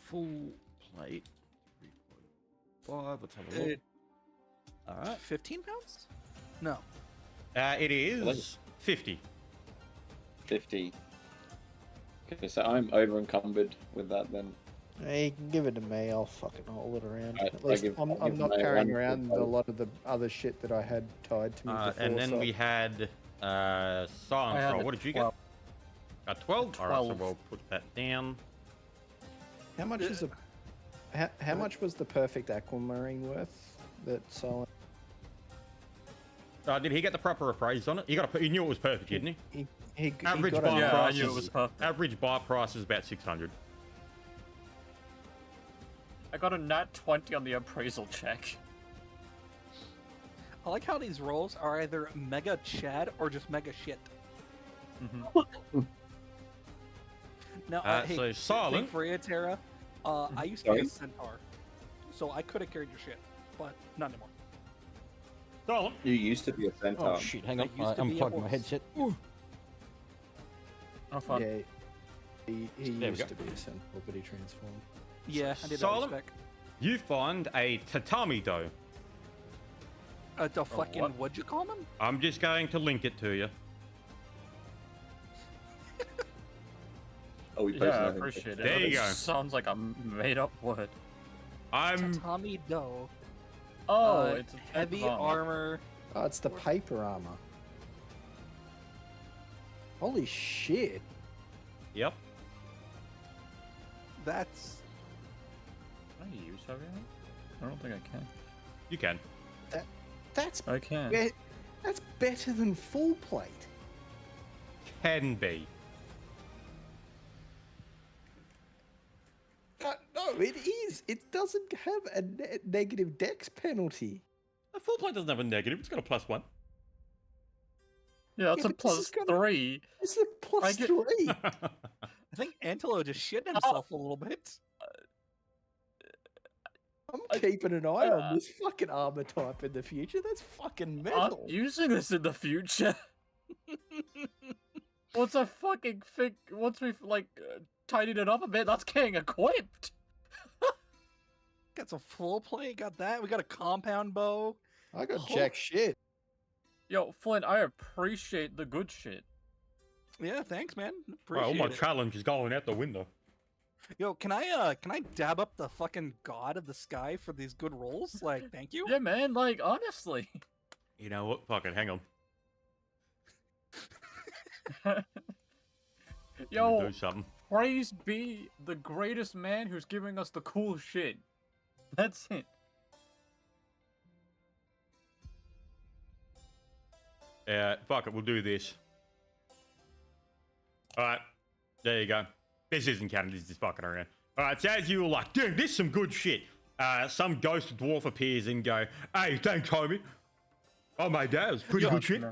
Full plate. 3.5. Let's have a look. Alright. 15 pounds? No. It is 50. 50. Okay, so I'm over encumbered with that then. Hey, you can give it to me. I'll fucking haul it around. Alright, At least I'll give I'm not my carrying one around full a lot of the other shit that I had tied to me before. And then so we had I silence had roll. a What did you 12. get? A 12? Alright, so 12. we'll put that down. how much is a how much was the perfect aquamarine worth? That Silent Did he get the proper appraised on it? He knew it was perfect, didn't he? he Average got bar a Yeah, I price knew it is- was perfect. Average bar price is about 600. I got a nat 20 on the appraisal check. I like how these rolls are either mega Chad or just mega shit. Now, hey, So quick silent. for you, Tara. I used to be a centaur, so I could have carried your shit, but not anymore. Silent. You used to be a centaur. Oh shit, hang I on. used I to be a unplugged my horse. headset. Oh, fun. yeah. He There we used go. to be a centaur, but he transformed. Yeah, I did that Solemn? respect. You find a tatami dough. The fucking what? what'd you call them? I'm just going to link it to you. Oh, we posted Yeah, I that in- appreciate it. There you It go. Sounds like a made-up word. I'm Tatami dough. Oh, it's a heavy armor. Oh, it's the paper armor. Holy shit! Yep. That's Can I use heavy armor? I don't think I can. You can. That's I can. that's better than full plate. Can be. No, it is. It doesn't have a negative dex penalty. A full plate doesn't have a negative. It's got a +1. Yeah, it's Yeah, a but this is plus gonna- 3. It's a plus I get- 3. I think Antelo just shit himself a little bit. I'm keeping an eye on this fucking armor type in the future. That's fucking I'm metal. using this in the future. Once I fucking think, once we've tidied it up a bit, that's getting equipped. Got some full plate. Got that. We got a compound bow. I got Oh. jack shit. Yo, Flint, I appreciate the good shit. Yeah, thanks, man. Well, all Appreciate my it. challenge is going out the window. Yo, can I dab up the fucking god of the sky for these good rolls? Like, thank you. Yeah, man. Like honestly. You know what? Fuck it. Hang on. Yo, Do something. praise be the greatest man who's giving us the cool shit. That's it. Yeah, fuck it. We'll do this. All right. There you go. This isn't counting. This is just fucking around. All right. So as you were like, dude, this is some good shit. Some ghost dwarf appears and go, hey, thanks, homie. Oh, mate, that was pretty good shit.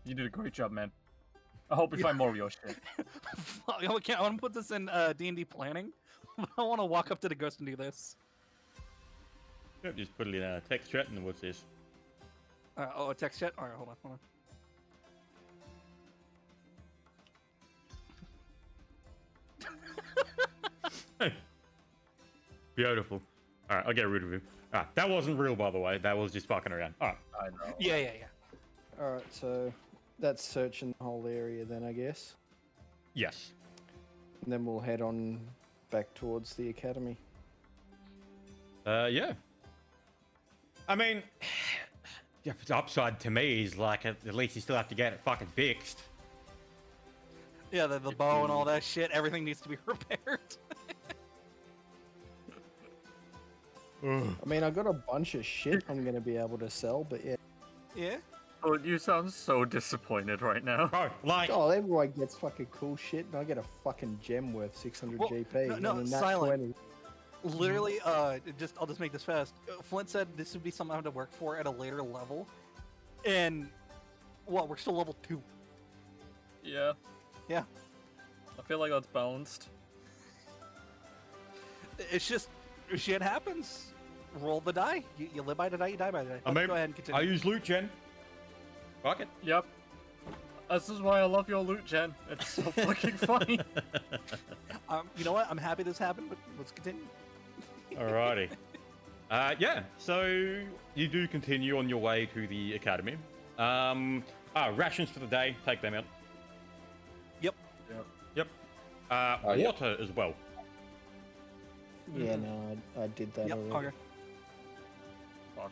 You did a great job, man. I hope we find more of your shit. Fuck, okay, I want to put this in D&D planning. I want to walk up to the ghost and do this. Yep, just put it in a text chat and then what's this? Oh, a text chat? Alright, hold on. Beautiful. All right, I'll get rid of him. All right, that wasn't real, by the way. That was just fucking around. All right. I know. Yeah. All right, so that's searching the whole area then, I guess. Yes. And then we'll head on back towards the academy. Yeah. I mean, the upside to me is like at least you still have to get it fucking fixed. Yeah, the bow and all that shit, everything needs to be repaired. I mean, I got a bunch of shit I'm gonna be able to sell, but yeah. Yeah? Oh, you sound so disappointed right now. Bro, like, Oh, everyone gets fucking cool shit, and I get a fucking gem worth 600 Well, GP. no, and a nat silent. 20. Literally, I'll just make this fast. Flint said this would be something I have to work for at a later level. And, we're still level 2. Yeah. Yeah. I feel like that's balanced. It's just, shit happens. Roll the die. You live by the die, you die by the die. I mean, Go ahead and continue. I use loot gen. Fuck it. Yep. This is why I love your loot, Jen. It's so fucking funny. You know what? I'm happy this happened, but let's continue. Alrighty. Yeah, so you do continue on your way to the academy. Rations for the day, take them out. Yep. Yep. yeah. Water as well. Yeah, no, I did that Yep. already. Okay. Fuck.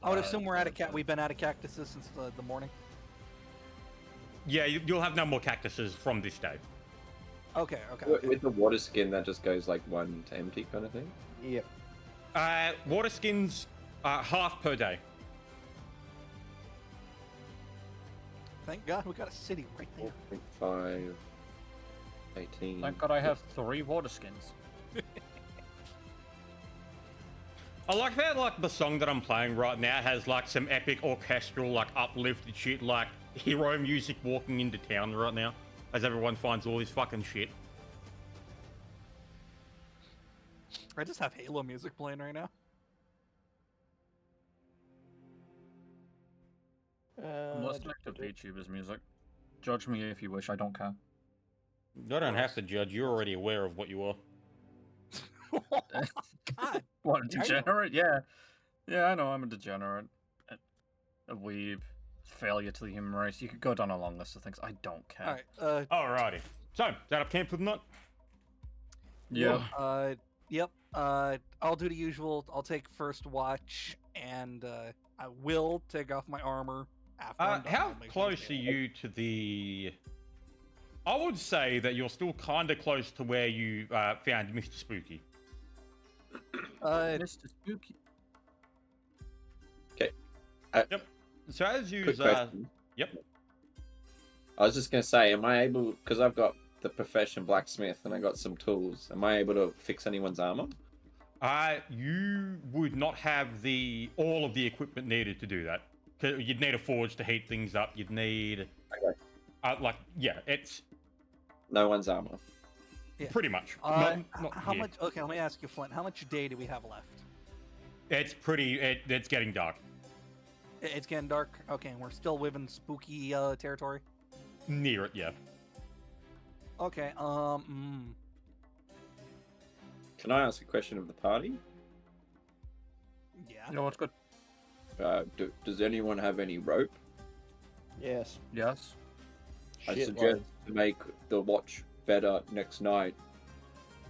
I would assume we've been out of cactuses since the morning. Yeah, you'll have no more cactuses from this day. Okay. With the water skin, that just goes like 1 to empty kind of thing. Yep. Water skins, half per day. Thank God we got a city right there. 4.5, 18. Thank God I have 3 water skins. I like that, like, the song that I'm playing right now has, like, some epic orchestral, like, uplifted shit, like, hero music walking into town right now, as everyone finds all this fucking shit. I just have Halo music playing right now. I'm listening to VTubers music. Judge me if you wish, I don't care. I don't have to judge, you're already aware of what you are. God. What, a degenerate? Yeah. Yeah, I know, I'm a degenerate. A weeb. Failure to the human race. You could go down a long list of things. I don't care. Alright, Alrighty. So, set up camp for the night? Yeah. Yep. I'll do the usual. I'll take first watch, and I will take off my armor after. I'm done. How I'll make close sure. are you to the... I would say that you're still kind of close to where you found Mr. Spooky. Mr. Spooky. So as you... Quick question. Yep. I was just gonna say, am I able, because I've got the profession blacksmith and I got some tools, am I able to fix anyone's armor? You would not have all of the equipment needed to do that. 'Cause you'd need a forge to heat things up. You'd need... Okay. It's No one's armor. Yeah. pretty much. How yeah. much? Okay, let me ask you, Flint. How much day do we have left? It's it's getting dark. It's getting dark. Okay, and we're still within spooky territory. Near it, yeah. Okay. Can I ask a question of the party? Yeah. You know what's good? Does anyone have any rope? Yes. Yes. I Shit suggest loads. to make the watch better next night,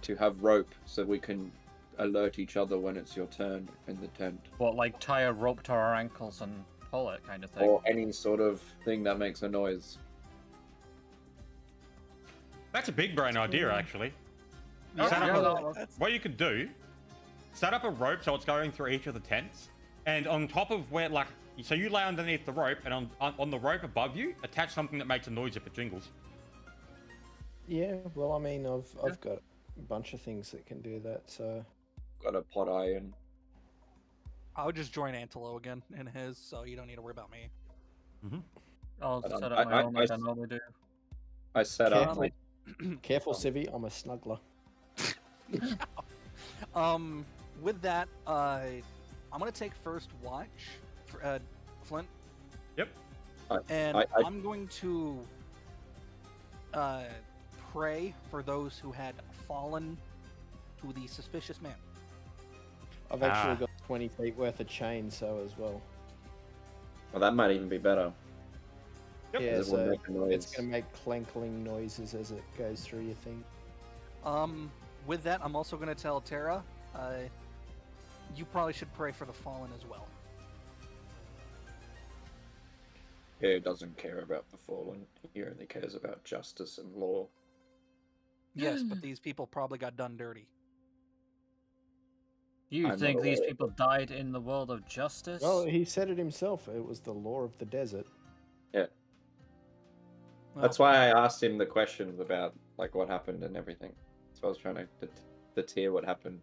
to have rope so we can alert each other when it's your turn in the tent. What, like tie a rope to our ankles and pull it kind of thing? Or any sort of thing that makes a noise. That's a big brain idea, actually. Yeah, Set up yeah, a- no, what you could do, set up a rope so it's going through each of the tents, and on top of where, like, so you lay underneath the rope, and on the rope above you, attach something that makes a noise if it jingles. Yeah, well, I mean, I've got a bunch of things that can do that, so... Got a pot iron. I would just join Antelo again in his, so you don't need to worry about me. I'll But, set I- up my I- own I like I s- normally do. I set up Careful. like Careful, Civvy, I'm a snuggler. With that, I'm gonna take first watch, for, Flint. Yep. And I- I'm going to pray for those who had fallen to the suspicious man. I've actually Ah. got 20 feet worth of chainsaw as well. well, that might even be better. Yep. Yeah, It will so make a noise. it's going to make clankling noises as it goes through your thing. With that, I'm also going to tell Tara, you probably should pray for the fallen as well. He doesn't care about the fallen. He only cares about justice and law. Yes, but these people probably got done dirty. You I'm think not these aware. people died in the world of justice? Well, he said it himself. It was the law of the desert. That's why I asked him the questions about like what happened and everything. So I was trying to deter what happened.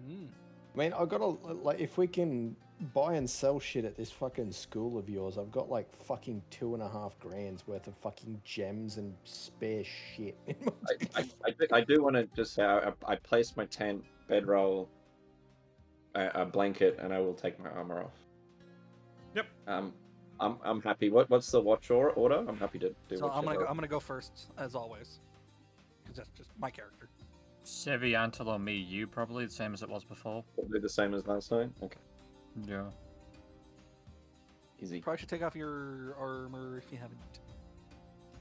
Mm. I mean, I got to, like, if we can buy and sell shit at this fucking school of yours, I've got like fucking 2.5 grand's worth of fucking gems and spare shit. in my- I do want to just say I placed my tent, bedroll, a blanket, and I will take my armor off. Yep. I'm happy. What's the watch order? I'm happy to do. So I'm whichever. gonna go first as always, because that's just my character. Civi, Antelo, me, you probably the same as it was before. Probably the same as last time. Okay, Yeah. easy. Probably should take off your armor if you haven't.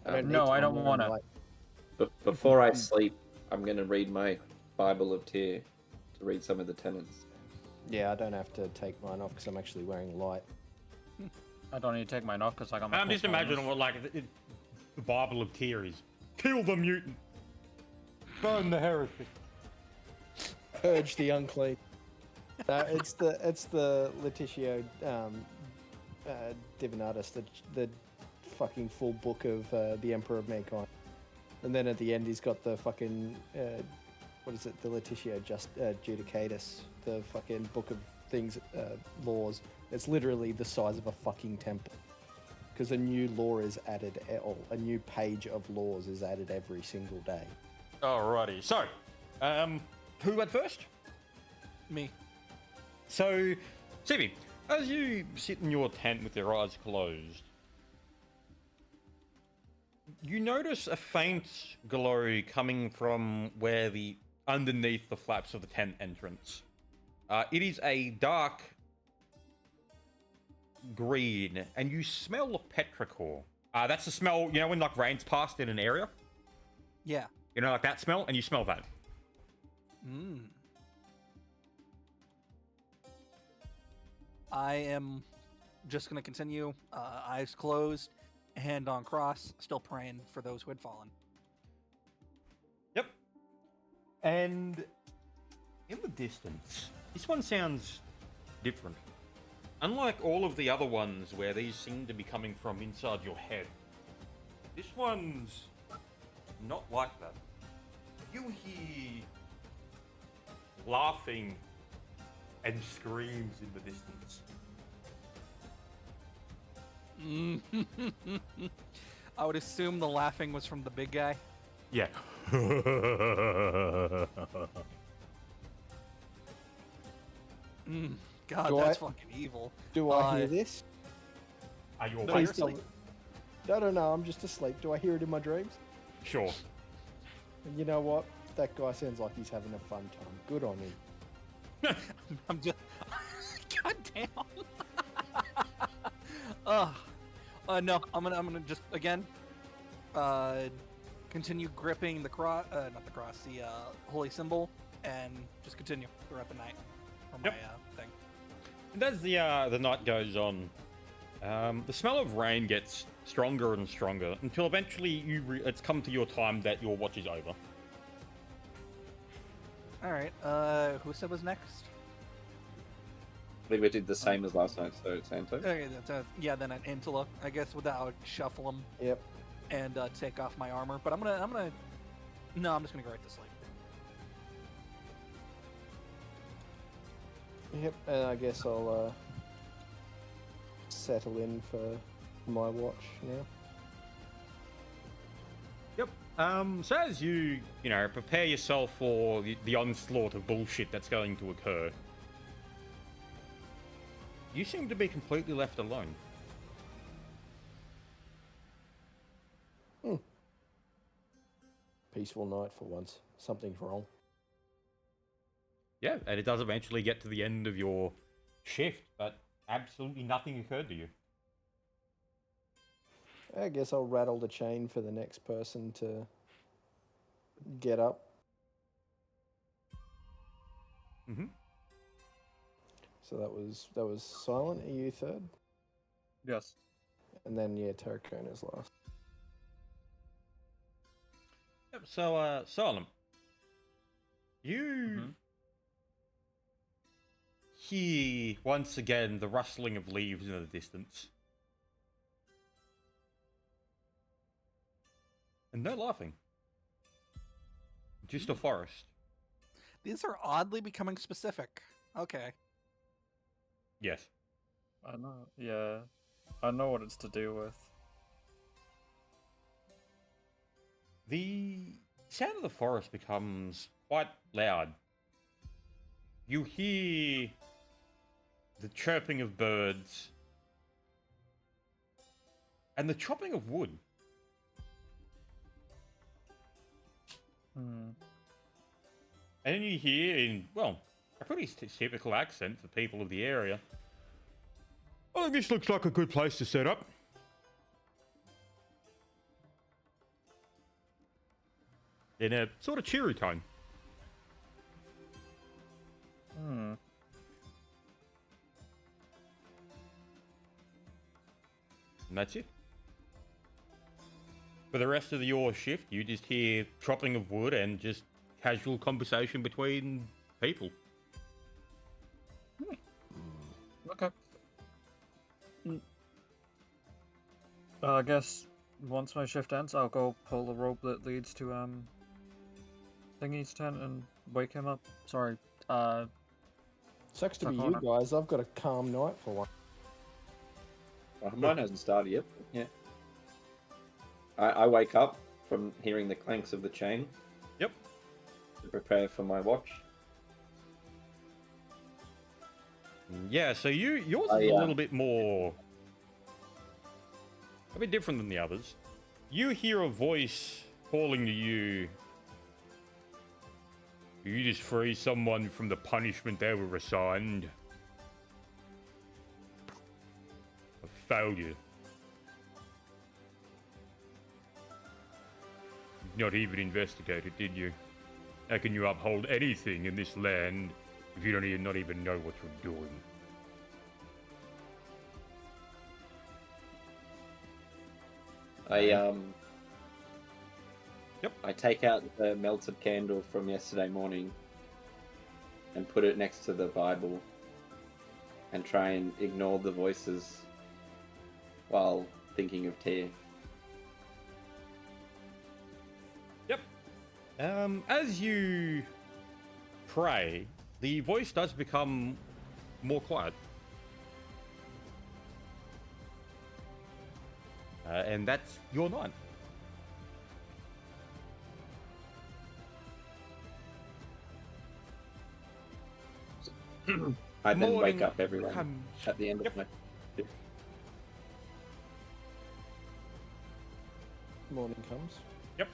I don't No, need to, I I'm don't wearing, wanna. like- Before I sleep, I'm gonna read my Bible of Tyr to read some of the tenets. Yeah, I don't have to take mine off because I'm actually wearing light. I don't need to take mine off because I got my. I'm just plus bonus. imagining what like the Bible of Tyr is. Kill the mutant. Burn the heretic. Purge the unclean. No, it's the Letitio Divinatus, the fucking full book of the Emperor of Mankind. And then at the end, he's got the fucking what is it? The Letitio Judicatus, the fucking book of things, laws. It's literally the size of a fucking temple. Because a new law is added, or a new page of laws is added every single day. Alrighty. So, who went first? Me. So, Civi, as you sit in your tent with your eyes closed, you notice a faint glow coming from where underneath the flaps of the tent entrance. It is a dark green, and you smell petrichor. That's the smell, you know, when like rain's passed in an area? Yeah. You know, like that smell, and you smell that. Mm. I am just gonna continue, eyes closed, hand on cross, still praying for those who had fallen. Yep. And in the distance, this one sounds different. Unlike all of the other ones where these seem to be coming from inside your head, this one's not like that. You hear laughing and screams in the distance. I would assume the laughing was from the big guy. Yeah. God, Do that's I- fucking evil. Do I hear Uh, this? Are you No, awake? you're Please tell me. asleep. No, I'm just asleep. Do I hear it in my dreams? Sure. And you know what? That guy sounds like he's having a fun time. Good on him. I'm just. God damn. Ugh. No, I'm gonna just again. continue gripping the cross, not the cross, the holy symbol, and just continue throughout the night. For my Yep. thing. And as the night goes on, the smell of rain gets stronger and stronger until eventually it's come to your time that your watch is over. All right. Who said was next? I believe we did the same as last night, so Santo. Okay, that's yeah. Then an Intella, I guess. With that, I would shuffle him Yep. and take off my armor. But I'm gonna. No, I'm just gonna go right to sleep. Yep. And I guess I'll settle in for my watch now. Yep. So as you prepare yourself for the onslaught of bullshit that's going to occur, you seem to be completely left alone. Peaceful night for once. Something's wrong. Yeah, and it does eventually get to the end of your shift, but absolutely nothing occurred to you. I guess I'll rattle the chain for the next person to get up. Mm-hmm. So that was Silent. Are you third? Yes. And then Terracona's last. Yep, so, Solemn, you hear once again the rustling of leaves in the distance. And no laughing. Just a forest. These are oddly becoming specific. Okay. Yes. I know. Yeah, I know what it's to do with. The sound of the forest becomes quite loud. You hear the chirping of birds and the chopping of wood. Hmm. And then you hear in, well, a pretty typical accent for people of the area. I think this looks like a good place to set up. In a sort of cheery tone. Hmm. And that's it. For the rest of your shift, you just hear chopping of wood and just casual conversation between people. Okay. I guess once my shift ends, I'll go pull the rope that leads to Thingy's tent and wake him up. Sorry. Sucks to be you Takona. guys. I've got a calm night for one. Mine hasn't started yet. Yeah. I wake up from hearing the clanks of the chain. Yep. To prepare for my watch. Yeah, so yours is a little bit more... a bit different than the others. You hear a voice calling to you. You just free someone from the punishment they were assigned. I failed you. Not even investigated, did you? How can you uphold anything in this land if you not even know what you're doing? Yep. I take out the melted candle from yesterday morning and put it next to the Bible and try and ignore the voices while thinking of Tyr. Yep. As you pray, the voice does become more quiet. And that's your night. I then Morning wake up everyone comes. at the end Yep. of my... Morning comes. Yep.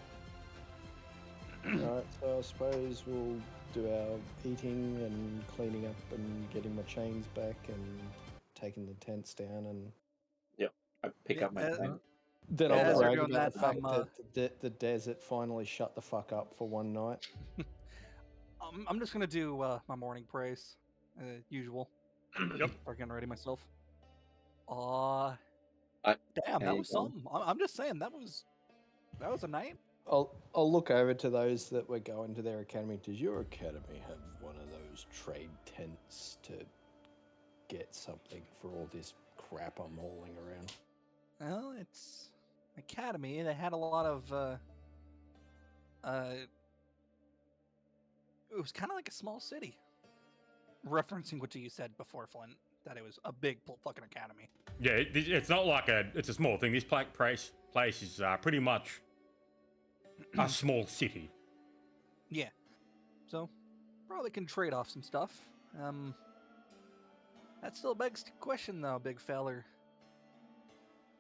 Alright, so I suppose we'll do our eating and cleaning up and getting my chains back and taking the tents down and... I pick up my tent. Then Yeah, I'll as you're brag doing about that, the fact I'm, that the desert finally shut the fuck up for one night. I'm just gonna do my morning praise, usual. Yep. Start getting ready myself. I- Damn, there that you was go. something. I'm just saying that was a night. I'll look over to those that were going to their academy. Does your academy have one of those trade tents to get something for all this crap I'm hauling around? Well, it's academy. They had a lot of it was kind of like a small city. Referencing what you said before, Flint, that it was a big fucking academy. Yeah, it's not like it's a small thing. This place is pretty much a small city. Yeah. So, probably can trade off some stuff. That still begs the question, though, big feller.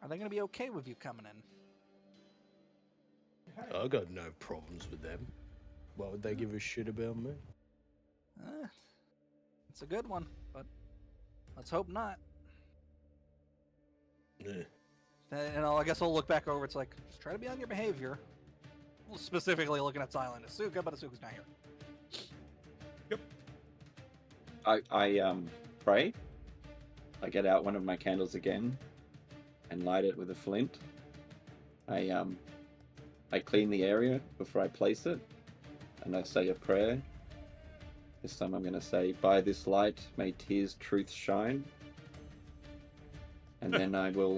Are they going to be okay with you coming in? I got no problems with them. Why would they give a shit about me? It's a good one, but let's hope not. Yeah. And I guess I'll look back over. It's like, just try to be on your behavior. Well, specifically looking at Silent Asuka, but Asuka's not here. I pray. I get out one of my candles again and light it with a flint. I clean the area before I place it, and I say a prayer. This time I'm going to say, "By this light, may tears truth shine." And then I will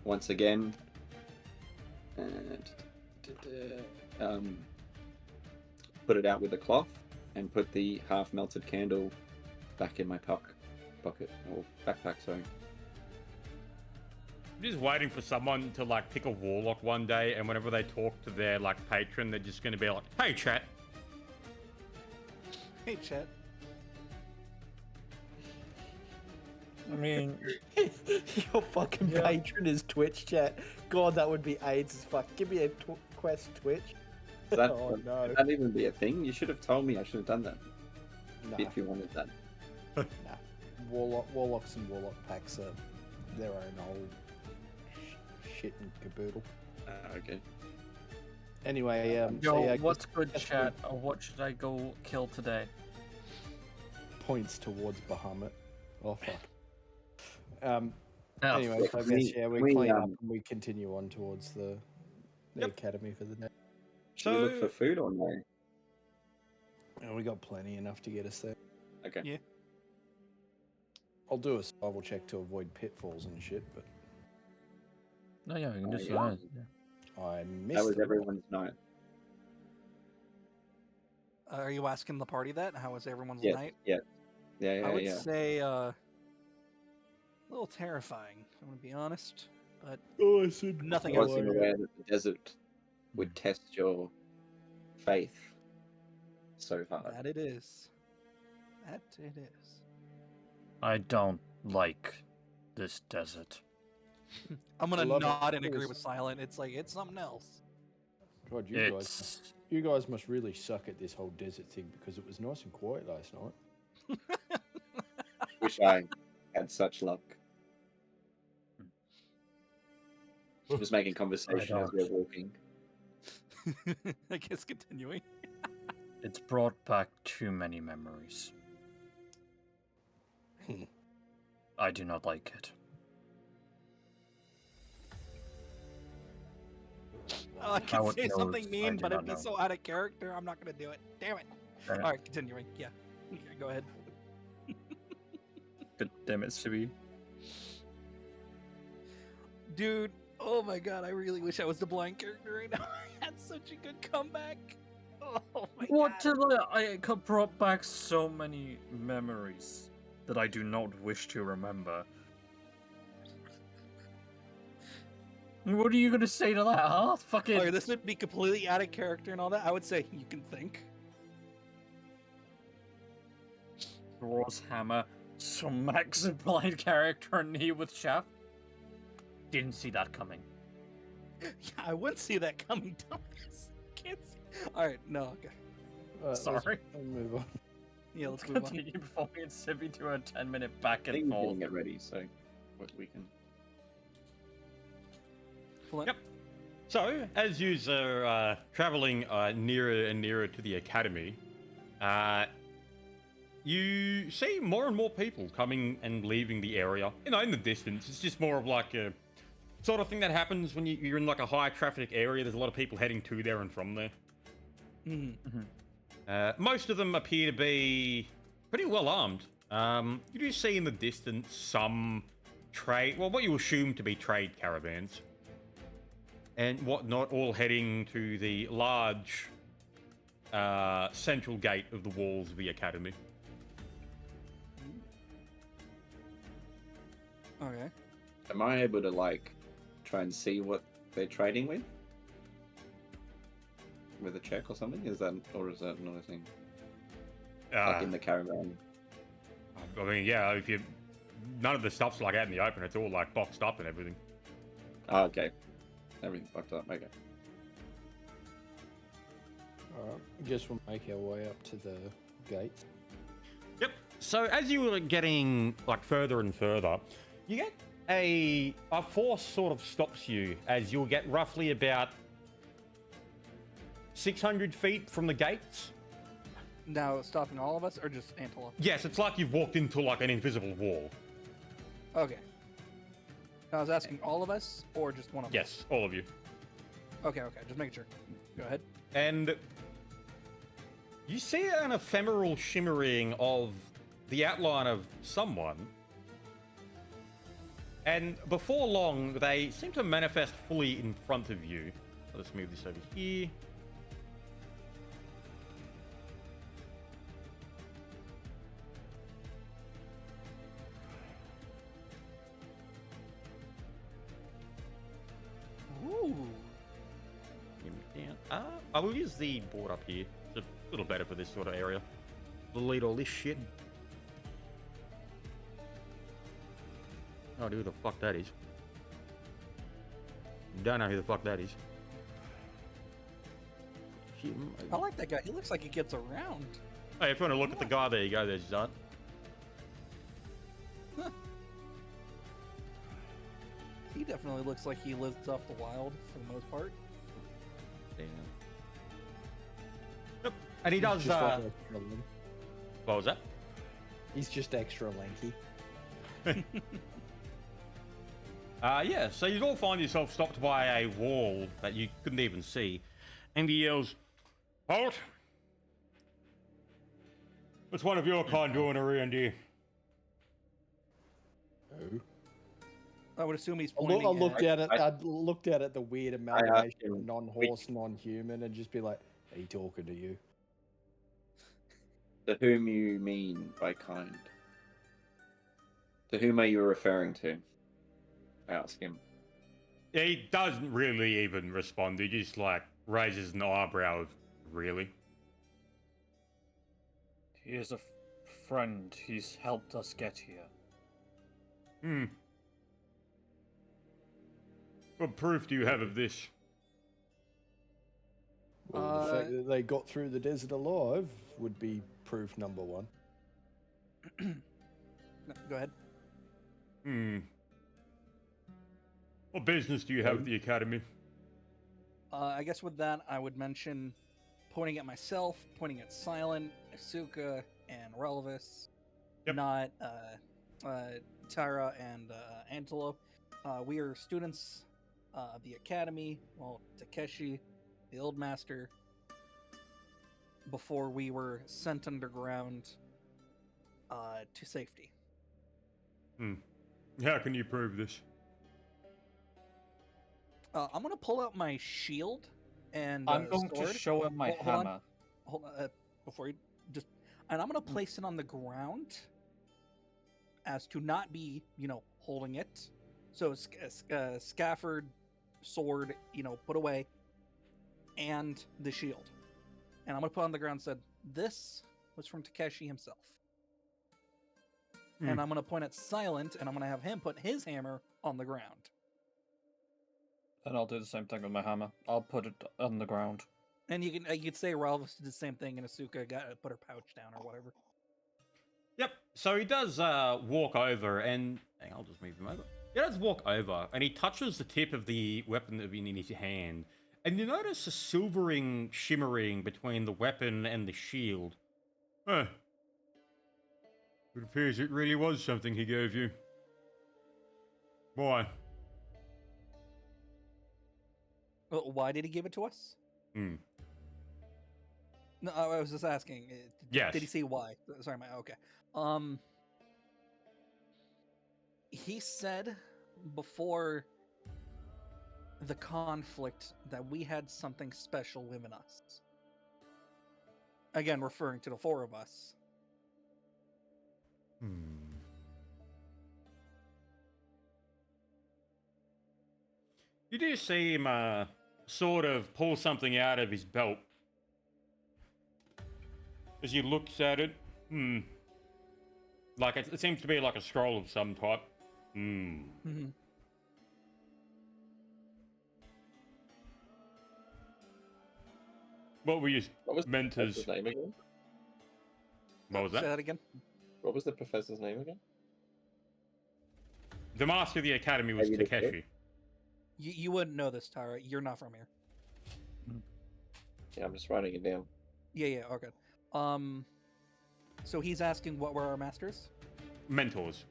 once again put it out with a cloth and put the half melted candle back in my pocket or backpack. Sorry. I'm just waiting for someone to like pick a warlock one day, and whenever they talk to their like patron, they're just going to be like, "Hey, chat." Hey, Chet. I mean, Your fucking Yeah. patron is Twitch chat. God, that would be AIDS as fuck. Give me a quest Twitch. Does that, Oh, no. Could that even be a thing? You should have told me. I should have done that Nah, if you wanted that. nah. Warlocks and warlock packs are their own old shit and caboodle. Okay. Anyway, so Yo, yeah, what's good, that's chat? Or what should I go kill today? points towards Bahamut. Oh fuck. Oh, Anyway, so I we- guess yeah, we we, clean up um, and we continue on towards the Yep. academy for the day. Should we look for food or no? And we got plenty enough to get us there. Okay. Yeah. I'll do a survival check to avoid pitfalls and shit, but no, yeah, we can Oh, just yeah. I missed. That was them. everyone's night. Are you asking the party that? How was everyone's Yes. night? Yeah. Yeah. I would Yeah. say a little terrifying, I'm going to be honest. But Oh, I said nothing I else. wasn't aware that the desert would test your faith so hard. That it is. That it is. I don't like this desert. I'm I gonna love it. nod and It agree was- with Silent. It's like it's something else. God, It's you guys must really suck at this whole desert thing because it was nice and quiet last night. Wish I had such luck. Just making conversation as we're walking. I guess continuing. it's brought back too many memories. I do not like it. Oh, I can would say know something this, I mean, do but not it'd be know. so out of character. I'm not gonna do it. Damn it. Damn it. All right, continuing. Yeah. Okay, go ahead. God damn it, Sibi. Dude, oh my god, I really wish I was the blind character right now. I had such a good comeback. Oh my What god. I brought back so many memories that I do not wish to remember. What are you gonna say to that, huh? Fucking Okay, this would be completely out of character and all that. I would say you can think. Thor's hammer smacks a blind character knee with shaft. Didn't see that coming. Yeah, I wouldn't see that coming. Dumbass. Can't see. All right, no. Okay. Sorry. Let's move on. Yeah, let's move on. Continue before me and Sibi do a 10-minute back I think and we're forth. getting it ready, so we can. Excellent. Yep. So, as you are traveling nearer and nearer to the academy, you see more and more people coming and leaving the area. You know, in the distance, it's just more of like a sort of thing that happens when you're in like a high traffic area. There's a lot of people heading to there and from there. Most of them appear to be pretty well armed. You do see in the distance some trade, well, what you assume to be trade caravans and whatnot, all heading to the large central gate of the walls of the academy. Okay. Am I able to like try and see what they're trading with a check or something? Is that not a thing? Like in the caravan. I mean, yeah, if you none of the stuff's like out in the open, it's all like boxed up and everything. Oh, okay. Everything's fucked up. Okay. Alright, I guess we'll make our way up to the gates. Yep. So as you were getting like further and further, you get a force sort of stops you as you'll get roughly about 600 feet from the gates. Now, stopping all of us, or just Antela? Yes, it's like you've walked into like an invisible wall. Okay. I was asking all of us, or just one of us? Yes, all of you. Okay, just making sure. Go ahead. And you see an ephemeral shimmering of the outline of someone. And before long, they seem to manifest fully in front of you. So let's move this over here. Ooh. I will use the board up here. It's a little better for this sort of area. Delete all this shit. Oh, who the fuck that is? Don't know who the fuck that is. I like that guy. He looks like he gets around. Hey, if you want to look at the guy, there you go. There's Zart. He definitely looks like he lives off the wild for the most part. Damn. Yep. And he does. He's just like extra lanky. What was that? He's just extra lanky. Yeah, so you'd all find yourself stopped by a wall that you couldn't even see. And he yells, "Halt! What's one of your kind doing around here?" Oh. I would assume he's I pointing looked at... at it. I looked at it, the weird amalgamation of non-horse, non-human, and just be like, "Are you talking to you?" To whom you mean by kind? To whom are you referring to? I ask him. He doesn't really even respond. He just like raises an eyebrow of, "Really?" He is a friend. He's helped us get here. What proof do you have of this? Well, the fact that they got through the desert alive would be proof number one. No, go ahead. What business do you have at the academy? I guess with that, I would mention pointing at myself, pointing at Silent, Asuka, and Relvis. Yep. Not Tara and Antelope. We are students of the academy. Well, Takeshi, the old master, before we were sent underground to safety. How can you prove this? I'm gonna pull out my shield and I'm going sword. to show him my Hold on. hammer. Hold on, before you just, and I'm gonna place it on the ground, as to not be, holding it. So scabbard, sword, put away, and the shield. And I'm gonna put on the ground. Said this was from Takeshi himself. And I'm gonna point at Silent, and I'm gonna have him put his hammer on the ground. And I'll do the same thing with my hammer. I'll put it on the ground. And you could say Ralphus did the same thing, and Asuka put her pouch down or whatever. Yep. So he does walk over, and I'll just move him over. He does walk over and he touches the tip of the weapon that in his hand, and you notice a silvering shimmering between the weapon and the shield. Huh. It appears it really was something he gave you. Why? Why did he give it to us? Hmm. No, I was just asking. Yes. Did he say why? Sorry, my okay. He said before the conflict that we had something special within us. Again, referring to the four of us. You do see him sort of pull something out of his belt. As he looks at it, like it seems to be like a scroll of some type. Mm-hmm. What were you What was meant the as? professor's name again? What was Say that? that again. What was the professor's name again? The master of the academy was Maybe they did. Takeshi. You wouldn't know this, Tara. You're not from here. Yeah, I'm just writing it down. Yeah, okay. So he's asking what were our masters? Mentors.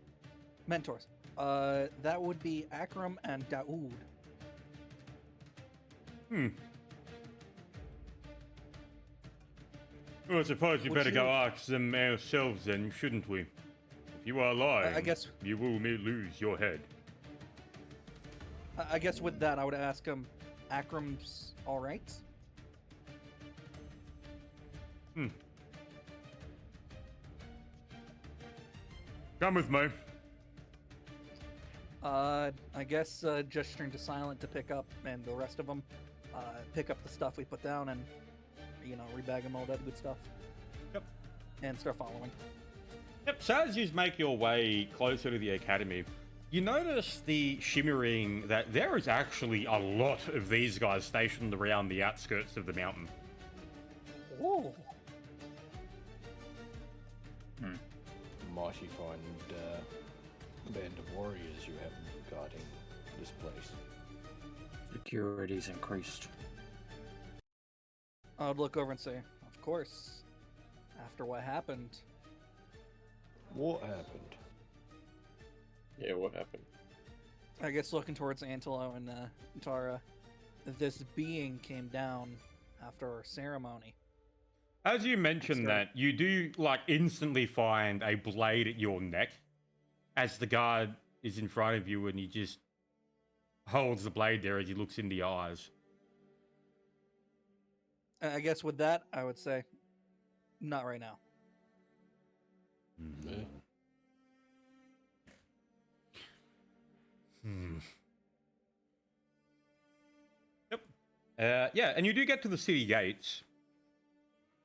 Mentors. That would be Akram and Daoud. Well, I suppose we Would better go you- ask them ourselves then, shouldn't we? If you are lying, I guess- you will lose your head. I guess with that, I would ask him, Akram's all right? Come with me. I guess gesturing to Silent to pick up, and the rest of them pick up the stuff we put down and, rebag them, all that good stuff. Yep. And start following. Yep, so as you make your way closer to the academy, you notice the shimmering that there is actually a lot of these guys stationed around the outskirts of the mountain. Oh. Mighty fine band of warriors you have guarding this place. Security's increased. I would look over and say, of course. After what happened. What happened? Yeah, what happened? I guess looking towards Antelo and Tara, this being came down after our ceremony. As you mentioned Sorry. that, you do instantly find a blade at your neck as the guard is in front of you and he just holds the blade there as he looks into your eyes. I guess with that, I would say, not right now. Yeah. Yep. Yeah, and you do get to the city gates.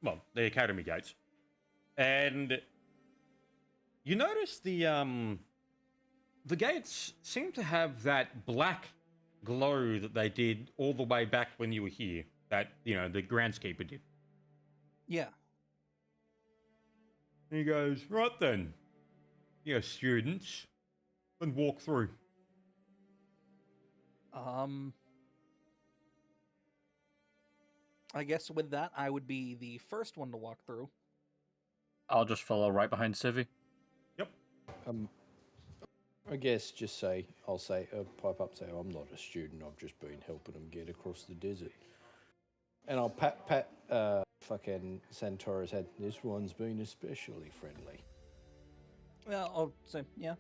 Well, the academy gates. And you notice the gates seem to have that black glow that they did all the way back when you were here. That, the groundskeeper did. Yeah. And he goes, right then, students, and walk through. I guess with that, I would be the first one to walk through. I'll just follow right behind Civi. Yep. I guess I'll pipe up, say, I'm not a student, I've just been helping them get across the desert. And I'll pat fucking Santora's head. This one's been especially friendly. Well, I'll say, yeah.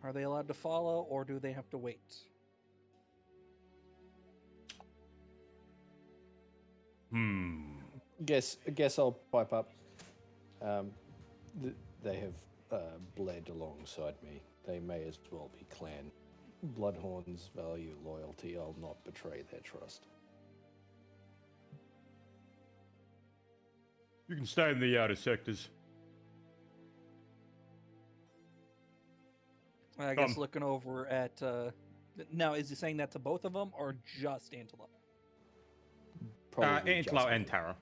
Are they allowed to follow, or do they have to wait? Guess I'll pipe up. They have bled alongside me. They may as well be clan. Bloodhorns value loyalty. I'll not betray their trust. You can stay in the outer sectors. I guess looking over at... now, is he saying that to both of them, or just Antelo? Probably Antelo just and me. Tara.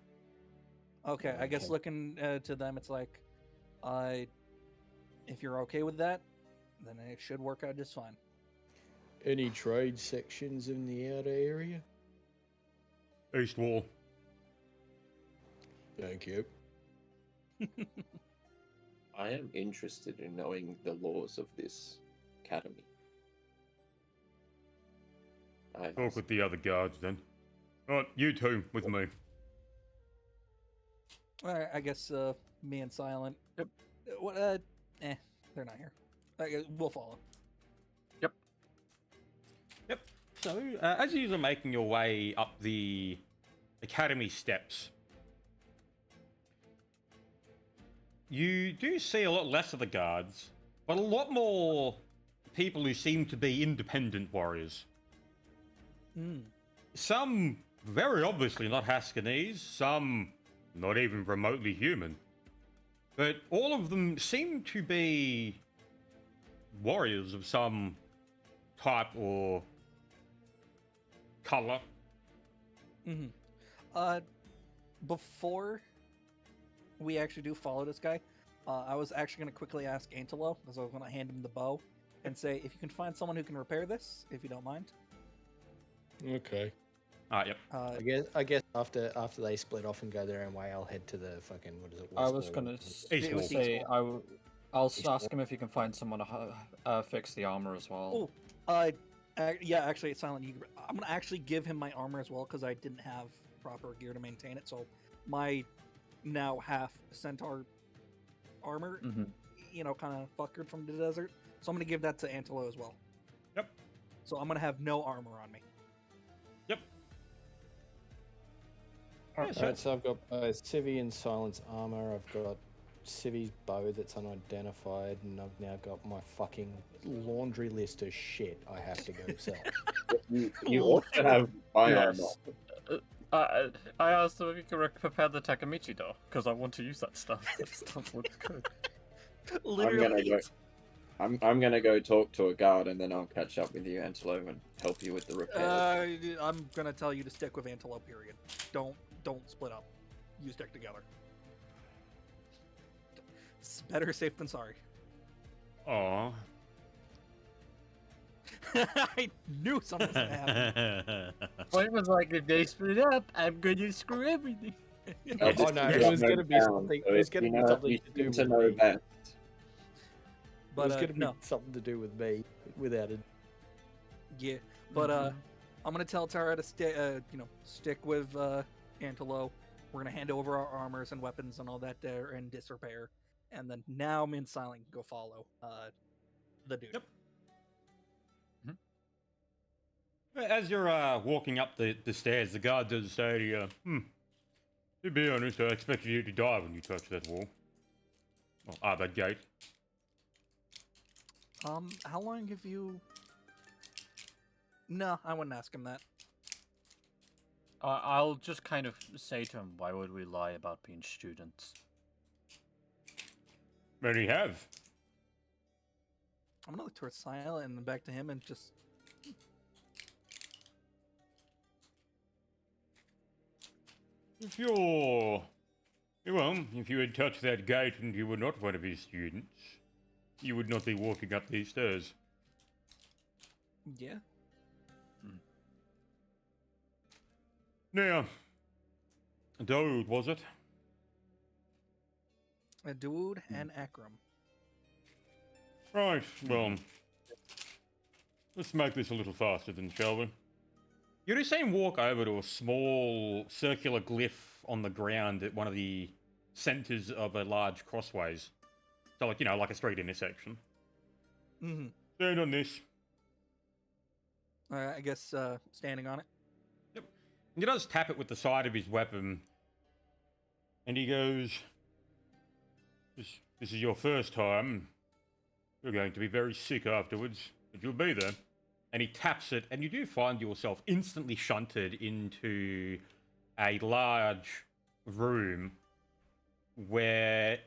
Okay, I guess Okay. looking to them, it's like, If you're okay with that, then it should work out just fine. Any trade sections in the outer area? East wall. Thank you. I am interested in knowing the laws of this academy. Talk with the other guards then. Alright, you two with me. All right, I guess me and Silent. Yep. What? They're not here. We'll follow. Yep. So, as you are making your way up the academy steps, you do see a lot less of the guards, but a lot more people who seem to be independent warriors. Some very obviously not Haskanese, some not even remotely human. But all of them seem to be warriors of some type or color. Before we actually do follow this guy, I was actually going to quickly ask Antelo, because I was going to hand him the bow and say, if you can find someone who can repair this, if you don't mind. Okay. Yep. I guess after they split off and go their own way, I'll head to the fucking what is it? I was gonna East wall. say I'll ask him if he can find someone to fix the armor as well. Yeah, actually, it's Silent. I'm gonna actually give him my armor as well because I didn't have proper gear to maintain it. So my now half centaur armor, kind of fuckered from the desert. So I'm gonna give that to Antelo as well. Yep. So I'm gonna have no armor on me. Yep. Alright, so I've got Civi and Silence armor. I've got Civi's bow that's unidentified, and I've now got my fucking laundry list of shit I have to go sell. You also have iron Yes. I asked him if he could prepare the Takamichi though, because I want to use that stuff. That stuff looks good. Literally. I'm gonna go talk to a guard, and then I'll catch up with you, Antelo, and help you with the repair. I'm gonna tell you to stick with Antelo. Period. Don't split up. You stick together. It's better safe than sorry. Aw. I knew something was gonna happen. Well, it was like, if they split up, I'm gonna screw everything. Oh no, it was going to be something. It was going to be something to do with me. That. But it was going to be no, something to do with me, without it. yeah. But I'm gonna tell Tara to stick with Antelo. We're gonna hand over our armors and weapons and all that there and disrepair. And then now me and Silent can go follow the dude. Yep. As you're walking up the stairs, the guard does say to you, to be honest, I expected you to die when you touched that wall. Well, that gate. How long have you... No, I wouldn't ask him that. I'll just kind of say to him, why would we lie about being students? Many have. I'm gonna look towards Silent and then back to him and just... If you had touched that gate and you were not one of his students, you would not be walking up these stairs. Yeah. Now, Daoud, was it? A dude and Akram. Right, well, let's make this a little faster then, shall we? You do see him walk over to a small circular glyph on the ground at one of the centers of a large crossways. So, like a street intersection. Mm-hmm. Stand on this. I guess standing on it. Yep. He does tap it with the side of his weapon. And he goes, This is your first time. You're going to be very sick afterwards, but you'll be there. And he taps it, and you do find yourself instantly shunted into a large room where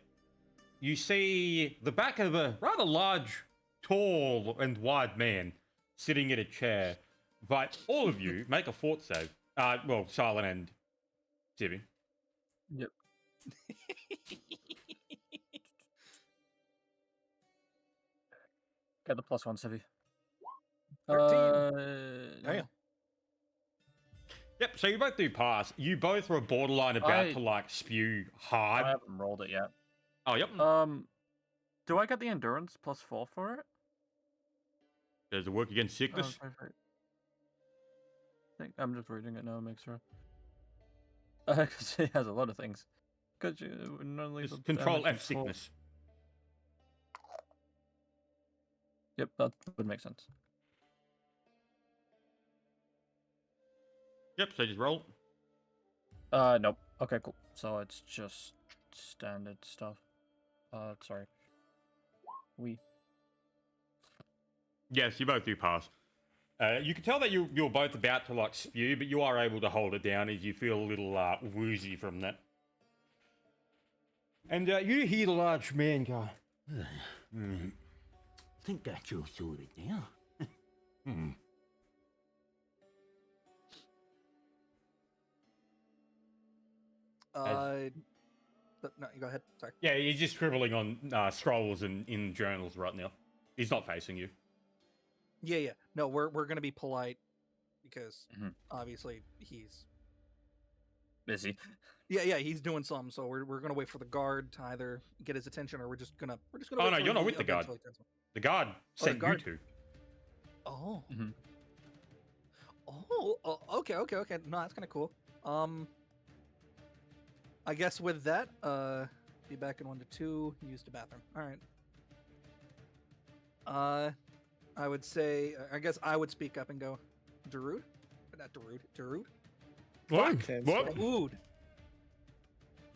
you see the back of a rather large, tall, and wide man sitting in a chair. But all of you make a fort save. Silent and Civi. Yep. Get the +1, Civi. 13. No. Yep. So you both do pass. You both were borderline about to like spew hard. I haven't rolled it yet. Oh, yep. Do I get the endurance +4 for it? There's a work against sickness. Perfect. I think I'm just reading it now to make sure. Because it has a lot of things. Could you not leave Just the control damage F from four? sickness. Yep, that would make sense. Yep. So just roll. Nope. Okay, cool. So it's just standard stuff. Sorry. Yes, you both do pass. You can tell that you're both about to like spew, but you are able to hold it down as you feel a little woozy from that. And you hear the large man go, Think that's all sorted now. No, you go ahead. Sorry. yeah, he's just scribbling on scrolls and in journals right now. He's not facing you. Yeah. No, we're gonna be polite because Mhm. obviously he's Busy. yeah he's doing something. So we're gonna wait for the guard to either get his attention or we're just gonna. Oh, wait no, till you're not he with the guard. eventually turns on. The guard sent guard. you to. Oh. Mhm. Oh. Okay. No, that's kind of cool. I guess with that, be back in 1 to 2. Use the bathroom. All right. I would say, I guess I would speak up and go, Darude? But not Darude. Darude? What? Fuck. What? Daoud.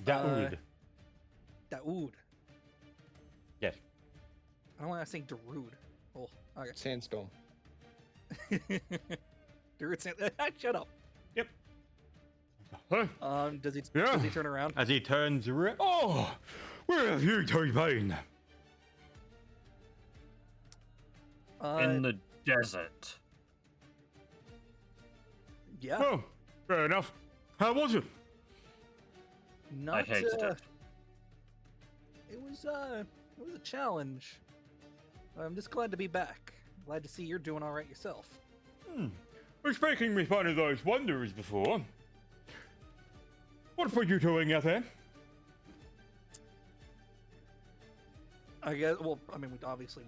Daoud. Daoud. Yes. I don't want to say Darude. Oh, okay. Sandstorm. Darude, shut up. Yep. Huh? Does he Yeah. turn around? As he turns around. Oh, where have you two been? In the desert. Yeah. Oh, fair enough. How was it? Not, I hated it. It was a challenge. I'm just glad to be back. Glad to see you're doing all right yourself. Was making me fun of those wanderers before. What were you doing out there? I guess. Well, I mean, we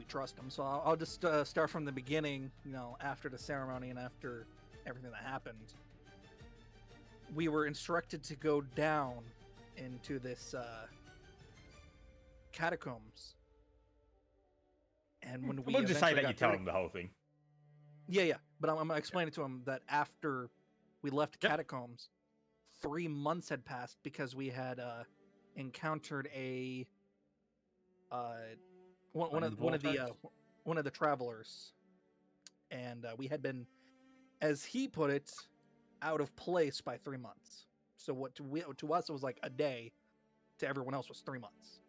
trust him, so I'll just start from the beginning. You know, after the ceremony and after everything that happened, we were instructed to go down into this catacombs. And when we We'll just say eventually that you got tell through- him the whole thing. Yeah. But I'm gonna explain it to him that after we left Yep. catacombs, 3 months had passed because we had encountered a one of the travelers, and we had been, as he put it, out of place by 3 months. So what to us it was like a day, to everyone else was 3 months.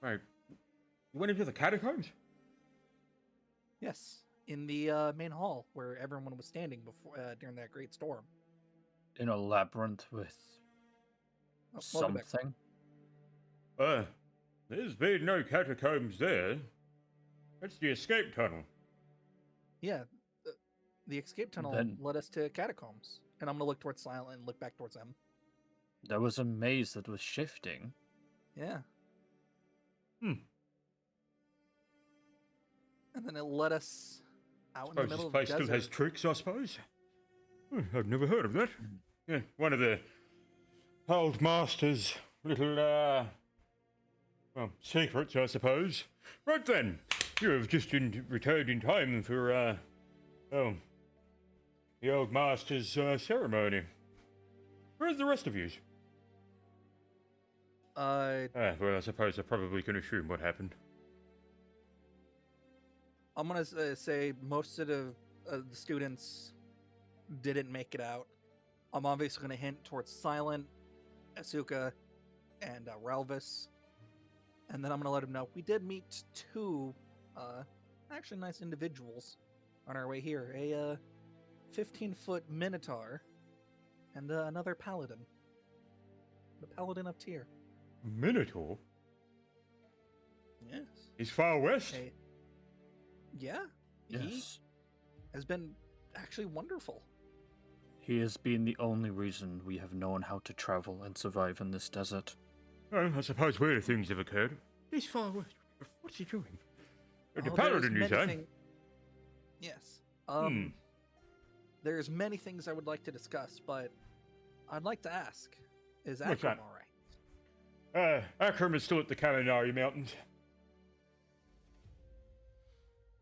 Right. You went into the catacombs? Yes, in the main hall where everyone was standing before during that great storm. In a labyrinth with Oh, welcome back. something. There's been no catacombs there. That's the escape tunnel. Yeah, the escape tunnel Then- led us to catacombs, and I'm gonna look towards Silent and look back towards him. There was a maze that was shifting. Yeah. Hmm. And then it led us out in the Suppose middle this of the place still desert. has tricks, I suppose. I've never heard of that. Yeah, one of the old master's little, well, secrets, I suppose. Right then, you have just returned in time for, the old master's ceremony. Where's the rest of you? Well, I suppose I probably can assume what happened. I'm gonna say most of the students didn't make it out. I'm obviously gonna hint towards Silent, Asuka, and Ralvis, and then I'm gonna let him know we did meet 2 actually nice individuals on our way here. A 15-foot Minotaur and another Paladin. The Paladin of Tyr. Minotaur? Yes. He's far west. Hey. Yeah. He Yes. has been actually wonderful. He has been the only reason we have known how to travel and survive in this desert. Well, I suppose weirder things have occurred. He's far west. What's he doing? The Oh, paladin, you there's say? many Yes. There's many things I would like to discuss, but I'd like to ask: is What's Akram that? all right? Akram is still at the Kaminari Mountains.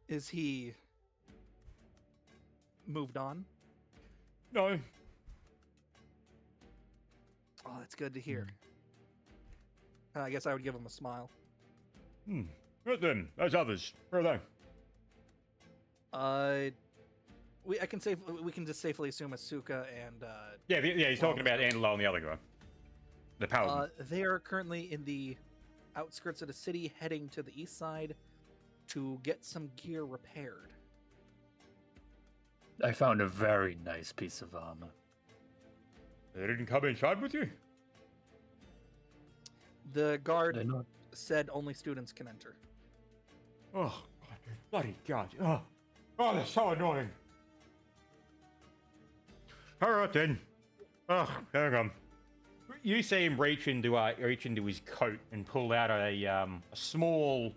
Is he moved on? No. Oh, that's good to hear. I guess I would give him a smile. Right then, those others, where are they? We can just safely assume Asuka and Yeah, he's talking about Angelo and the other guy. The paladin. they are currently in the outskirts of the city, heading to the east side to get some gear repaired. I found a very nice piece of armor. They didn't come inside with you? The guard They're not. said only students can enter. Oh, bloody God. Oh, they're so annoying. All right then. Oh, hang on. You see him reach into his coat and pull out a small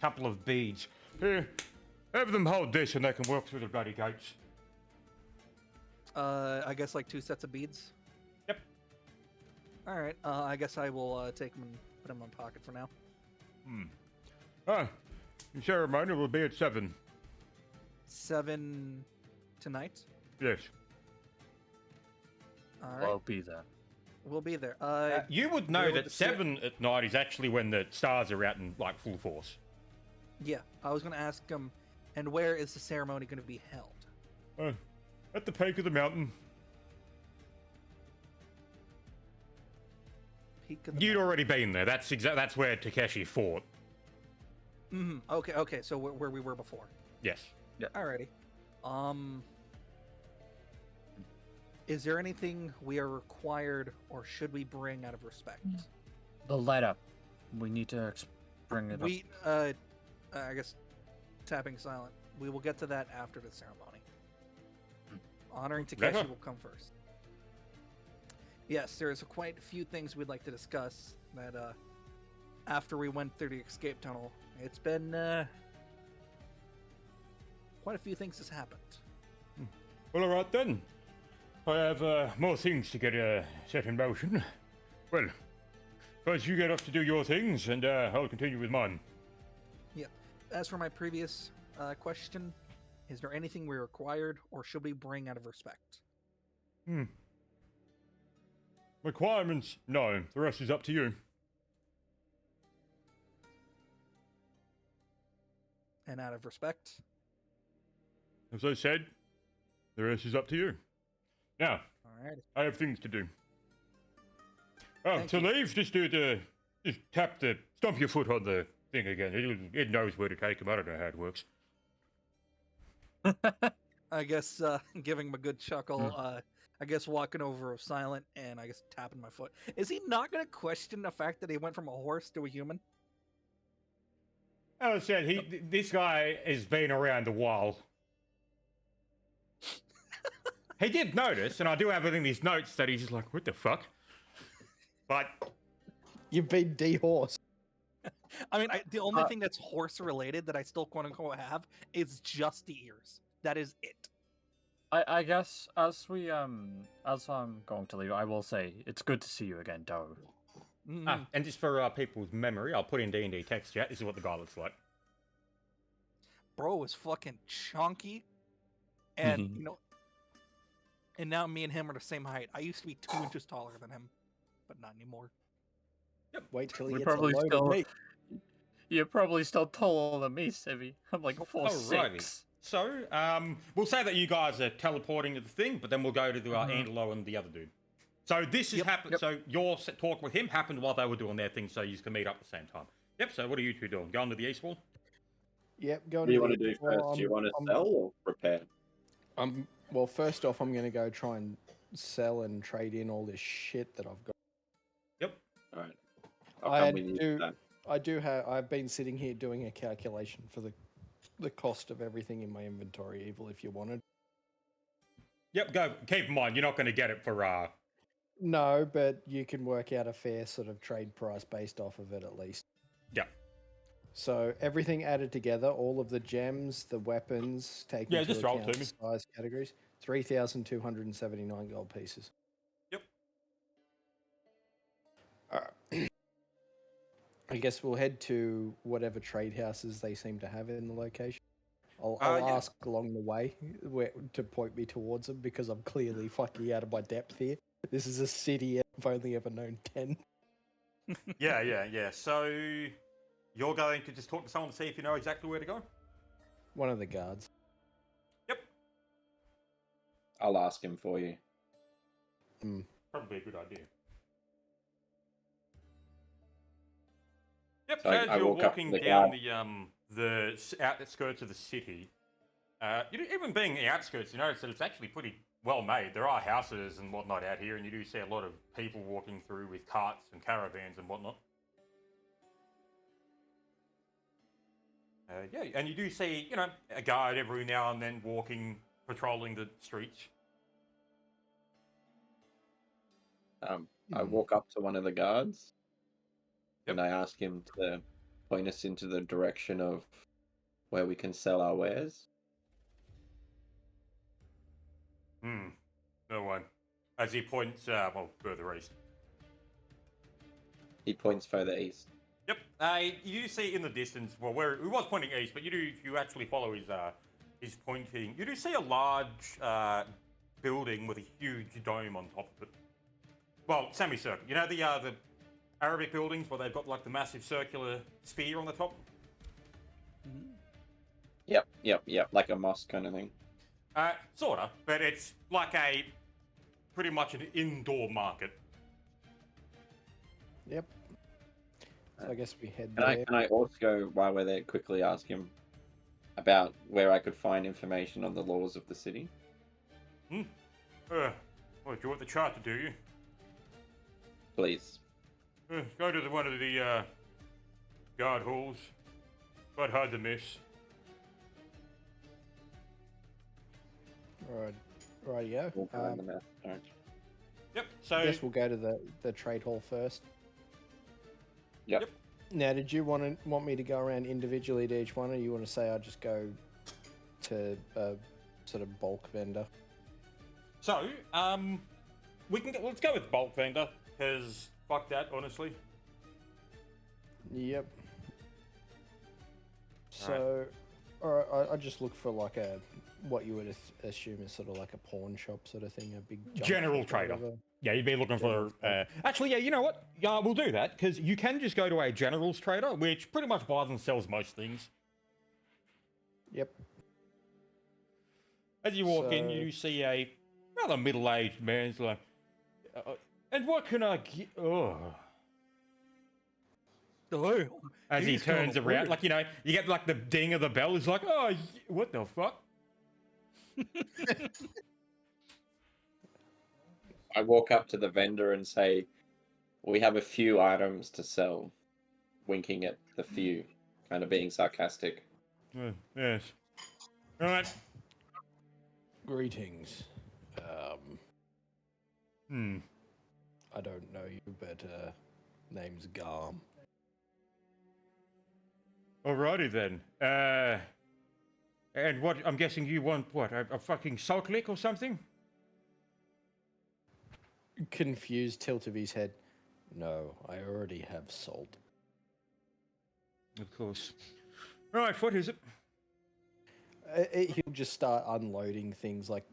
couple of beads. Here, have them hold this and they can walk through the bloody gates. I guess like 2 sets of beads. Yep. All right. I guess I will take them and put them in my pocket for now. The ceremony will be at 7. 7 tonight. Yes. All right. I'll be there. We'll be there. You would know able that to sit- 7 at night is actually when the stars are out in like full force. Yeah. I was gonna ask him, and where is the ceremony going to be held? At the peak of the mountain. Peak of the You'd already been there. That's where Takeshi fought. Okay. Okay. So where we were before. Yes. Alrighty. Is there anything we are required or should we bring out of respect? The letter. We need to bring it We, I guess, tapping silent. We will get to that after the ceremony. Honoring Takeshi Letter? will come first. Yes, there's quite a few things we'd like to discuss that, after we went through the escape tunnel, it's been, quite a few things has happened. Well, all right then. I have more things to get set in motion. Well, first you get off to do your things, and I'll continue with mine. Yep. As for my previous question, is there anything we required or should we bring out of respect? Requirements? No. The rest is up to you. And out of respect? As I said, the rest is up to you. Now, Alright. I have things to do. Oh, Thank to you. leave, just stomp your foot on the thing again. It knows where to take him. I don't know how it works. I guess giving him a good chuckle, I guess walking over silent and I guess tapping my foot. Is he not going to question the fact that he went from a horse to a human? As I said, this guy has been around a while. He did notice, and I do have it in his notes that he's just like, what the fuck? But You've been dehorsed. I mean, the only thing that's horse related that I still quote unquote have is just the ears. That is it. I guess as I'm going to leave, I will say it's good to see you again, Doe. and just for people's memory, I'll put in D&D text chat. This is what the guy looks like. Bro is fucking chunky, and you know, and now me and him are the same height. I used to be 2 inches taller than him, but not anymore. Wait till he We're gets probably a load still- of meat. You're probably still taller than me, Sivvy. I'm like 4'6". So, we'll say that you guys are teleporting to the thing, but then we'll go to the Angelo and the other dude. So this has happened. Yep. So your talk with him happened while they were doing their thing, so you can meet up at the same time. Yep. So what are you two doing? Going to the east wall? Yep, go What do you want to the- do first? well, Do you want to I'm- sell or repair? Well, first off, I'm going to go try and sell and trade in all this shit that I've got. Yep. All right. I I'll come with you. do- then. I do have. I've been sitting here doing a calculation for the cost of everything in my inventory. Evil, if you wanted. Yep, go. Keep in mind, you're not going to get it for No, but you can work out a fair sort of trade price based off of it at least. Yeah. So everything added together, all of the gems, the weapons, taking Yeah, into just roll it account to me. size categories, 3,279 gold pieces. Yep. I guess we'll head to whatever trade houses they seem to have in the location. I'll Yeah. ask along the way to point me towards them because I'm clearly fucking out of my depth here. This is a city I've only ever known 10. Yeah. So you're going to just talk to someone to see if you know exactly where to go? One of the guards. Yep. I'll ask him for you. Probably a good idea. Yep, So so I as you're walk up to walking the down guard. the outskirts of the city, even being the outskirts, you notice that it's actually pretty well made. There are houses and whatnot out here, and you do see a lot of people walking through with carts and caravans and whatnot. Yeah, and you do see, a guard every now and then walking, patrolling the streets. I walk up to one of the guards Yep. and I ask him to point us into the direction of where we can sell our wares. No one. As he points, further east. He points further east. Yep. You do see in the distance, well, where he was pointing east, but if you actually follow his pointing, you do see a large building with a huge dome on top of it. Well, semicircle. You know the Arabic buildings where they've got like the massive circular sphere on the top? Yep, like a mosque kind of thing. Sorta, but it's like pretty much an indoor market. Yep. So I guess we head Can there. I also, while we're there, quickly ask him about where I could find information on the laws of the city? What, do you want the chart to do you? Please. Go to one of the guard halls. Quite hard to miss. Rightio. Walk around the map. Alright. Yep, I so... guess we'll go to the trade hall first. Yep. Now, did you want me to go around individually to each one, or you want to say I just go to a sort of bulk vendor? So, let's go with bulk vendor, because fuck that, honestly. Yep. So, alright, I just look for like what you would assume is sort of like a pawn shop sort of thing, a big junk General shop or trader. whatever. Yeah, you'd be looking for... actually, yeah, you know what? Yeah, we'll do that, because you can just go to a general's trader, which pretty much buys and sells most things. Yep. As you walk in, you see a rather middle-aged man. He's like, and what can I get? Oh. As he turns around, like, you get like the ding of the bell. He's like, oh, what the fuck? I walk up to the vendor and say, we have a few items to sell. Winking at the few, kind of being sarcastic. Yes. All right. Greetings. I don't know you, but name's Garm. Alrighty then. And what? I'm guessing you want what? A fucking salt lick or something? Confused tilt of his head. No, I already have salt. Of course. Right, what is it? He'll just start unloading things like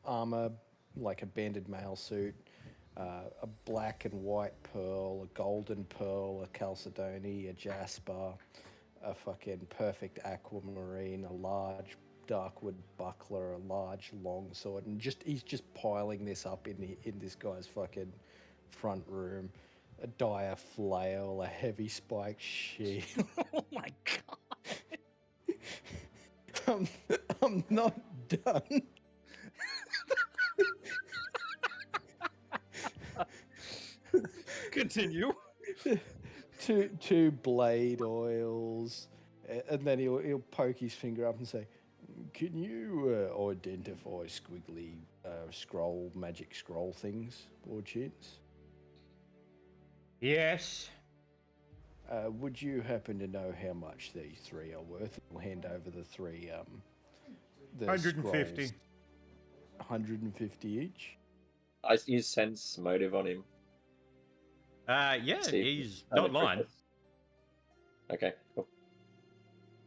armor, like a banded mail suit, a black and white pearl, a golden pearl, a chalcedony, a jasper, a fucking perfect aquamarine, a large darkwood buckler, a large longsword, and he's just piling this up in this guy's fucking front room. A dire flail, a heavy spiked shield. Oh my god. I'm not done. Continue. two blade oils, and then he'll poke his finger up and say, "Can you identify squiggly magic scroll things, Lord Chins? Yes. Would you happen to know how much these three are worth? We'll hand over the three. The 150. scrolls. 150 each. I use sense motive on him. Yeah, See if he's other not lying. crickets- Okay, cool.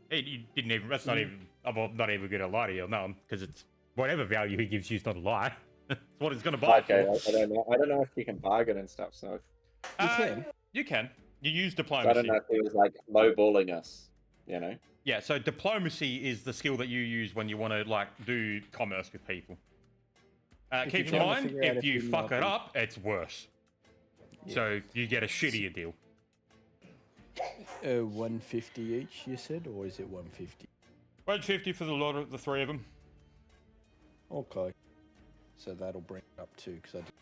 He didn't even. That's not even. I'm not even gonna lie to you on that one because it's whatever value he gives you is not a lie. It's what it's gonna buy Okay, for. I don't know. I don't know if you can bargain and stuff. So You can. You can. You use I diplomacy. don't know if he was like lowballing us. You know. Yeah, so diplomacy is the skill that you use when you want to like do commerce with people. If Keep in you're trying to mind, figure out if you you fuck might it be- up, it's worse. Yeah. So you get a shittier deal. 150 each, you said, or is it 150? 150 for the lot of the three of them. Okay. So that'll bring it up too, because I didn't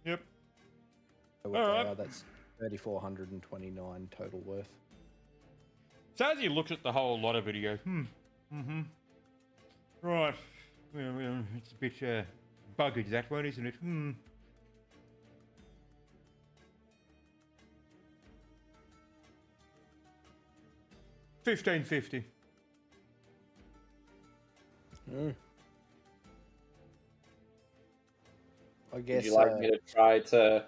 Yep. know what Alright. they are. That's 3,429 total worth. So as you look at the whole lot of it, you go, right. Well, it's a bit buggered, that one, isn't it? 1550. I Would guess you like me to try to?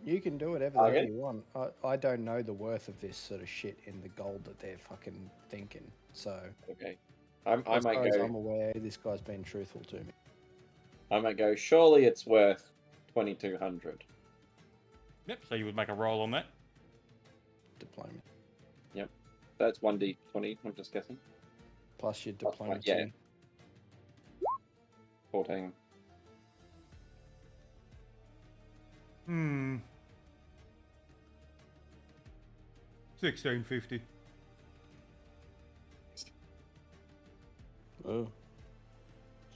you can do whatever the hell Okay. you want. I don't know the worth of this sort of shit in the gold that they're fucking thinking. So, Okay. I as might far as go. I'm aware, this guy's been truthful to me. I might go. Surely it's worth 2,200. Yep, so you would make a roll on that. Diplomacy. That's 1d20. I'm just guessing. Plus your Plus my- diplomacy. yeah. 14. 1650. Oh.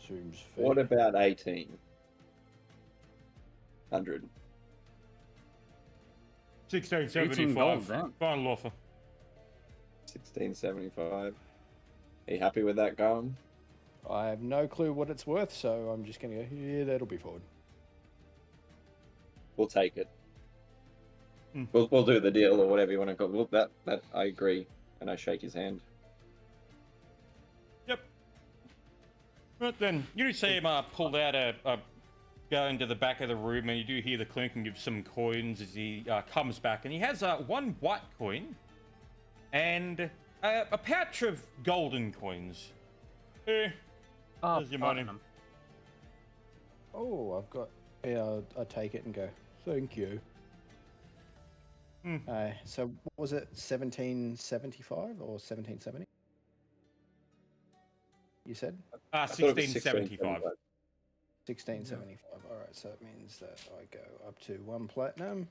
Seems fair. What about 1,800? 1675. gold, damn. Final offer. 1675. Are you happy with that going? I have no clue what it's worth, so I'm just going to go, yeah, that'll be fine. We'll take it. We'll do the deal or whatever you want to call it. That I agree, and I shake his hand. Yep. But then you do see him pulled out go into the back of the room, and you do hear the clinking of some coins as he comes back, and he has one white coin and a pouch of golden coins. There's your money. platinum. Oh, I've got. Yeah, I take it and go, thank you. So, what was it, 1775 or 1770? You said? I thought it was 1675. 1675. All right, so it means that I go up to 1 platinum,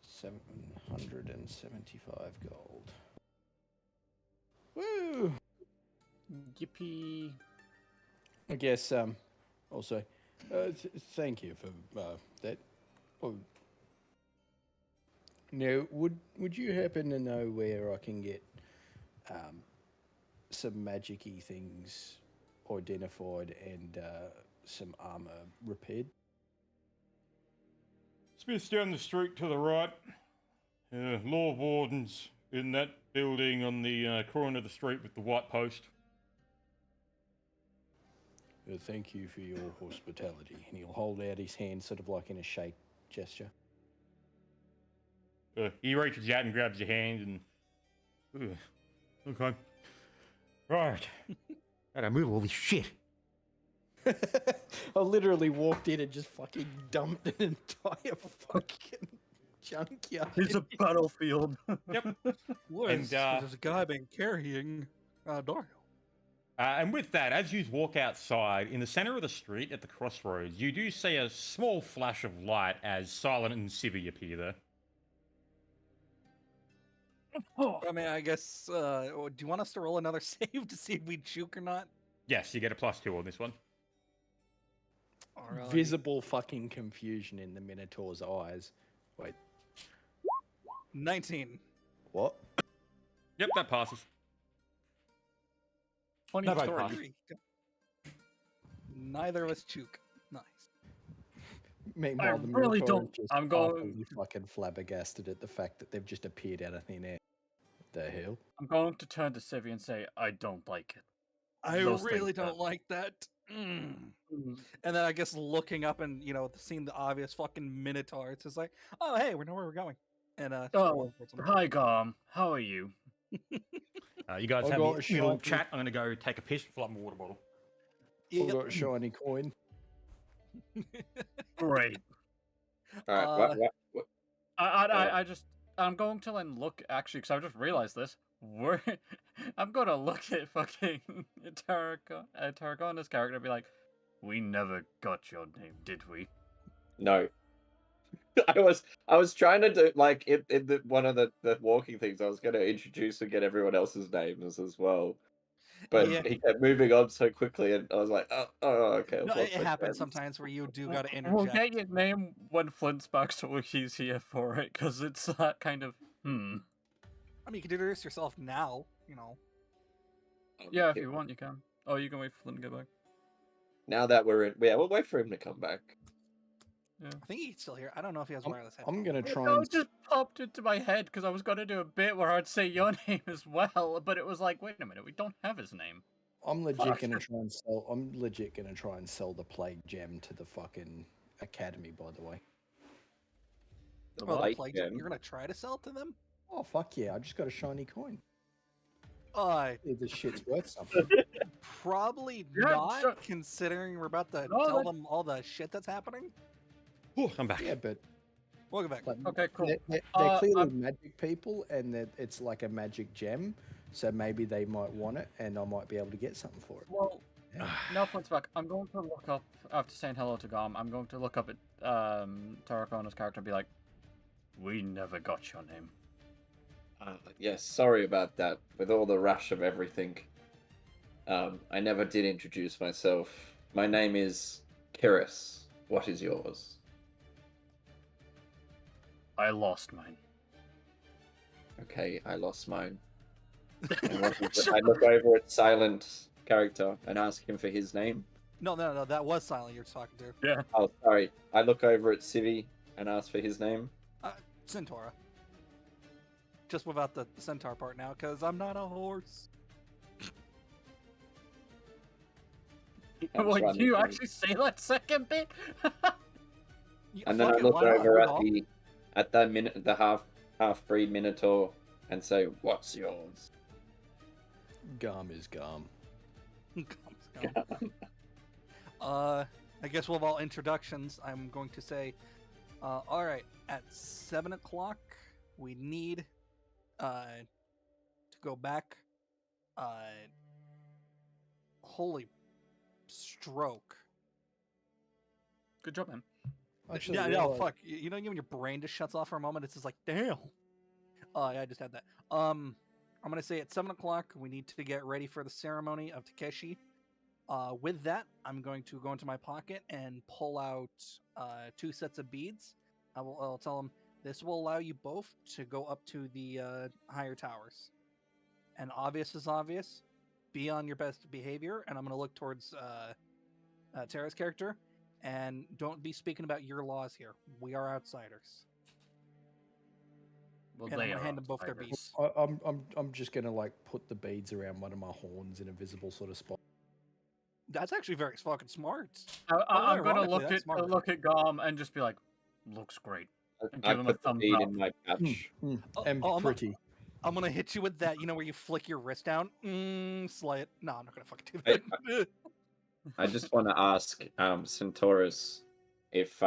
775 gold. Woo! Yippee. I guess also thank you for that. Oh. Now, would you happen to know where I can get some magic-y things identified and some armor repaired? Smith's down the street to the right. Law wardens in that building on the corner of the street with the white post. Thank you for your hospitality. And he'll hold out his hand sort of like in a shake gesture. He reaches out and grabs your hand and... okay. Right. Gotta move all this shit. I literally walked in and just fucking dumped an entire fucking junkyard. It's a battlefield. Yep. Where's, And, there's a guy been carrying Dario. And with that, as you walk outside, in the center of the street at the crossroads, you do see a small flash of light as Silent and Civvy appear there. I mean, I guess. Do you want us to roll another save to see if we juke or not? Yes, you get a +2 on this one. Visible fucking confusion in the Minotaur's eyes. Wait. 19. What? Yep, that passes. 23. pass. Neither of us chook. Nice. Meanwhile, the really Minotaur don't- is just I'm going- utterly fucking flabbergasted at the fact that they've just appeared out of thin air. The hell? I'm going to turn to Civi and say, I don't like it. I Those really things don't are- like that. And then I guess looking up and seeing the obvious fucking Minotaur, it's just like, oh hey, we know where we're going. And Oh, hi, Gom. How are you? You guys I've have got your a little shiny- chat. I'm gonna go take a piss, fill up my water bottle. I've got a shiny coin. Great. All right. Uh, What? I'm going to then look, actually, because I just realized this. I'm going to look at fucking Tarragona's character and be like, we never got your name, did we? No. I was trying to do like in the one of the walking things. I was going to introduce and get everyone else's names as well, but Yeah. he kept moving on so quickly, and I was like, oh okay. I've no, lost it my happens friends. sometimes where you do gotta We'll interject. get your name when Flint's back so he's here for it, because it's that kind of, I mean, you can introduce yourself now, Yeah, if you want, you can. Oh, you can wait for Flint to get back. Now that we're in, yeah, we'll wait for him to come back. I think he's still here. I don't know if he has wireless headphones. I'm gonna try No, and it just popped into my head because I was going to do a bit where I'd say your name as well, but it was like, wait a minute, we don't have his name. I'm legit Fuck. gonna try and sell. I'm legit gonna try and sell the plague gem to the fucking academy. By the way. The Well, light Plague gem. Gem, you're gonna try to sell it to them? Oh fuck yeah! I just got a shiny coin. Uh, Yeah, this shit's worth something. probably Yeah, not, sure. considering we're about to No, tell that- them all the shit that's happening. Oh, I'm back. Yeah, but Welcome back. like, Okay, cool. they're Uh, clearly I'm- magic people, and that it's like a magic gem. So maybe they might want it, and I might be able to get something for it. Well, now Flint's back. I'm going to look up, after saying hello to Gom, I'm going to look up at Tarracona's character and be like, we never got your name. Yes, sorry about that. With all the rush of everything, I never did introduce myself. My name is Kiris. What is yours? I lost mine. Okay, I lost mine. And what is it? I look over at Silent character and ask him for his name. No, that was Silent you're talking to. Oh, sorry. I look over at Civi and ask for his name. Centaura. Just without the centaur part now, because I'm not a horse. I'm Wait, trying do to you think. actually say that second bit? You And then I fucking look why not? over Rudolph? at the half breed Minotaur and say, "What's yours?" Gum is gum. I guess with all introductions, I'm going to say, all right, at 7 o'clock, we need to go back. Holy stroke. Good job, man. Actually, Yeah, yeah, no, fuck. You know, when your brain just shuts off for a moment, it's just like, damn. Yeah, I just had that. I'm gonna say at 7 o'clock, we need to get ready for the ceremony of Takeshi. With that, I'm going to go into my pocket and pull out 2 sets of beads. I'll tell them this will allow you both to go up to the higher towers. And obvious is obvious. Be on your best behavior, and I'm going to look towards Tara's character, and don't be speaking about your laws here. We are outsiders. Well, And I'm they gonna are hand them both their outsiders. beads. I'm just gonna like put the beads around one of my horns in a visible sort of spot. That's actually very fucking smart. I'm gonna ironically, that's smarter. look at Gom and just be like, looks great. And I give him a put the thumbs bead up. in my pouch. And I'm pretty. I'm gonna hit you with that, where you flick your wrist down. Slay it. No, I'm not gonna fucking do Hey, that. I just want to ask Centaurus if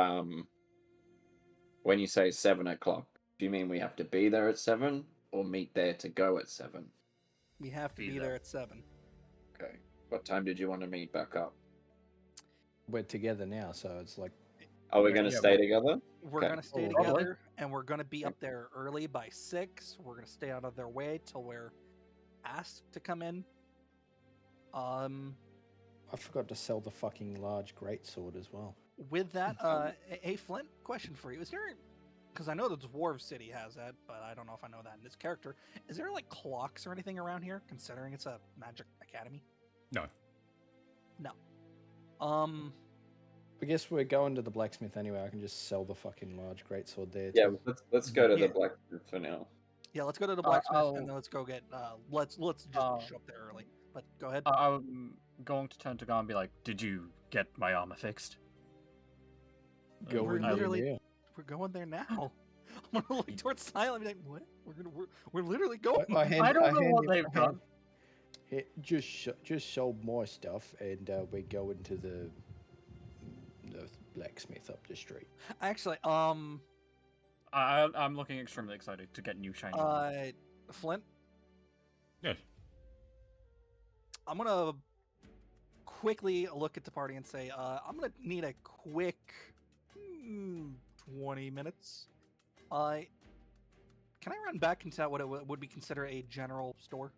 when you say 7 o'clock, do you mean we have to be there at 7 or meet there to go at 7? We have to Be be there. there at 7. Okay. What time did you want to meet back up? We're together now, so it's like Are we Yeah, going to yeah, stay well- together? We're Okay. gonna stay Oh, probably. together, and we're gonna be up there early by 6. We're gonna stay out of their way till we're asked to come in. I forgot to sell the fucking large greatsword as well. With that, hey Flint, question for you: because I know the Dwarf City has that, but I don't know if I know that in this character. Is there like clocks or anything around here, considering it's a magic academy? No. I guess we're going to the blacksmith anyway. I can just sell the fucking large greatsword there. Yeah, too. let's go to Yeah. the blacksmith for now. Yeah, let's go to the blacksmith I'll- and then let's go get. Let's just show up there early. But go ahead. I'm going to turn to Gar and be like, "Did you get my armor fixed?" Go we're in literally- there. We're going there now. I'm gonna look towards Silent and be like, "What? We're literally going." I don't know what they've done. Hey, just sold my stuff, and we're going to the blacksmith up the street. Actually, I'm looking extremely excited to get new shiny armor. Flint, Yes. I'm gonna quickly look at the party and say, I'm gonna need a quick 20 minutes. Can I run back into what it would be considered a general store?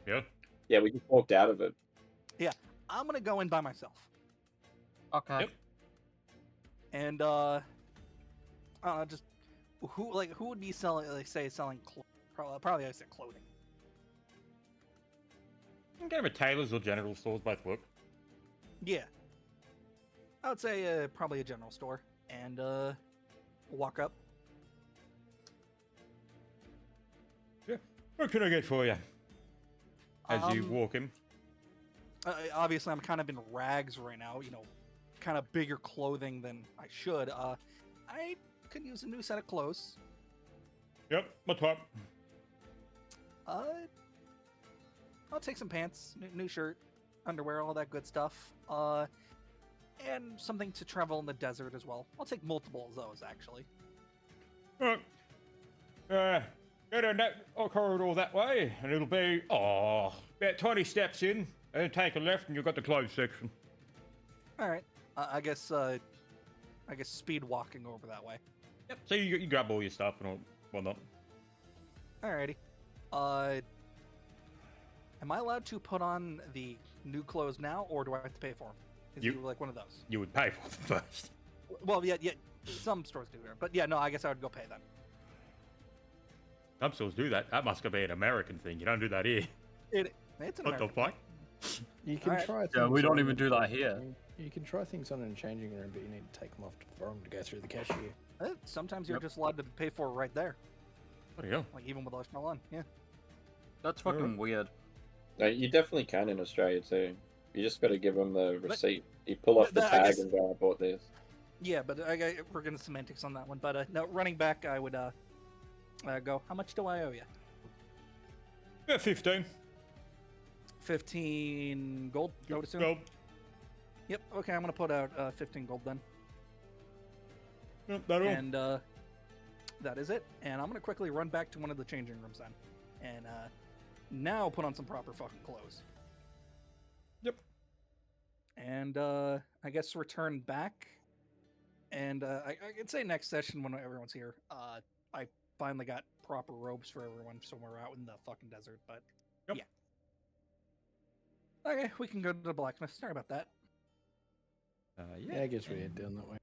Yeah. Yeah, we just walked out of it. I'm gonna go in by myself, Okay. Yep. and I don't know, just who would be selling, selling probably I said clothing. You can go to tailors or general stores, both work. Yeah, I would say probably a general store, and walk up. What can I get for you? As you Um, walk in. Obviously, I'm kind of in rags right now. You know, kind of bigger clothing than I should. I could use a new set of clothes. Yep, my top. I'll take some pants, new shirt, underwear, all that good stuff. And something to travel in the desert as well. I'll take multiple of those actually. Go down that corridor that way, and it'll be about 20 steps in, and take a left, and you've got the clothes section. All right. I guess speed walking over that way. Yep. So you grab all your stuff and all whatnot. Alrighty. Am I allowed to put on the new clothes now, or do I have to pay for them? Is You- it like one of those? You would pay for them first. Well, yeah. Some stores do that, but yeah, no. I guess I would go pay them. Some stores do that. That must be an American thing. You don't do that here. It's an What the American. fuck? You can Alright. try. Yeah, we things don't on- even do that here. You can try things on in a changing room, but you need to take them off for them to go through the cashier. Sometimes you're Yep. just allowed to pay for it right there, What the hell? like even with Arsenal on. Yeah. That's fucking weird. No, you definitely can in Australia too. You just got to give them the receipt. You pull off the But I tag guess- and go, "I bought this." Yeah, but we're getting semantics on that one. But no, running back, I would go. How much do I owe you? About 15. 15 gold. I would assume. Go. Yep. Okay, I'm gonna put out 15 gold then, Yep, that'll. and that is it. And I'm gonna quickly run back to one of the changing rooms then, and now put on some proper fucking clothes. Yep. And I guess return back, and I could say next session when everyone's here. I finally got proper robes for everyone, so we're out in the fucking desert. But Yep. yeah. Okay, we can go to the blacksmith. Sorry about that. Yeah, I guess we head down that way.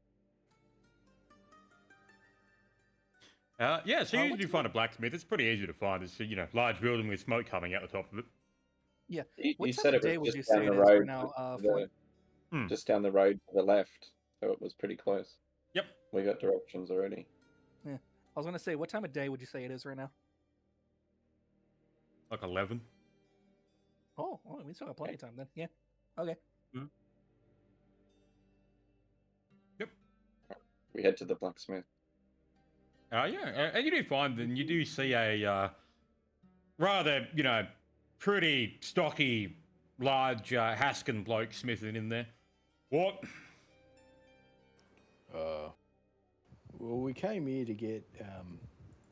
Yeah, so you what's usually find a blacksmith. It's pretty easy to find. It's a large building with smoke coming out the top of it. You, What you time said of it day was would you just down say the it is right road. now, to the- Flint? just down the road to the left, so it was pretty close. Yep. We got directions already. I was gonna say, what time of day would you say it is right now? Like 11. Oh, well, we still got plenty of time then. Yeah. Okay. We head to the blacksmith. Yeah, and you do find that you do see a rather, pretty stocky, large Haskin bloke smithing in there. What? Well, we came here to get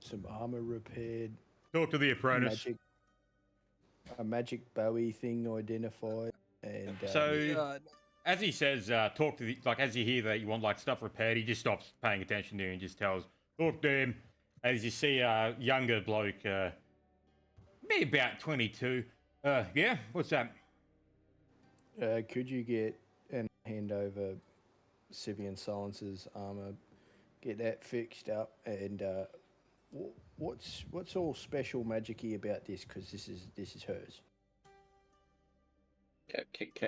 some armor repaired, Talk to the apprentice. a magic Bowie thing identified, and So, as he says, talk to the, as you hear that you want stuff repaired, he just stops paying attention to you and just tells, talk to him. As you see a younger bloke, maybe about 22. Yeah, what's that? could you get and hand over Sivian Silence's armor get that fixed up. And what's all special magicy about this? Because this is hers.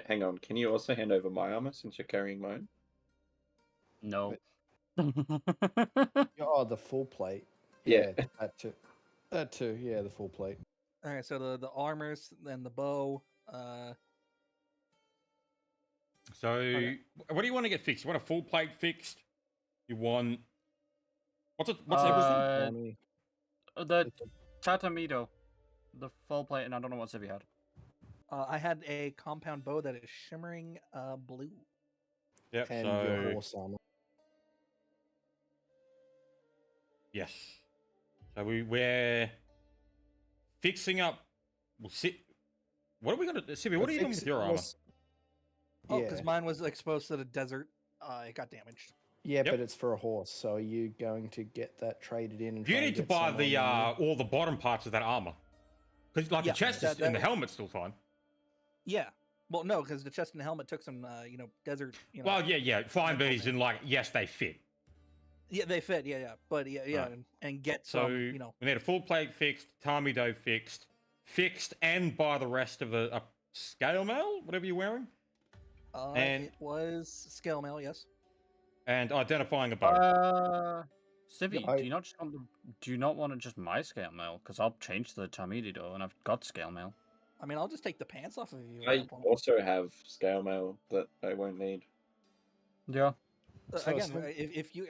Hang on. Can you also hand over my armor since you're carrying mine? No. Oh, the full plate. Yeah. That too. That too. Yeah, the full plate. All right, so the armors and the bow. So, Okay. what do you want to get fixed? You want a full plate fixed? You want what's everything? Army. The Tatamido, the full plate, and I don't know what Civi had. I had a compound bow that is shimmering blue. Yep. And so your horse armor. yes. So we're fixing up. We'll sit. What are we gonna, Sibby? What are you doing with your armor? Oh, Yeah. because mine was exposed to the desert. It got damaged. Yeah, Yep. but it's for a horse. So are you going to get that traded in? And You try and need to get buy some the on all the bottom parts of that armor, because like Yeah, the chest that- is, that and the was- helmet's still fine. Yeah. Well, no, because the chest and the helmet took some, desert. Well, yeah, fine, but metal as in like yes, they fit. Yeah, they fit. Yeah. But yeah, Right. and get So some, we need a full plate fixed, Tamido fixed, and buy the rest of a scale mail, whatever you're wearing, and- it was scale mail, yes. and identifying a bow. Civi, I- do you not want to just my scale mail? Because I'll change to the Tamido, and I've got scale mail. I mean, I'll just take the pants off of you. at I that point. also have scale mail that I won't need. Yeah. So Again, some- if you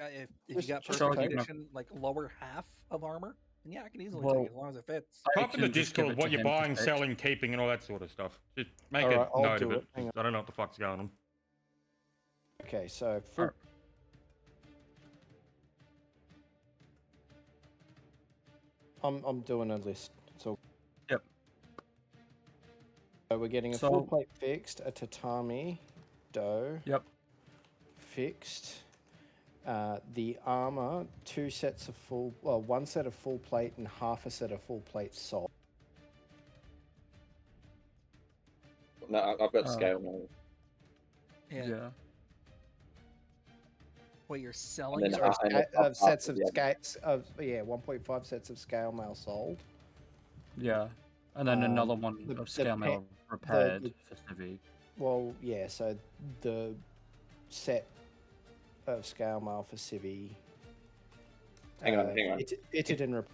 just- got just perfect like, condition, like lower half of armor, then yeah, I can easily Well, take it as long as it fits. I Type in the can just give Discord it what to you're him to buying, fix. selling, keeping, and all that sort of stuff. Just make Alright, a I'll note do of it. it. Hang 'Cause I don't know what the fuck's going on. Okay, so full, Alright. I'm doing a list. So Yep. So we're getting a So- full plate fixed, a tatami dough Yep. fixed. The armor, one set of full plate and half a set of full plate sold. No, I've got Oh. scale mail. Yeah. What you're selling? then is- half- and then half Sets of of the other. scales 1.5 sets of scale mail sold. Yeah. And then Um, another one the- of the scale pe- mail repaired the- for Civi. Well, yeah, so the set of scale mail for Civi. Hang on. Fitted and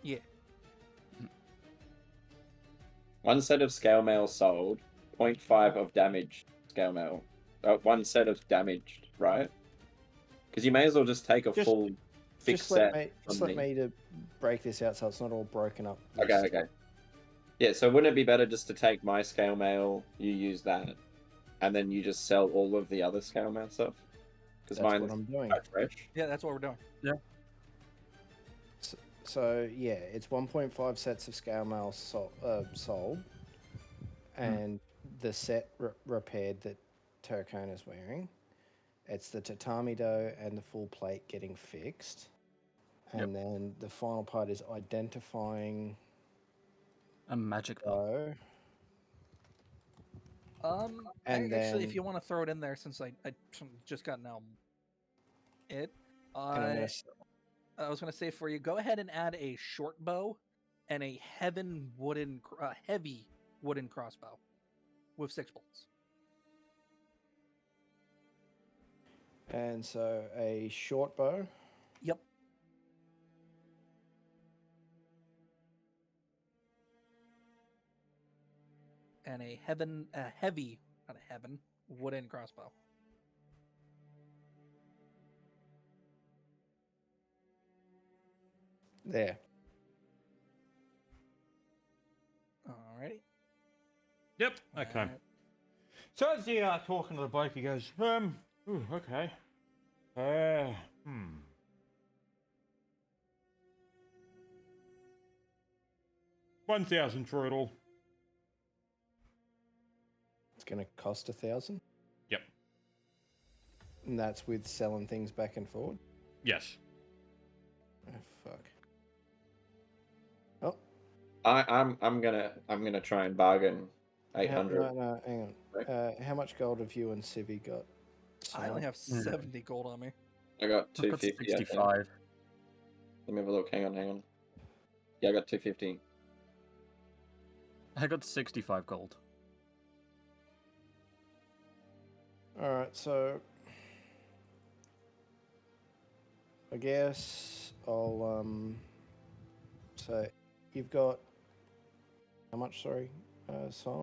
Yeah. One set of scale mail sold, 0.5 of damaged scale mail. One set of damaged, right? Because you may as well just take a Just- full fixed set. Just from let me. me to break this out so it's not all broken up. Okay. Yeah, so wouldn't it be better just to take my scale mail, you use that, and then you just sell all of the other scale mail stuff? Because That's what mine's I'm doing. quite fresh. Yeah, that's what we're doing. So yeah, it's 1.5 sets of scale mail sold, and the set repaired that Turcone is wearing. It's the tatami dough and the full plate getting fixed, and then the final part is identifying A magic bow. dough. And Actually, then- if you want to throw it in there, since I just got now And I'm gonna I was gonna say for you, go ahead and add a short bow and a heavy wooden crossbow with 6 bolts. And so a short bow. Yep. And a heavy, not a heaven, wooden crossbow. There. Alrighty. Yep. Okay. Alright. So as you talking to the bloke, he goes, okay. 1,000 for it all. It's gonna cost 1,000. Yep. And that's with selling things back and forward. Yes. Oh fuck. Oh, I'm gonna try and bargain 800. No, hang on. How much gold have you and Civi got? I only have Mm. 70 gold on me. I got I've got 250. I think. 65. Let me have a look. Hang on. Yeah, I got 250. I got 65 gold. All right, so I guess I'll so you've got how much? Sorry, Simon.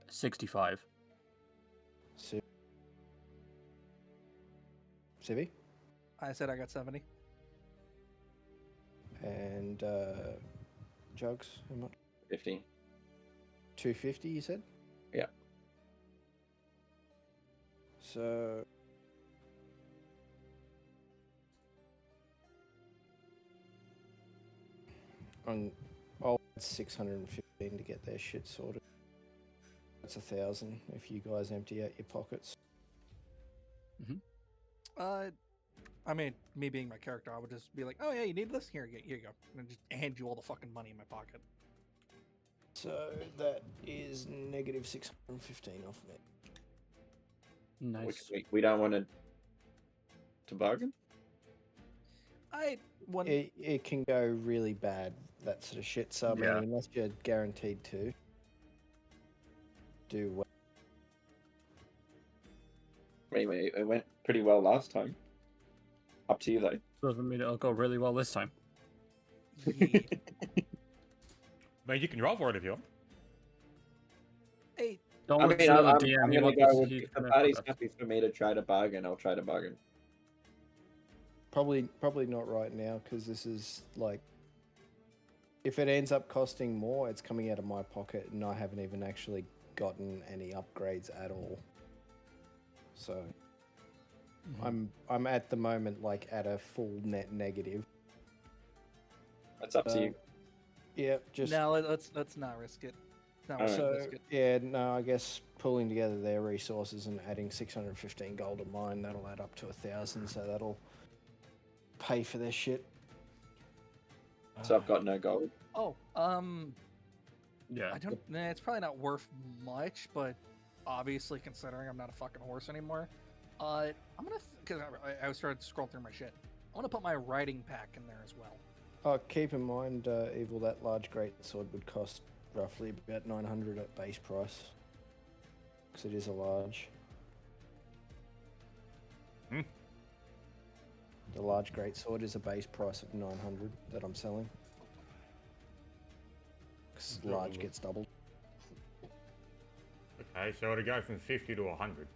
65. Civi I said I got 70. and Jugs. How much? 50. 250. You said. Yeah. So. I'll add 615 to get their shit sorted. That's 1,000 if you guys empty out your pockets. I mean, me being my character, I would just be like, "Oh yeah, you need this? Here you go," and just hand you all the fucking money in my pocket. So that is negative 615 off me. Nice. We don't want to bargain. It can go really bad, that sort of shit. So I mean, Yeah. unless you're guaranteed to do well. Anyway, it went pretty well last time. Up to you though. Doesn't mean it'll go really well this time. Yeah. Man, you can roll for it if you want. Hey, Don't I look mean, to the I'm DM. You gonna want go this with huge if the connect party's with us. happy for me to try to bargain. I'll try to bargain. Probably not right now because this is like, if it ends up costing more, it's coming out of my pocket, and I haven't even actually gotten any upgrades at all. So I'm at the moment like at a full net negative. That's up to you. Yeah, just no, let's not risk it. Not Alright. so risk it. yeah. No, I guess pulling together their resources and adding 615 gold of mine, that'll add up to 1,000. So that'll pay for their shit. So I've got no gold. Oh, Yeah. I don't. Nah, it's probably not worth much, but obviously, considering I'm not a fucking horse anymore, I'm gonna because I started to scroll through my shit. I want to put my riding pack in there as well. Keep in mind, Evil, that large great sword would cost roughly about 900 at base price, because it is a large. Hmm. The large great sword is a base price of 900 that I'm selling. Because large gets doubled. Okay, so it'll go from 50 to 100.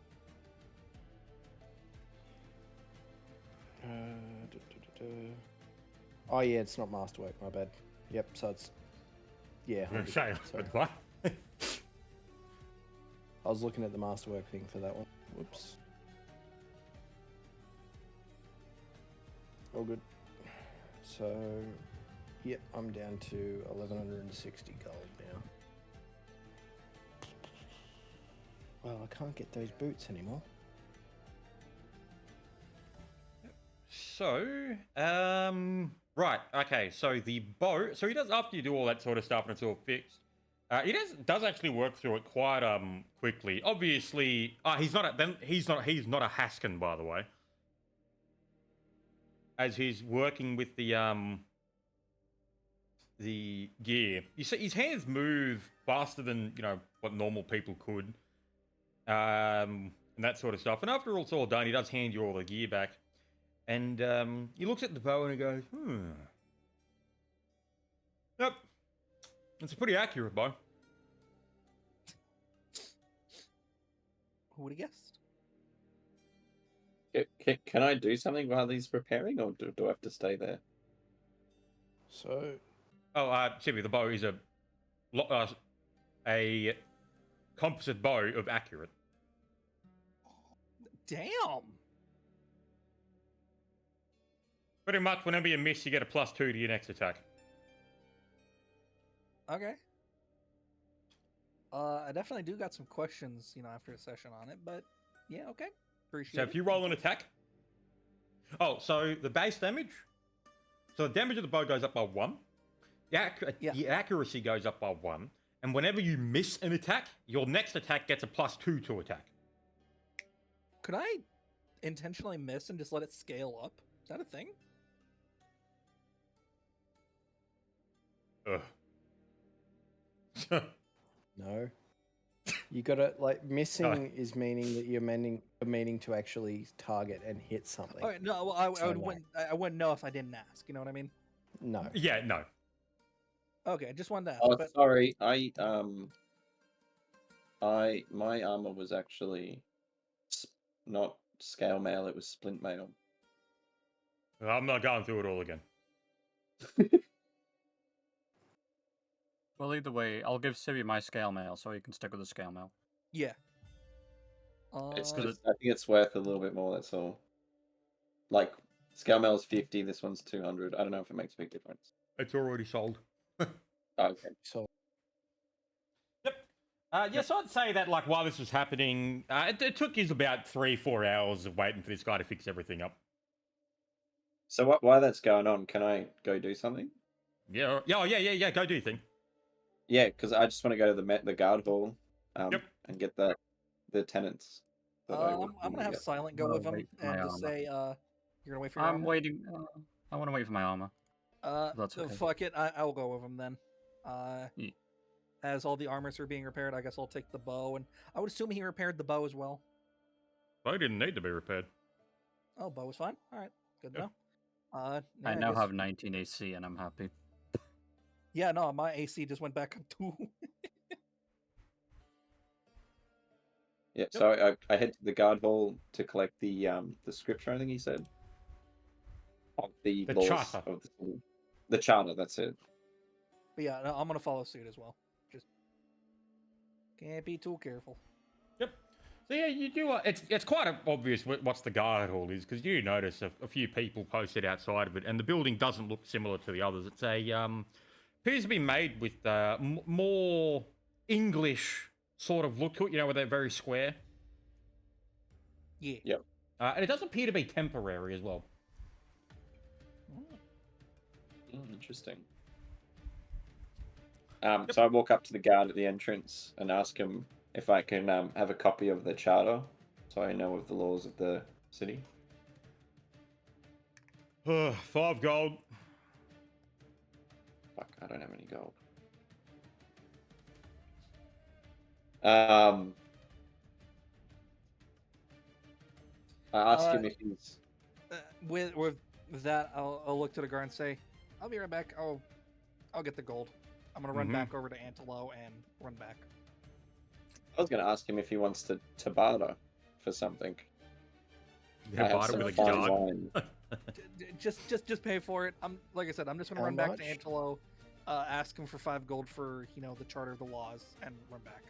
Oh yeah, it's not masterwork. My bad. Yep. So it's yeah. I'm 100. saying, Sorry. but what? I was looking at the masterwork thing for that one. Whoops. All good. So, yep, I'm down to 1,160 gold now. Well, I can't get those boots anymore. So, right, okay, so the bow, so he does, after you do all that sort of stuff and it's all fixed, he does actually work through it quite, quickly. Obviously, he's not a Haskin, by the way. As he's working with the gear. You see, his hands move faster than, you know, what normal people could. And that sort of stuff. And after it's all done, he does hand you all the gear back. And he looks at the bow and he goes, Yep. It's a pretty accurate bow. Who would have guessed? Can I do something while he's preparing, or do I have to stay there? So, Chibi, the bow is a composite bow of accurate. Damn. Pretty much, whenever you miss, you get a +2 to your next attack. Okay. I definitely do got some questions, you know, after a session on it, but yeah, okay. Appreciate So it. if you roll an attack... Oh, so the base damage... So the damage of the bow goes up by 1. The accuracy goes up by 1. And whenever you miss an attack, your next attack gets a +2 to attack. Could I intentionally miss and just let it scale up? Is that a thing? Ugh. No. You gotta like missing is meaning that you're meaning to actually target and hit something. Okay, no, well, I So no. I wouldn't know if I didn't ask. You know what I mean? No. Yeah, no. Okay, I just wanted to ask. Oh, but sorry. My armor was actually not scale mail. It was splint mail. I'm not going through it all again. Well, either way, I'll give Civi my scale mail so he can stick with the scale mail. yeah. It's Good. just, I think it's worth a little bit more. That's all. Like scale mail is 50. This one's 200. I don't know if it makes a big difference. It's already sold. Oh, okay. So Yep. Yes, I'd say that like while this was happening, it took us about 3-4 hours of waiting for this guy to fix everything up. So while that's going on, can I go do something? Yeah. Yeah. Yeah. Go do your thing. Yeah, because I just want to go to the guard hall, Yep. and get the tenants. that I would I'm gonna have get. Silent go Well, with him wait for my and just armor. say, you're gonna wait for your I'm armor? waiting. I want to wait for my armor. That's So okay. fuck it. I'll go with him then. Ye- As all the armors are being repaired, I guess I'll take the bow, and I would assume he repaired the bow as well. They didn't need to be repaired. Oh, bow was fine. All right, good to Yeah. know. I Yeah, now guess- have 19 AC and I'm happy. Yeah, no, my AC just went back up too. Yeah, so I head to the guard hall to collect the scripture. I think he said of the The laws charter. of the city. The charter. That's it. But yeah, no, I'm gonna follow suit as well. Just can't be too careful. Yep. So yeah, you do. It's quite obvious what's the guard hall is because you notice a few people posted outside of it, and the building doesn't look similar to the others. It's appears to be made with more English sort of look to it. You know, where they're very square. Yeah. Yep. And it does appear to be temporary as well. Interesting. So I walk up to the guard at the entrance and ask him if I can have a copy of the charter, so I know of the laws of the city. 5 gold. Fuck, I don't have any gold. I ask him if he's. With that, I'll look to the guard and say, "I'll be right back. I'll get the gold. I'm gonna run Mhm. back over to Antelo and run back." I was going to ask him if he wants to barter for something. Yeah, I have barter some with a fine guard. wine. Just pay for it. Like I said, I'm just gonna How run back to much? Antelo, ask him for 5 gold for the charter of the laws, and run back.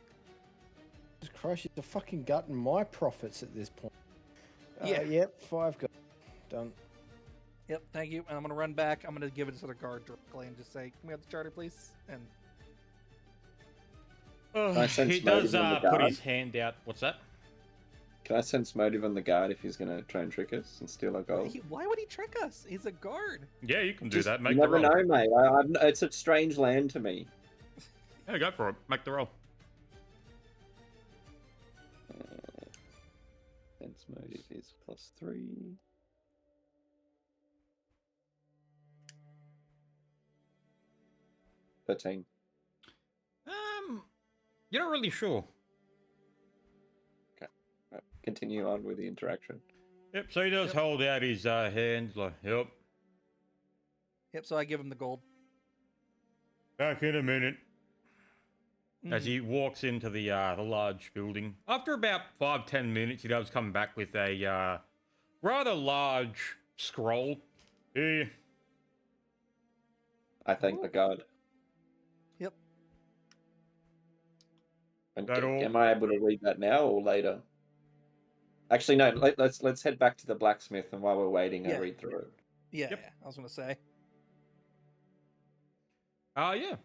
Jesus Christ, you're fucking gutting my profits at this point. Yeah. Yep, 5 gold. Done. Yep, thank you. And I'm gonna run back. I'm gonna give it to the guard directly and just say, "Can we have the charter, please?" And I sense He does motive on the put guard. his hand out. What's that? Can I sense motive on the guard if he's going to try and trick us and steal our gold? why would he trick us? He's a guard. Yeah, you can do Just- that. you Make the never roll. know, mate. It's a strange land to me. Yeah, go for it. Make the roll. Sense motive is +3. $13. You're not really sure. Right, continue on with the interaction. Yep. So he does Yep. hold out his hand. Like, yep. Yep. So I give him the gold. Back in a minute. As Mhm. he walks into the large building. After about 5-10 minutes, he does come back with a rather large scroll. Here. I thank the guard. Yep. And That all? am I able to read that now or later? Actually, no. Let's head back to the blacksmith, and while we're waiting, I Yeah. read through it. Yeah, Yep. yeah, I was gonna say. Yeah.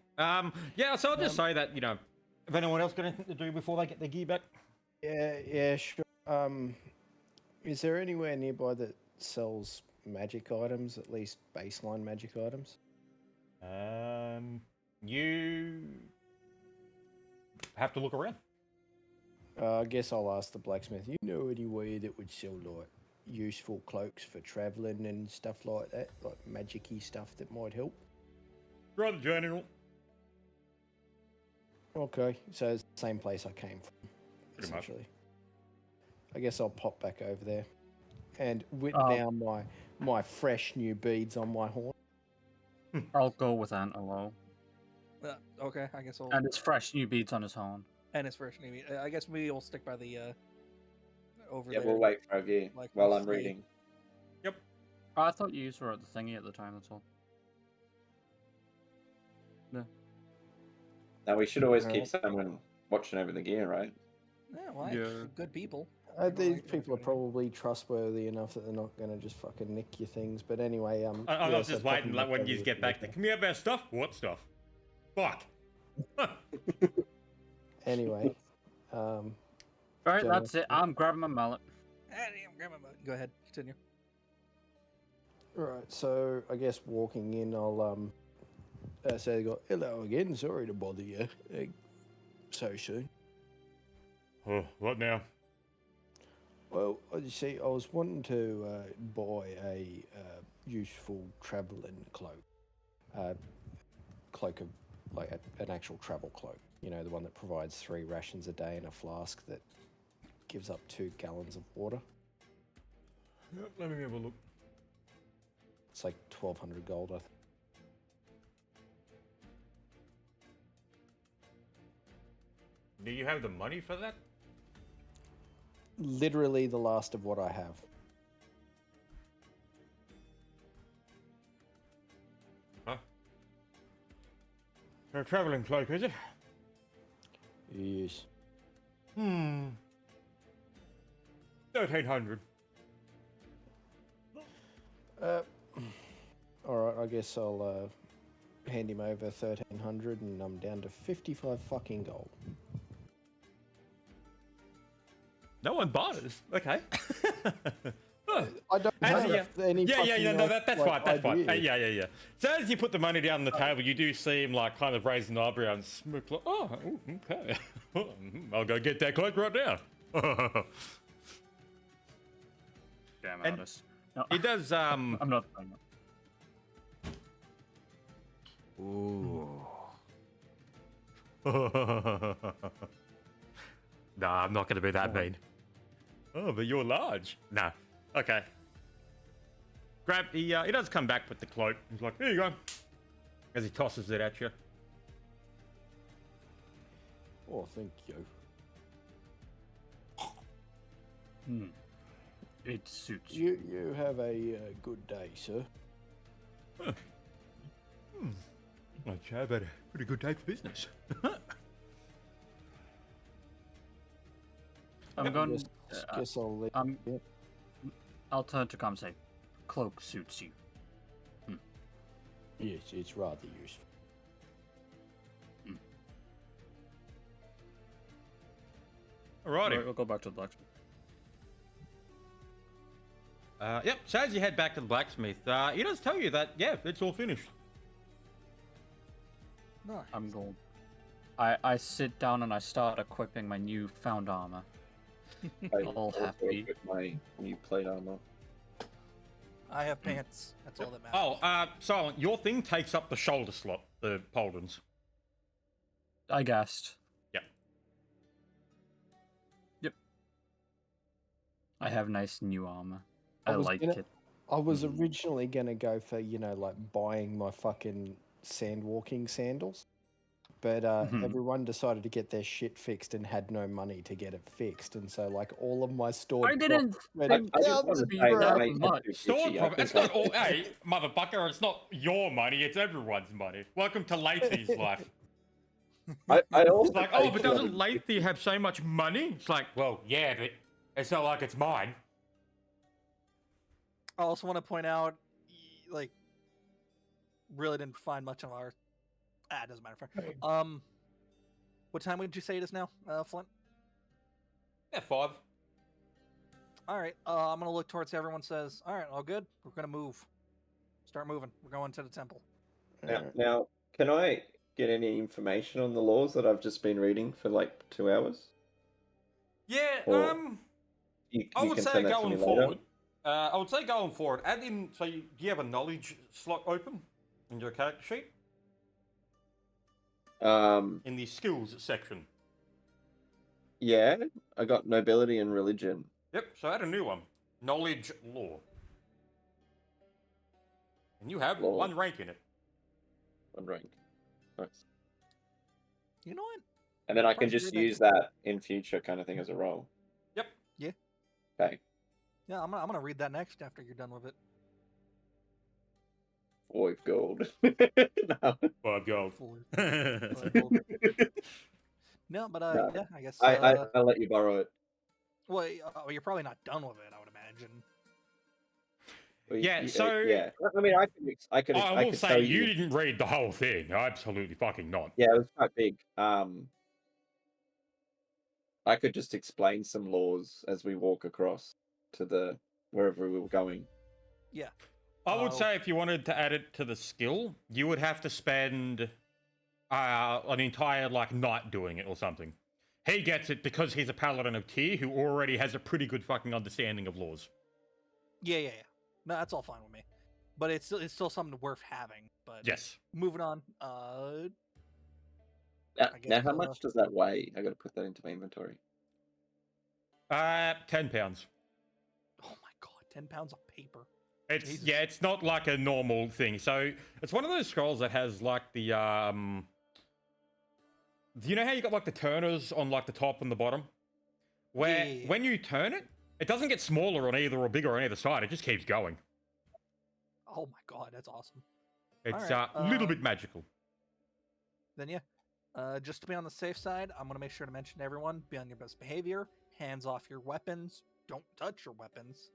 Yeah, so I'll just say that, if anyone else got anything to do before they get their gear back. Yeah, sure. Is there anywhere nearby that sells magic items, at least baseline magic items? You have to look around. I guess I'll ask the blacksmith. You know anywhere that would sell like useful cloaks for traveling and stuff like that, like magic-y stuff that might help. Right, General. Okay, so it's the same place I came from, Pretty much. essentially. I guess I'll pop back over there and whip Oh. down my fresh new beads on my horn. I'll go with Antelo. Okay, I guess I'll. And it's fresh new beads on his horn. And it's fresh. Maybe I guess maybe we'll stick by the over Yeah, there. we'll wait for you Like while we I'm say. reading. I thought you were at the thingy at the time, that's all. Now we should always keep Alright. someone watching over the gear, right? Yeah, well, Yeah. good people. They don't These like people are doing it. probably trustworthy enough that they're not going to just fucking nick your things. But anyway, I'm yeah, not so just pop waiting them like when over you with get me back. later. Can we have our stuff? What stuff? Fuck. Anyway, Alright, General. that's it. I'm grabbing my mallet. Go ahead, continue. right. So I guess walking in, I'll say, "Go hello again. Sorry to bother you so soon." Oh, what now? Well, you see, I was wanting to buy a useful travelling cloak, cloak of like an actual travel cloak. You know, the one that provides 3 rations a day and a flask that gives up 2 gallons of water. Yep, let me have a look. It's like 1,200 gold. I think. Do you have the money for that? Literally the last of what I have. Huh? For a travelling cloak, is it? Yes. 1,300. All right, I guess I'll hand him over 1,300, and I'm down to 55 fucking gold. No one bought us. Okay. Oh. I don't As have you- any. Yeah, fucking, no, that's like, fine, that's fine. idea. Yeah. So as you put the money down on the table, you do see him like kind of raising the eyebrow and smirk like, oh, ooh, okay. I'll go get that cloak right now. Damn, And- Aldous. No, He does, I'm not saying that. Ooh. Nah, I'm not going to be that mean. Oh, but you're large. Nah. Okay. He does come back with the cloak. He's like, here you go. As he tosses it at you. Oh, thank you. It suits you. You have a good day, sir. I'd say I've had a pretty good day for business. I'm going. Guess I'll leave. Yep. I'll turn to come and say, cloak suits you. Yes, it's rather useful. Alrighty. Right, we'll go back to the blacksmith. Yep, so as you head back to the blacksmith, he does tell you that, yeah, it's all finished. Nice. I'm going. I sit down and I start equipping my new found armor. I All also happy. equip my new plate armor. I have pants. That's all that matters. Oh, Silent, your thing takes up the shoulder slot, the pauldrons. I guessed. Yep. Yep. I have nice new armor. I I was like gonna- it. I was originally gonna go for, you know, like buying my fucking sandwalking sandals, but everyone decided to get their shit fixed and had no money to get it fixed, and so like all of my stored. I didn't went think I just that wanted would to be say that that ain't much. too Stored bitchy. I profit. It's think not all. Hey, motherfucker, it's not your money, it's everyone's money. Welcome to Lathy's life. I also It's like, paid oh, but doesn't 250. Lathy have so much money? It's like, well, yeah, but it's not like it's mine. I also want to point out, like, really didn't find much of our. It doesn't matter. What time would you say it is now, Flint? Yeah, 5. All right. I'm gonna look towards everyone. Says, all right, all good. We're gonna move. Start moving. We're going to the temple. Now, can I get any information on the laws that I've just been reading for like 2 hours? Yeah, Or- I would can say send that to going me later. forward, I would say going forward, add in. So, do you have a knowledge slot open in your character sheet in the skills section? Yeah, I got nobility and religion. Yep. So add a new one, knowledge law, and you have Law. 1 rank in it. 1 rank. Nice. You know what? And then I can Probably just do that. use that in future kind of thing as a roll. Yep. Yeah. Okay. Yeah, I'm gonna read that next after you're done with it. 5 gold. No. 5 gold. No, but No. yeah, I guess. I'll let you borrow it. Well, you're probably not done with it, I would imagine. Well, Yeah, so- yeah. I mean, I could. I I will could say tell you didn't read the whole thing. Absolutely fucking not. Yeah, it was quite big. I could just explain some laws as we walk across to the wherever we were going. I would Oh. say if you wanted to add it to the skill, you would have to spend an entire night doing it or something. He gets it because he's a paladin of Tyr who already has a pretty good fucking understanding of laws. Yeah. No, that's all fine with me. But it's still something worth having. But Yes. moving on. Now, I guess, how much does that weigh? I got to put that into my inventory. 10 pounds. Oh my god, 10 pounds of paper. It's Jesus. yeah, it's not like a normal thing. So it's one of those scrolls that has the do you know how you got the turners on the top and the bottom? Where Yeah. when you turn it, it doesn't get smaller on either or bigger on either side. It just keeps going. Oh my god, that's awesome. It's Alright, a little bit magical. Then yeah. Just to be on the safe side, I'm gonna make sure to mention to everyone, be on your best behavior, hands off your weapons, don't touch your weapons.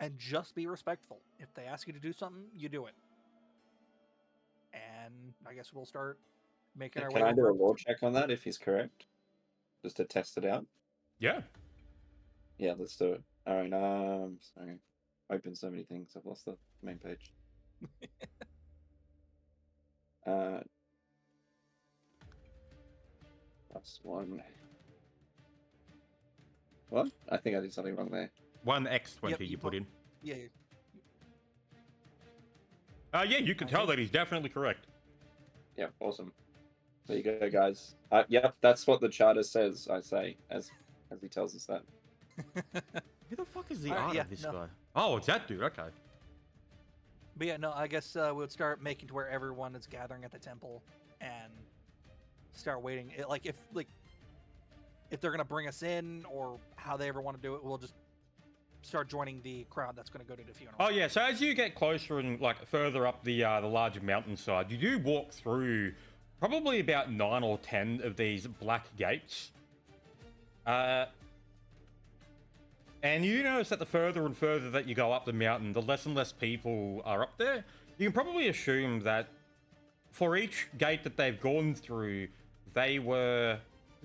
And just be respectful. If they ask you to do something, you do it. And I guess we'll start making our way Can I do a over. law check on that if he's correct? Just to test it out? Yeah. Yeah, let's do it. Alright, sorry. Open so many things, I've lost the main page. +1. What? I think I did something wrong there. 1x20 Yep, you you put put- in. Yeah. Yeah, you can tell that he's definitely correct. Yeah, awesome. There you go, guys. Yep, that's what the charter says, I say, as he tells us that. Who the fuck is the Alright, art yeah, of this no. guy? Oh, it's that dude. Okay. But yeah, no, I guess we would start making to where everyone is gathering at the temple and start waiting. If they're gonna bring us in or how they ever want to do it, we'll just start joining the crowd that's gonna go to the funeral. Oh yeah. So as you get closer and further up the larger mountainside, you do walk through probably about 9 or 10 of these black gates. And you notice that the further and further that you go up the mountain, the less and less people are up there. You can probably assume that for each gate that they've gone through, they were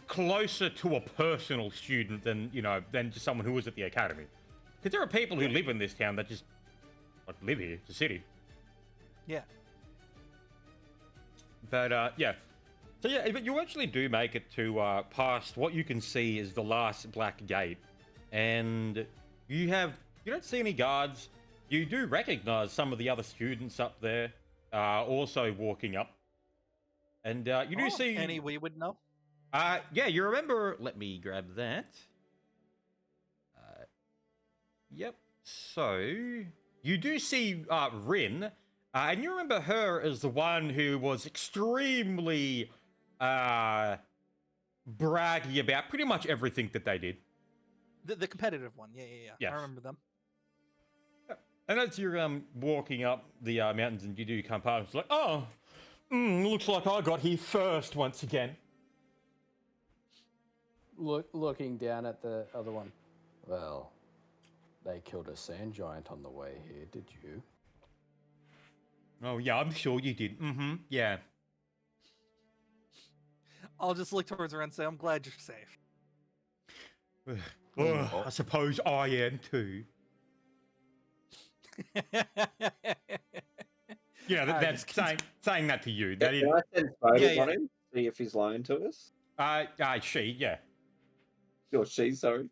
closer to a personal student than just someone who was at the academy. Because there are people who live in this town that just live here. It's a city. Yeah. But yeah. So yeah, but you actually do make it to past what you can see is the last black gate. And you don't see any guards. You do recognize some of the other students up there also walking up. And you do see any we would know. yeah, you remember, let me grab that. Yep. So you do see Rin, and you remember her as the one who was extremely braggy about pretty much everything that they did. The competitive one. Yeah. Yes. I remember them. And as you're walking up the mountains and you do come past, it's like, oh, looks like I got here first once again. Looking down at the other one. Well, they killed a sand giant on the way here, did you? Oh, yeah, I'm sure you did. Mm-hmm, yeah. I'll just look towards her and say, I'm glad you're safe. I suppose I am too. Yeah, that's saying that to you. That is, Can I send photos Yeah, on him? See if he's lying to us? she, yeah. Or she, sorry.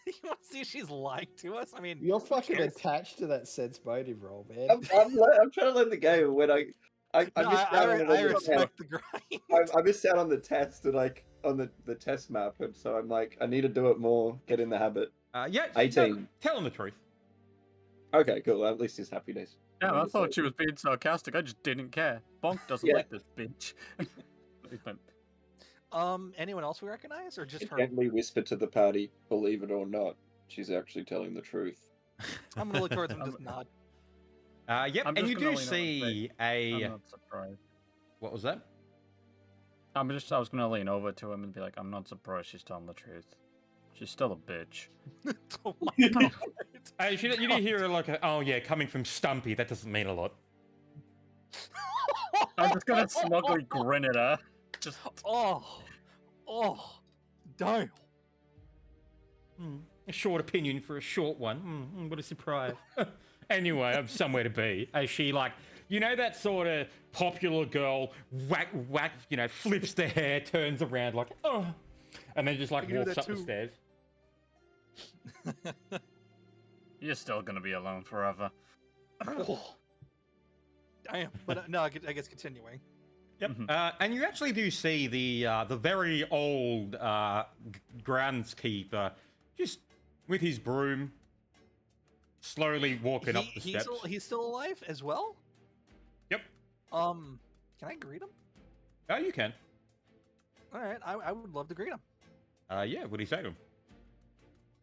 You want to see if she's lying to us? I mean, You're who fucking cares? attached to that sense motive roll, man. I'm trying to learn the game when I No, missed out on it I on the test. respect the grind. I missed out on the test and like on the test map, and so I'm like, I need to do it more, get in the habit. Yeah, 18. Telling the truth. Okay, cool. At least it's happy days. Yeah, I thought she was being sarcastic. I just didn't care. Bonk doesn't Yeah. like this bitch. He went, Anyone else we recognize, or just I her? gently whisper to the party, believe it or not, she's actually telling the truth. I'm gonna look towards him and just nod. Yep, I'm and just you gonna do lean over and see I'm a. not surprised. What was that? I was gonna lean over to him and be like, I'm not surprised she's telling the truth. She's still a bitch. Oh my god. Hey, you didn't hear her like, oh yeah, coming from Stumpy. That doesn't mean a lot. I'm just gonna smugly grin at her. Just Oh, damn. A short opinion for a short one. What a surprise. Anyway, I'm somewhere to be. As she like, you know that sort of popular girl, whack, flips the hair, turns around like, oh, and then just like I can do walks that up the too. stairs. you're still gonna be alone forever. Oh. Damn. But no, I guess continuing. Yep. Mhm. And you actually do see the very old groundskeeper just with his broom, slowly walking up the steps. He's still alive as well. Yep. Can I greet him? Oh, you can. All right, I would love to greet him. Yeah. What do you say to him?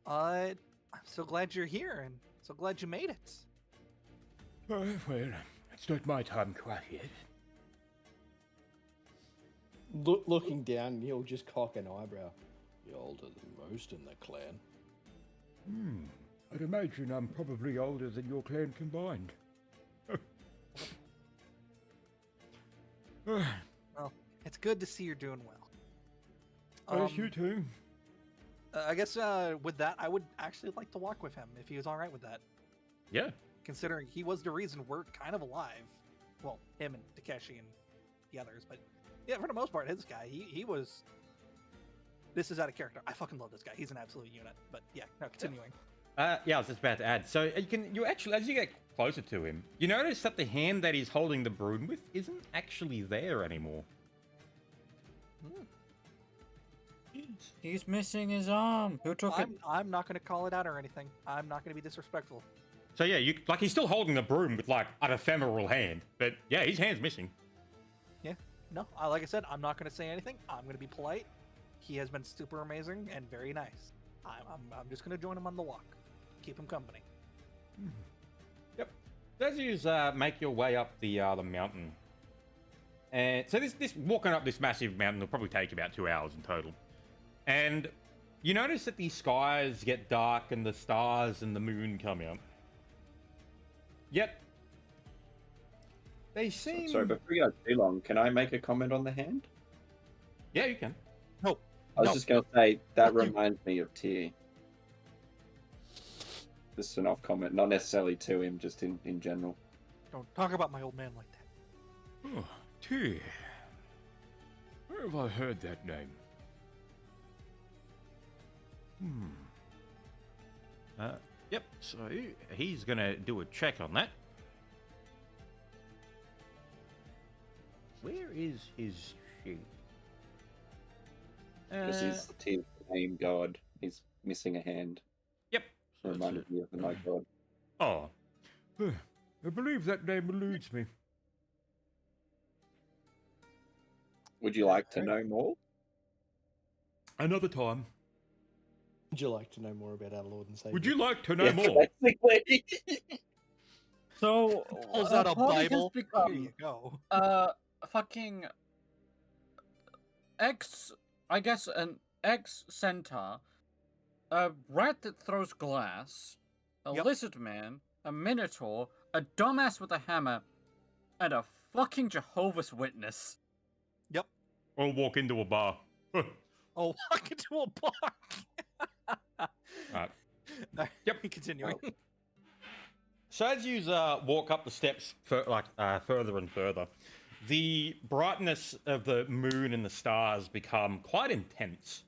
I'm so glad you're here, and so glad you made it. Oh, well, it's not my time quite yet. Looking down, he'll just cock an eyebrow. You're older than most in the clan. I'd imagine I'm probably older than your clan combined. Well, it's good to see you're doing well. Yes, you too. I guess with that, I would actually like to walk with him if he was all right with that. Yeah. Considering he was the reason we're kind of alive. Well, him and Takeshi and the others, but yeah, for the most part, this guy, he was. This is out of character. I fucking love this guy. He's an absolute unit. But yeah, no, continuing. Yeah, I was just about to add. So you actually, as you get closer to him, you notice that the hand that he's holding the broom with isn't actually there anymore. He's missing his arm. Who took it? I'm not going to call it out or anything. I'm not going to be disrespectful. So yeah, he's still holding the broom with like an ephemeral hand, but yeah, his hand's missing. Yeah, no, like I said, I'm not going to say anything. I'm going to be polite. He has been super amazing and very nice. I'm just going to join him on the walk. Keep him company. Yep. As you make your way up the mountain, and so this walking up this massive mountain will probably take about 2 hours in total, and you notice that the skies get dark and the stars and the moon come out. Yet they seem. Sorry, before we go too long, can I make a comment on the hand? Yeah, you can. No. I was No. just going to say, that Fuck you. reminds me of Tyr. Just an off comment, not necessarily to him, just in general. Don't talk about my old man like that. Oh, Tyr. Where have I heard that name? Yep. So he's gonna do a check on that. Where is his sheet? Because he's Tyr's name god. He's missing a hand. Yep. So Reminded me of the night god. Oh. I believe that name eludes me. Would you like to know more? Another time. Would you like to know more about our Lord and Savior? Would you like to know Yeah, more? basically. So Pulls out a party has Bible. Here become, you go. fucking I guess an ex-centaur, a rat that throws glass, a Yep. lizard man, a minotaur, a dumbass with a hammer, and a fucking Jehovah's Witness. Yep. Or walk into a bar. Oh, walk into a bar. Right. Yep. Continuing. So as you walk up the steps further and further, the brightness of the moon and the stars become quite intense.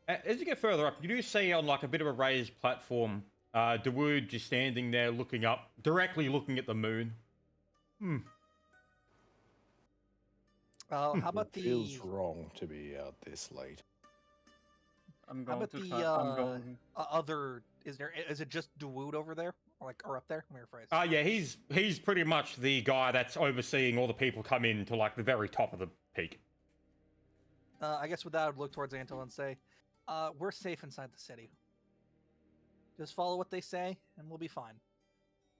As you get further up, you do see on like a bit of a raised platform, Dawood just standing there looking up, directly looking at the moon. How about It feels the wrong to be out this late. I'm how going about to the try. I'm going. other? Is it just Dawood over there, or up there? Let me rephrase. Yeah, he's pretty much the guy that's overseeing all the people come in to like the very top of the peak. I guess with that, I'd look towards Antil and say, "We're safe inside the city. Just follow what they say, and we'll be fine."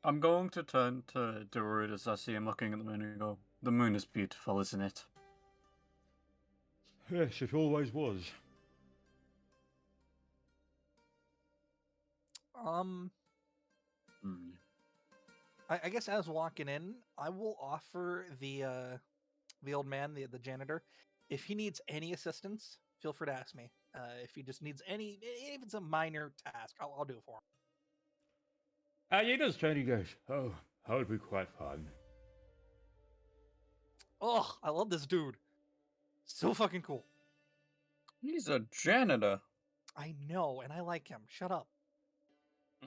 I'm going to turn to Darude as I see him looking at the moon and go, "The moon is beautiful, isn't it?" Yes, it always was. Um, I guess as walking in, I will offer the old man, the janitor, if he needs any assistance, feel free to ask me. If he just needs any, if it's a minor task, I'll do it for him. He does turn. He goes, "Oh, that would be quite fun." Oh, I love this dude. So fucking cool. He's a janitor. I know, and I like him. Shut up.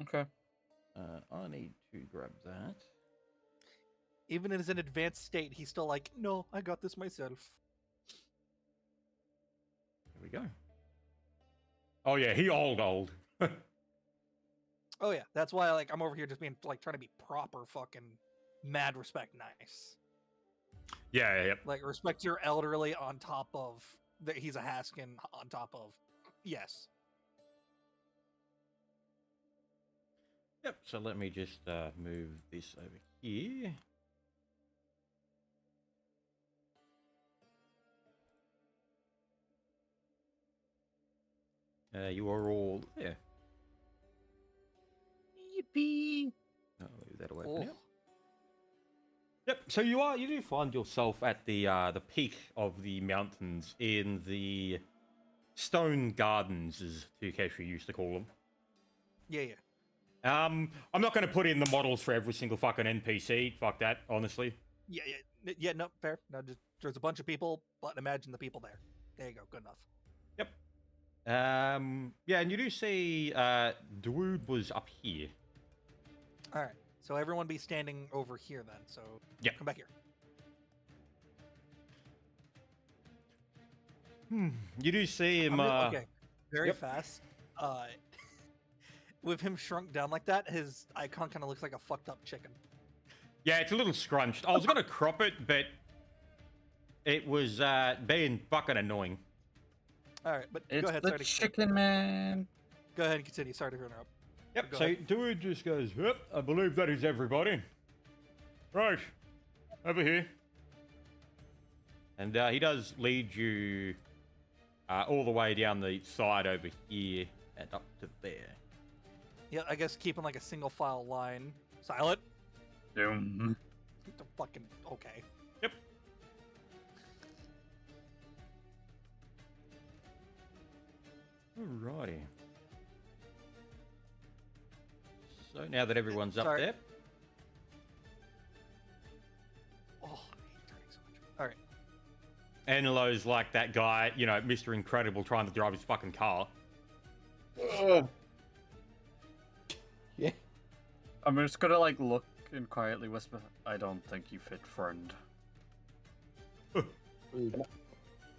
Okay. I need to grab that. Even in his advanced state, he's still like, no, I got this myself. There we go. Oh yeah, he old. Oh yeah, that's why like I'm over here just being like trying to be proper fucking mad respect nice. Yeah. Like respect your elderly on top of that he's a Haskin on top of. Yes. Yep. So let me just move this over here. You are all there. Yippee. I'll move that away for Oh. now. Yep. So you do find yourself at the peak of the mountains in the Stone Gardens, as Takeshi used to call them. Yeah. I'm not going to put in the models for every single fucking NPC. Fuck that, honestly. Yeah. No, fair. No, just there's a bunch of people, but imagine the people there. There you go. Good enough. Yep. Yeah, and you do see Dawood was up here. All right. So everyone be standing over here then. So Yeah. come back here. You do see him. Okay. Very yep. fast. With him shrunk down like that, his icon kind of looks like a fucked up chicken. Yeah, it's a little scrunched. I was gonna crop it, but it was being fucking annoying. All right, but It's go ahead. the chicken man. Go ahead and continue. Sorry to interrupt. Yep. Go So ahead. Dawood just goes, "Yep, I believe that is everybody." Right, over here. And he does lead you all the way down the side over here and up to there. Yeah, I guess keeping like a single file line. Silent. Doom. Fucking okay. Yep. Alrighty. So now that everyone's up Sorry. there, Oh, I hate turning so much. All right. Anilo's like that guy, you know, Mr. Incredible trying to drive his fucking car. Ugh. Yeah. I'm just gonna like look and quietly whisper, "I don't think you fit, friend." Rude.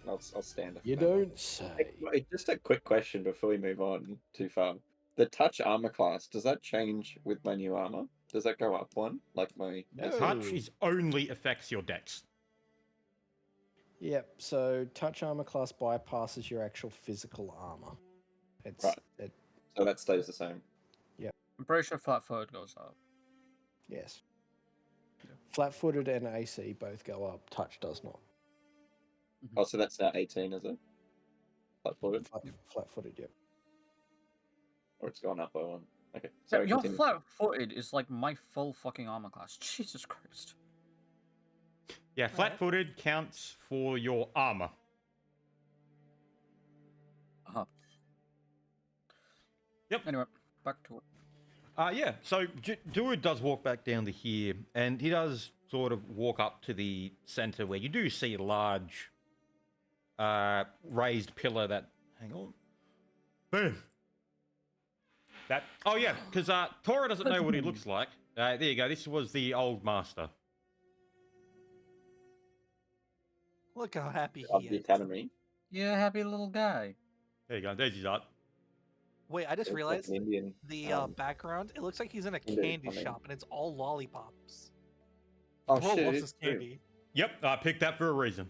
I'll stand up. You for that one. don't say. Hey, just a quick question before we move on too far. The touch armor class, does that change with my new armor? Does that go up one? Like my No. Touch is only affects your dex. Yep. So touch armor class bypasses your actual physical armor. It's Right. So that stays the same. I'm pretty sure flat-footed goes up. yes. Flat-footed and AC both go up. Touch does not. Oh, so that's now 18, is it? Flat-footed? Flat-footed. Yep. Or it's gone up by one. Okay. Yeah, Sorry, your continue. flat-footed is like my full fucking armor class. Jesus Christ. Yeah, flat-footed counts for your armor. Uh-huh. Yep. Anyway, back to it. Yeah, so Dawood does walk back down to here, and he does sort of walk up to the center where you do see a large raised pillar that... Hang on. Boom. That. Oh yeah, because Tora doesn't know what he looks like. There you go. This was the old master. Look how happy Of he the is. academy. Yeah, happy little guy. There you go. There's his art. Wait, I just Looks like realized an Indian. the background. It looks like he's in a Hindu candy something. shop, and it's all lollipops. Oh Bro shit! loves it his is true. candy. Yep, I picked that for a reason.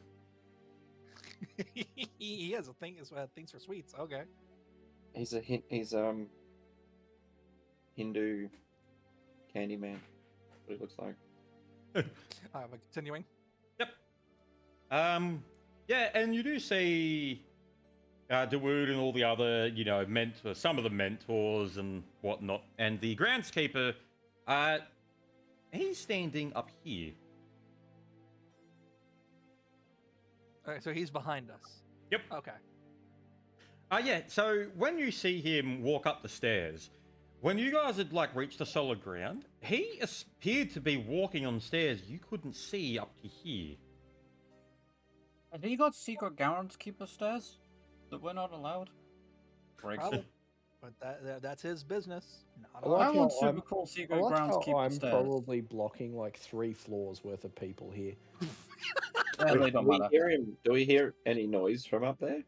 He has a thing. Things for sweets. Okay. He's Hindu candy man. What it looks like. But continuing. Yep. Yeah, and you do see Dawood and all the other, some of the mentors and whatnot, and the groundskeeper. He's standing up here. Okay, so he's behind us. Yep. Okay. Yeah, so when you see him walk up the stairs, when you guys had reached the solid ground, he appeared to be walking on stairs you couldn't see up to here. Have you got secret groundskeeper stairs that we're not allowed? Probably. But that's his business. Not I like I ours. how want super I'm- cool I secret like how groundskeeper I'm stairs. probably blocking 3 floors worth of people here. Yeah, they don't matter. Do we hear any noise from up there?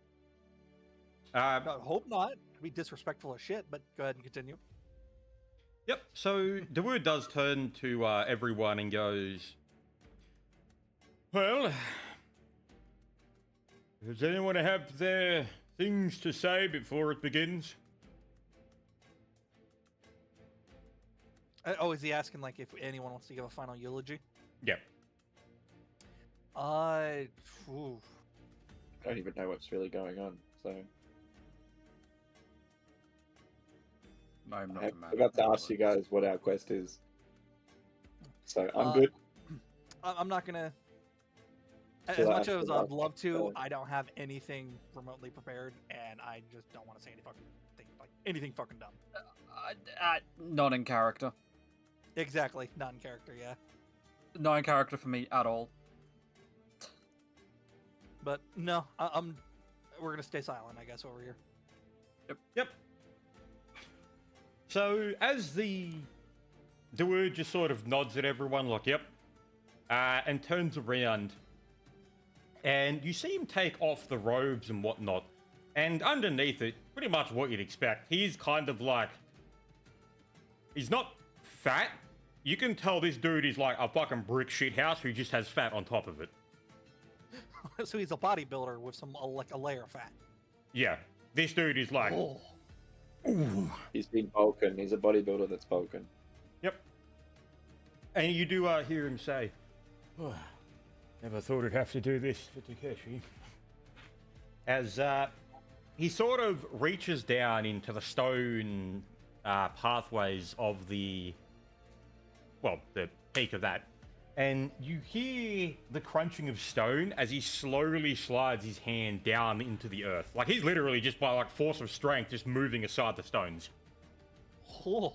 Uh, I hope not. It'd be disrespectful as shit. But go ahead and continue. Yep, so Dawood does turn to everyone and goes, well, does anyone have their things to say before it begins? Oh, is he asking if anyone wants to give a final eulogy? Yep. Phew. I don't even know what's really going on. So I'm not I a man. forgot to ask you guys what our quest is. So I'm good. I'm not gonna. Should As I much ask as about, I'd love to, I don't have anything remotely prepared, and I just don't want to say any fucking thing, anything fucking dumb. Not in character. Exactly, not in character, yeah. Not in character for me at all. But no, we're gonna stay silent, I guess, over here. Yep. So as the Dawood just sort of nods at everyone yep, and turns around, and you see him take off the robes and whatnot, and underneath it, pretty much what you'd expect. He's kind of he's not fat. You can tell this dude is like a fucking brick shit house who just has fat on top of it. So he's a bodybuilder with a layer of fat. Yeah, this dude is Oh. ooh. He's been Vulcan. He's a bodybuilder that's Vulcan. Yep. And you do hear him say, oh, never thought I'd have to do this for Takeshi. As he sort of reaches down into the stone pathways of the peak of that. And you hear the crunching of stone as he slowly slides his hand down into the earth. He's literally just by force of strength just moving aside the stones. Oh.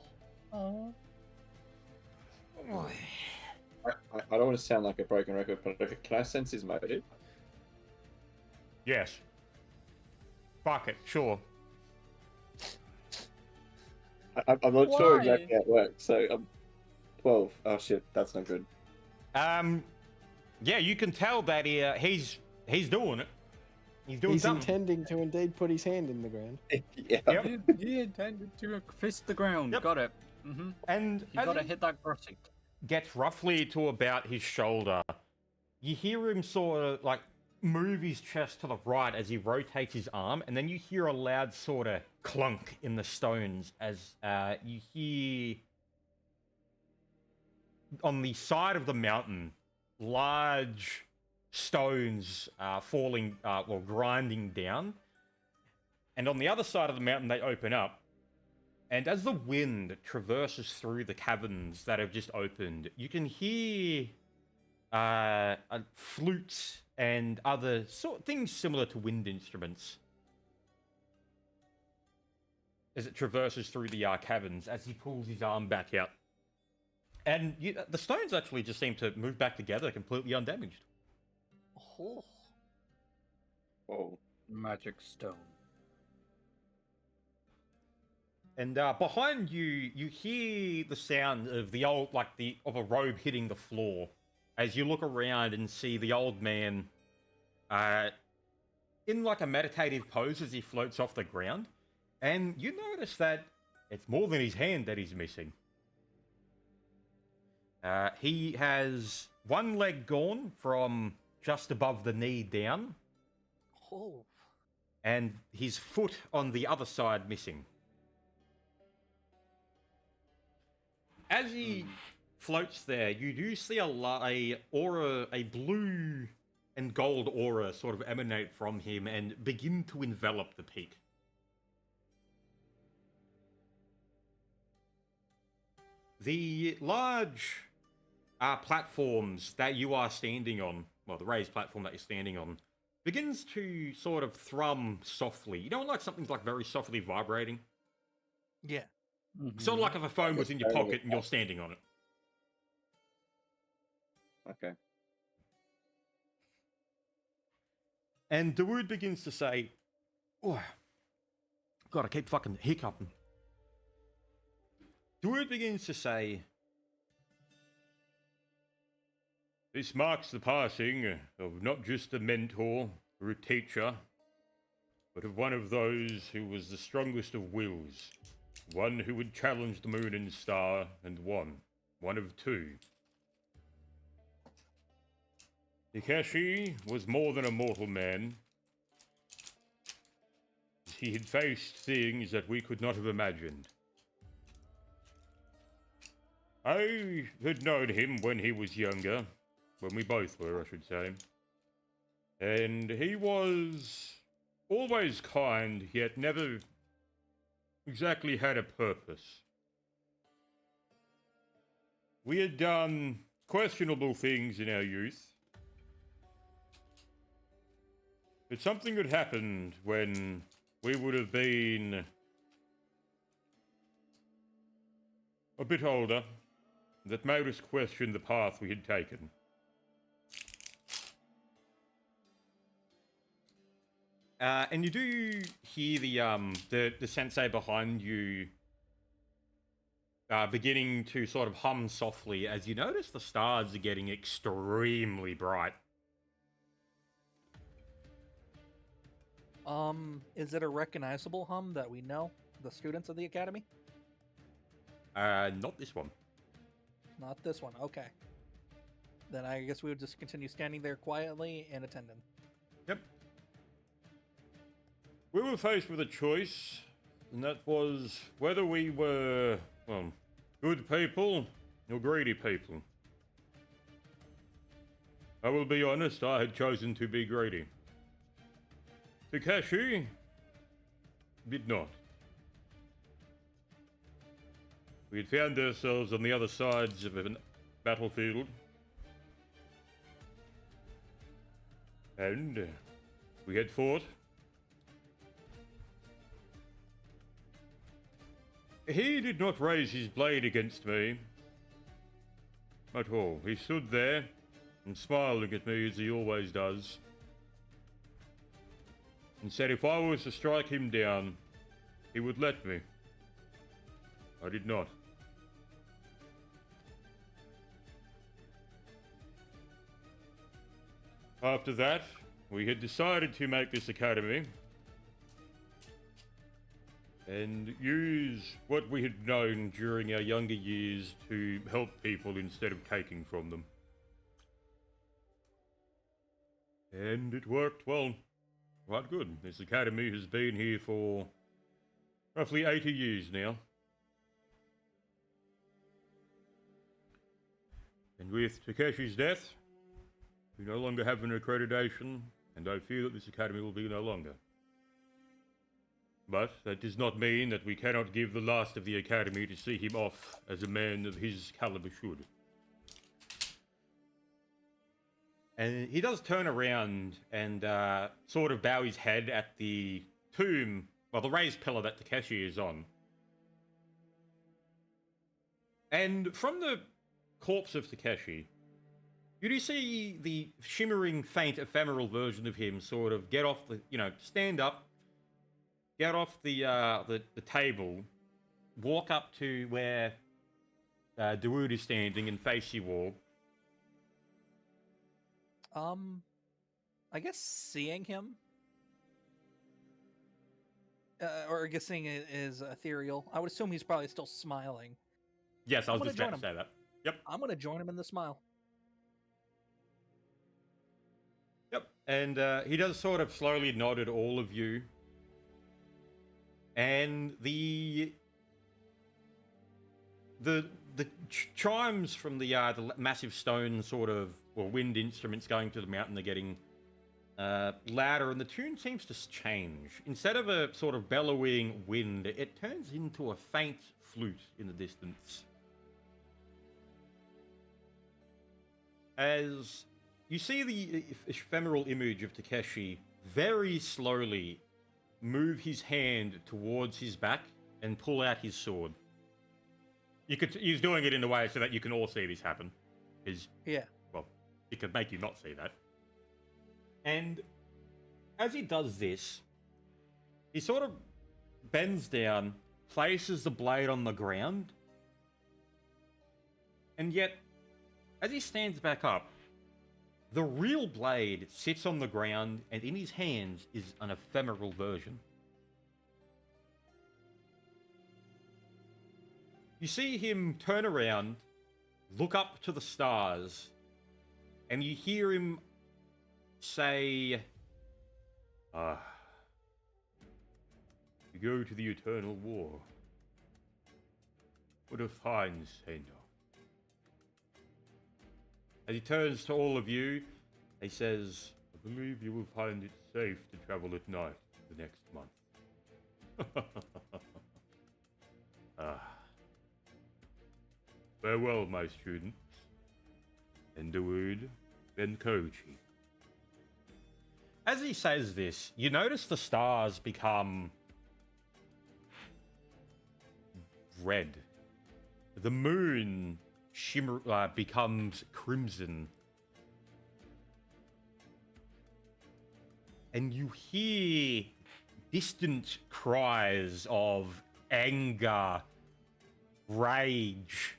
I don't want to sound like a broken record, but can I sense his motive? Yes. Fuck it, sure. I'm not sure Why? exactly how it works. So 12. Oh shit, that's not good. Yeah, you can tell that he's doing it. He's doing He's something. intending to indeed put his hand in the ground. Yeah. Yep. He intended to fist the ground. Yep. Got it. Mm-hmm. And You as gotta he hit that crossing. gets roughly to about his shoulder, you hear him sort of move his chest to the right as he rotates his arm, and then you hear a loud sort of clunk in the stones as you hear on the side of the mountain large stones falling, grinding down. And on the other side of the mountain, they open up. And as the wind traverses through the caverns that have just opened, you can hear flutes and other things similar to wind instruments as it traverses through the caverns as he pulls his arm back out. And the stones actually just seem to move back together completely undamaged. Oh. Whoa. Magic stone. And behind you, you hear the sound of the old, like of a robe hitting the floor, as you look around and see the old man, in like a meditative pose as he floats off the ground, and you notice that it's more than his hand that he's missing. He has one leg gone from just above the knee down, Oh. and his foot on the other side missing. As he floats there, you do see a aura, a blue and gold aura sort of emanate from him and begin to envelop the peak. The large platforms that you are standing on, well, the raised platform that you're standing on, begins to sort of thrum softly. You don't like something's like very softly vibrating? Yeah. Sort of like if a phone was in your pocket and you're standing on it. Okay. And Dawood begins to say, oh, God, I keep fucking hiccuping. Dawood begins to say, this marks the passing of not just a mentor or a teacher, but of one of those who was the strongest of wills. One who would challenge the moon and star, and one of two. Takeshi was more than a mortal man. He had faced things that we could not have imagined. I had known him when he was younger, when we both were, I should say. And he was always kind, yet never exactly had a purpose. We had done questionable things in our youth. But something had happened when we would have been a bit older that made us question the path we had taken. And you do hear the sensei behind you beginning to sort of hum softly as you notice the stars are getting extremely bright. Is it a recognizable hum that we know, the students of the academy? Not this one. Not this one. Okay. Then I guess we would just continue standing there quietly and attending. Yep. We were faced with a choice, and that was whether we were, well, good people or greedy people. I will be honest, I had chosen to be greedy. Takeshi did not. We had found ourselves on the other sides of a battlefield. And we had fought. He did not raise his blade against me at all. He stood there and smiling at me as he always does, and said if I was to strike him down, he would let me. I did not. After that, we had decided to make this academy and use what we had known during our younger years to help people instead of taking from them. And it worked well. Quite good. This academy has been here for roughly 80 years now. And with Takeshi's death, we no longer have an accreditation, and I fear that this academy will be no longer. But that does not mean that we cannot give the last of the academy to see him off as a man of his caliber should. And he does turn around and sort of bow his head at the tomb, well, the raised pillar that Takeshi is on. And from the corpse of Takeshi, you do see the shimmering, faint, ephemeral version of him sort of get off the, stand up, get off the table, walk up to where Dawood is standing and face you all. I guess seeing him, or guessing is ethereal. I would assume he's probably still smiling. Yes, I I'm was gonna just about to join say that. Yep. I'm gonna join him in the smile. Yep. And he does sort of slowly nod at all of you. And the chimes from the massive stone sort of, or wind instruments going to the mountain are getting louder, and the tune seems to change. Instead of a sort of bellowing wind, it turns into a faint flute in the distance. As you see the ephemeral image of Takeshi very slowly move his hand towards his back and pull out his sword. He's doing it in a way so that you can all see this happen. Yeah. Well, it could make you not see that. And as he does this, he sort of bends down, places the blade on the ground, and yet, as he stands back up, the real blade sits on the ground, and in his hands is an ephemeral version. You see him turn around, look up to the stars, and you hear him say, "To go to the eternal war. What a fine send-off." As he turns to all of you, he says, "I believe you will find it safe to travel at night the next month." Farewell, my students. And Dawood, then Kochi. As he says this, you notice the stars become red. The moon becomes crimson. And you hear distant cries of anger, rage.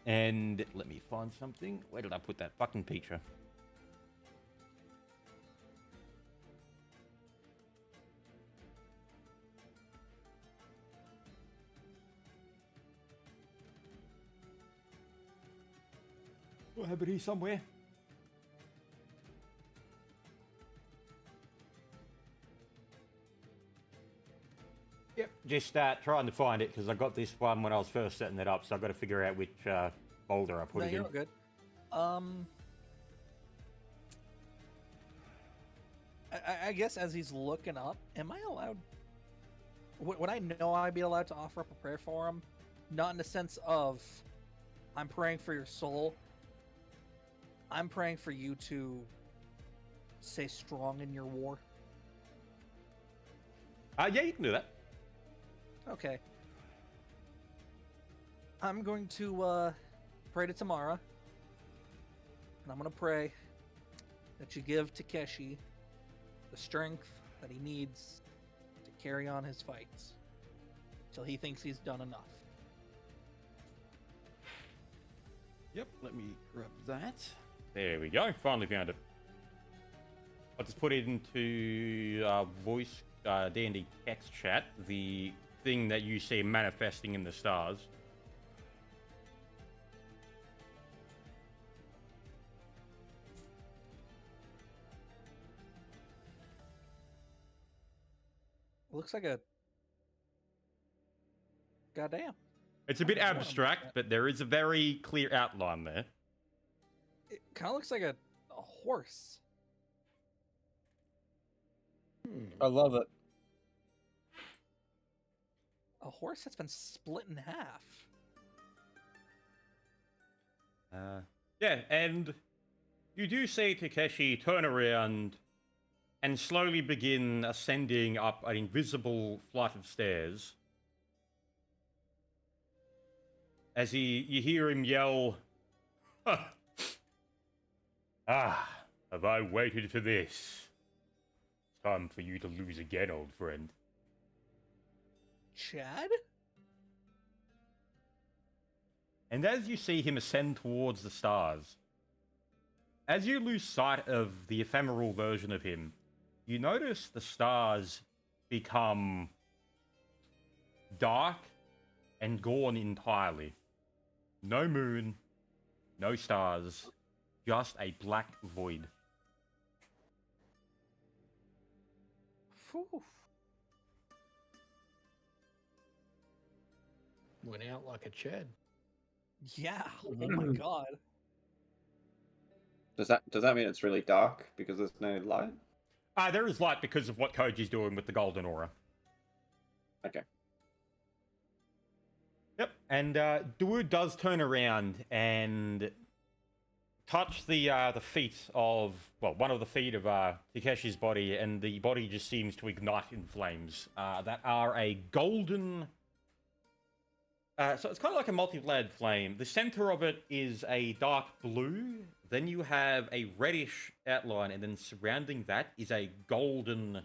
And let me find something. Where did I put that fucking picture? Do I have it here somewhere? Yep, just trying to find it because I got this one when I was first setting it up, so I've got to figure out which folder I put No, it in. you're all good. I guess as he's looking up, am I allowed? Would I know I'd be allowed to offer up a prayer for him? Not in the sense of, I'm praying for your soul. I'm praying for you to stay strong in your war. Yeah, you can do that. Okay. I'm going to pray to Tamara. And I'm going to pray that you give Takeshi the strength that he needs to carry on his fights till he thinks he's done enough. Yep, let me grab that. There we go, finally found it. I'll just put it into voice D&D text chat, the thing that you see manifesting in the stars. Looks like a goddamn. It's a bit I don't know. abstract, but there is a very clear outline there. It kind of looks like a horse. I love it. A horse that's been split in half. Yeah, and you do see Takeshi turn around and slowly begin ascending up an invisible flight of stairs. As you hear him yell, have I waited for this? It's time for you to lose again, old friend. Chad? And as you see him ascend towards the stars, as you lose sight of the ephemeral version of him, you notice the stars become dark and gone entirely. No moon, no stars, just a black void. Phew. Went out like a Chad. Yeah. Oh my god. Does that mean it's really dark because there's no light? There is light because of what Koji's doing with the golden aura. Okay. Yep, and Dawood does turn around and touch the feet of, well, one of the feet of Takeshi's body, and the body just seems to ignite in flames that are a golden. So it's kind of like a multi-layered flame. The center of it is a dark blue. Then you have a reddish outline, and then surrounding that is a golden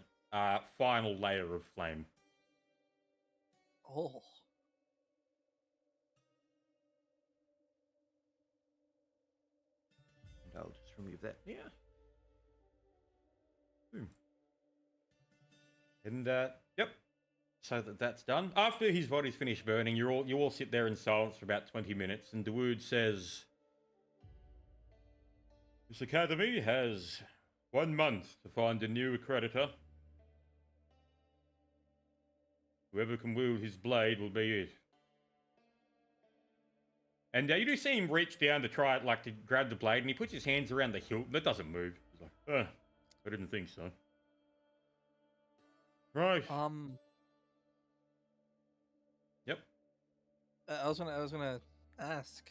final layer of flame. Oh. And I'll just remove that. Yeah. Boom. And yep. So that's done. After his body's finished burning, you all sit there in silence for about 20 minutes, and Dawood says, "This academy has 1 month to find a new accreditor. Whoever can wield his blade will be it." And you do see him reach down to try it, like to grab the blade, and he puts his hands around the hilt, but it doesn't move. He's like, I didn't think so. Right. Yep. I was gonna ask.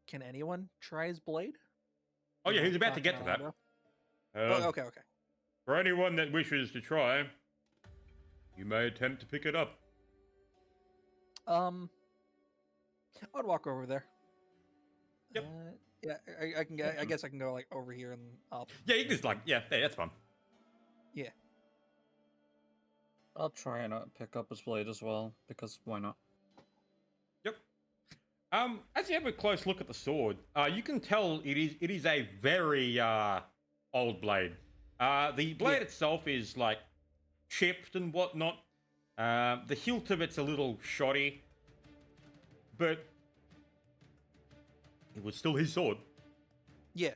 Can anyone try his blade? Oh yeah, he's about to get to that. Okay. For anyone that wishes to try, you may attempt to pick it up. I'd walk over there. Yep. Yeah, I can. I guess I can go like over here and up. Yeah, you can just like, yeah, that's fine. Yeah. I'll try and pick up his blade as well, because why not? Yep. As you have a close look at the sword, you can tell it is a very old blade. The blade itself is like chipped and whatnot. The hilt of it's a little shoddy, but it was still his sword. Yeah.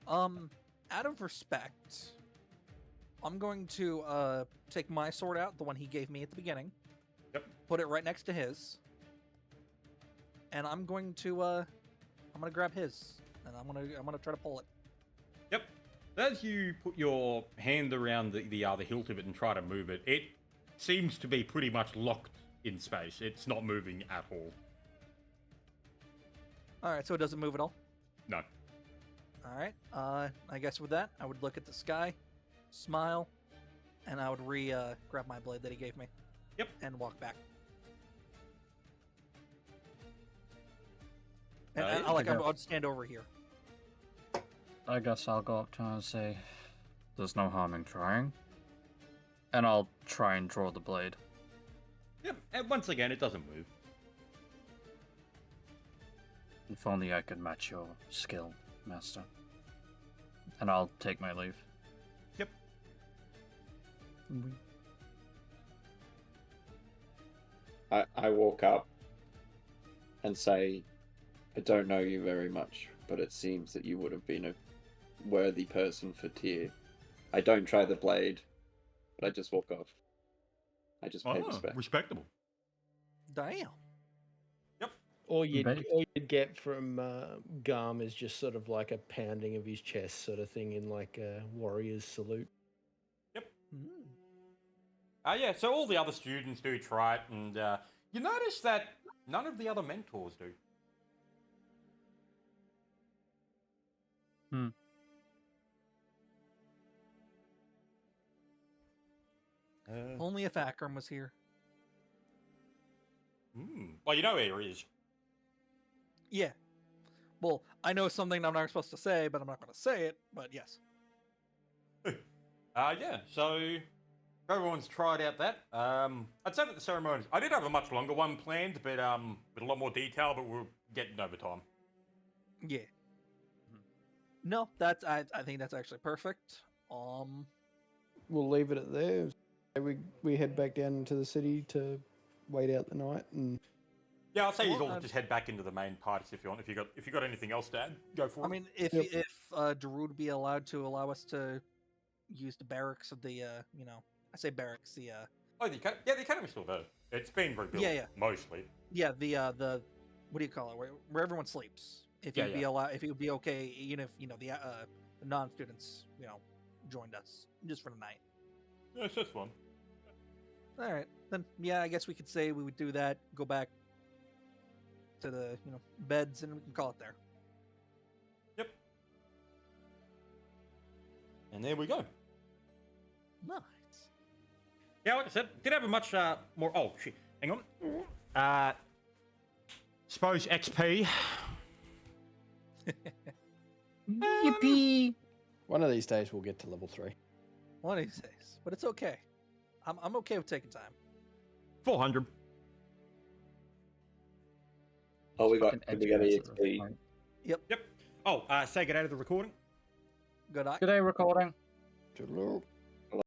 Out of respect, I'm going to take my sword out, the one he gave me at the beginning. Yep. Put it right next to his. And I'm going to grab his, and I'm gonna try to pull it. Yep. As you put your hand around the hilt of it and try to move it, it seems to be pretty much locked in space. It's not moving at all. All right, so it doesn't move at all. No. All right. I guess with that, I would look at the sky, smile, and I would grab my blade that he gave me. Yep. And walk back. And Yeah, I'll stand over here. I guess I'll go up to him and say, "There's no harm in trying." And I'll try and draw the blade. Yep. And once again, it doesn't move. If only I could match your skill, Master. And I'll take my leave. Yep. I walk up and say, "I don't know you very much, but it seems that you would have been a worthy person for Tyr. I don't try the blade, but I just walk off. I just pay respect." Respectable. Damn. All you'd Bet. get from Garm is just sort of like a pounding of his chest sort of thing in like a warrior's salute. Hmm. Yeah, so all the other students do try it, and you notice that none of the other mentors do. Only if Akram was here. Well, you know where he is. Yeah. Well, I know something I'm not supposed to say, but I'm not going to say it. But yes. Yeah, so everyone's tried out that. I'd say that the ceremonies. I did have a much longer one planned, but with a lot more detail. But we're getting over time. Yeah. No, that's I think that's actually perfect. We'll leave it at there. We head back down into the city to wait out the night, and Yeah, I'll say you Well, all just head back into the main parties if you want. If you got anything else to add, go for I it. mean, Yep. if Darude be allowed to allow us to use the barracks of the I say barracks, the Oh, the academy's still there. It's been rebuilt. Yeah. Mostly. the what do you call it, where everyone sleeps. If Yeah, you'd be allowed, if it would be okay, even if the non-students joined us just for the night. Yeah, it's just one. All right, then yeah, I guess we could say we would do that. Go back to the beds, and we can call it there. Yep. And there we go. Nice. Yeah, like I said, did have a much more. Oh shit! Hang on. Suppose XP. Yippee! one of these days we'll get to level 3. One of these days, but it's okay. I'm okay with taking time. 400. Oh, we got Fucking we got edgy ass at this EXP. point. Yep. Oh, say get out of the recording. Good eye. Good day, recording. Toodaloo.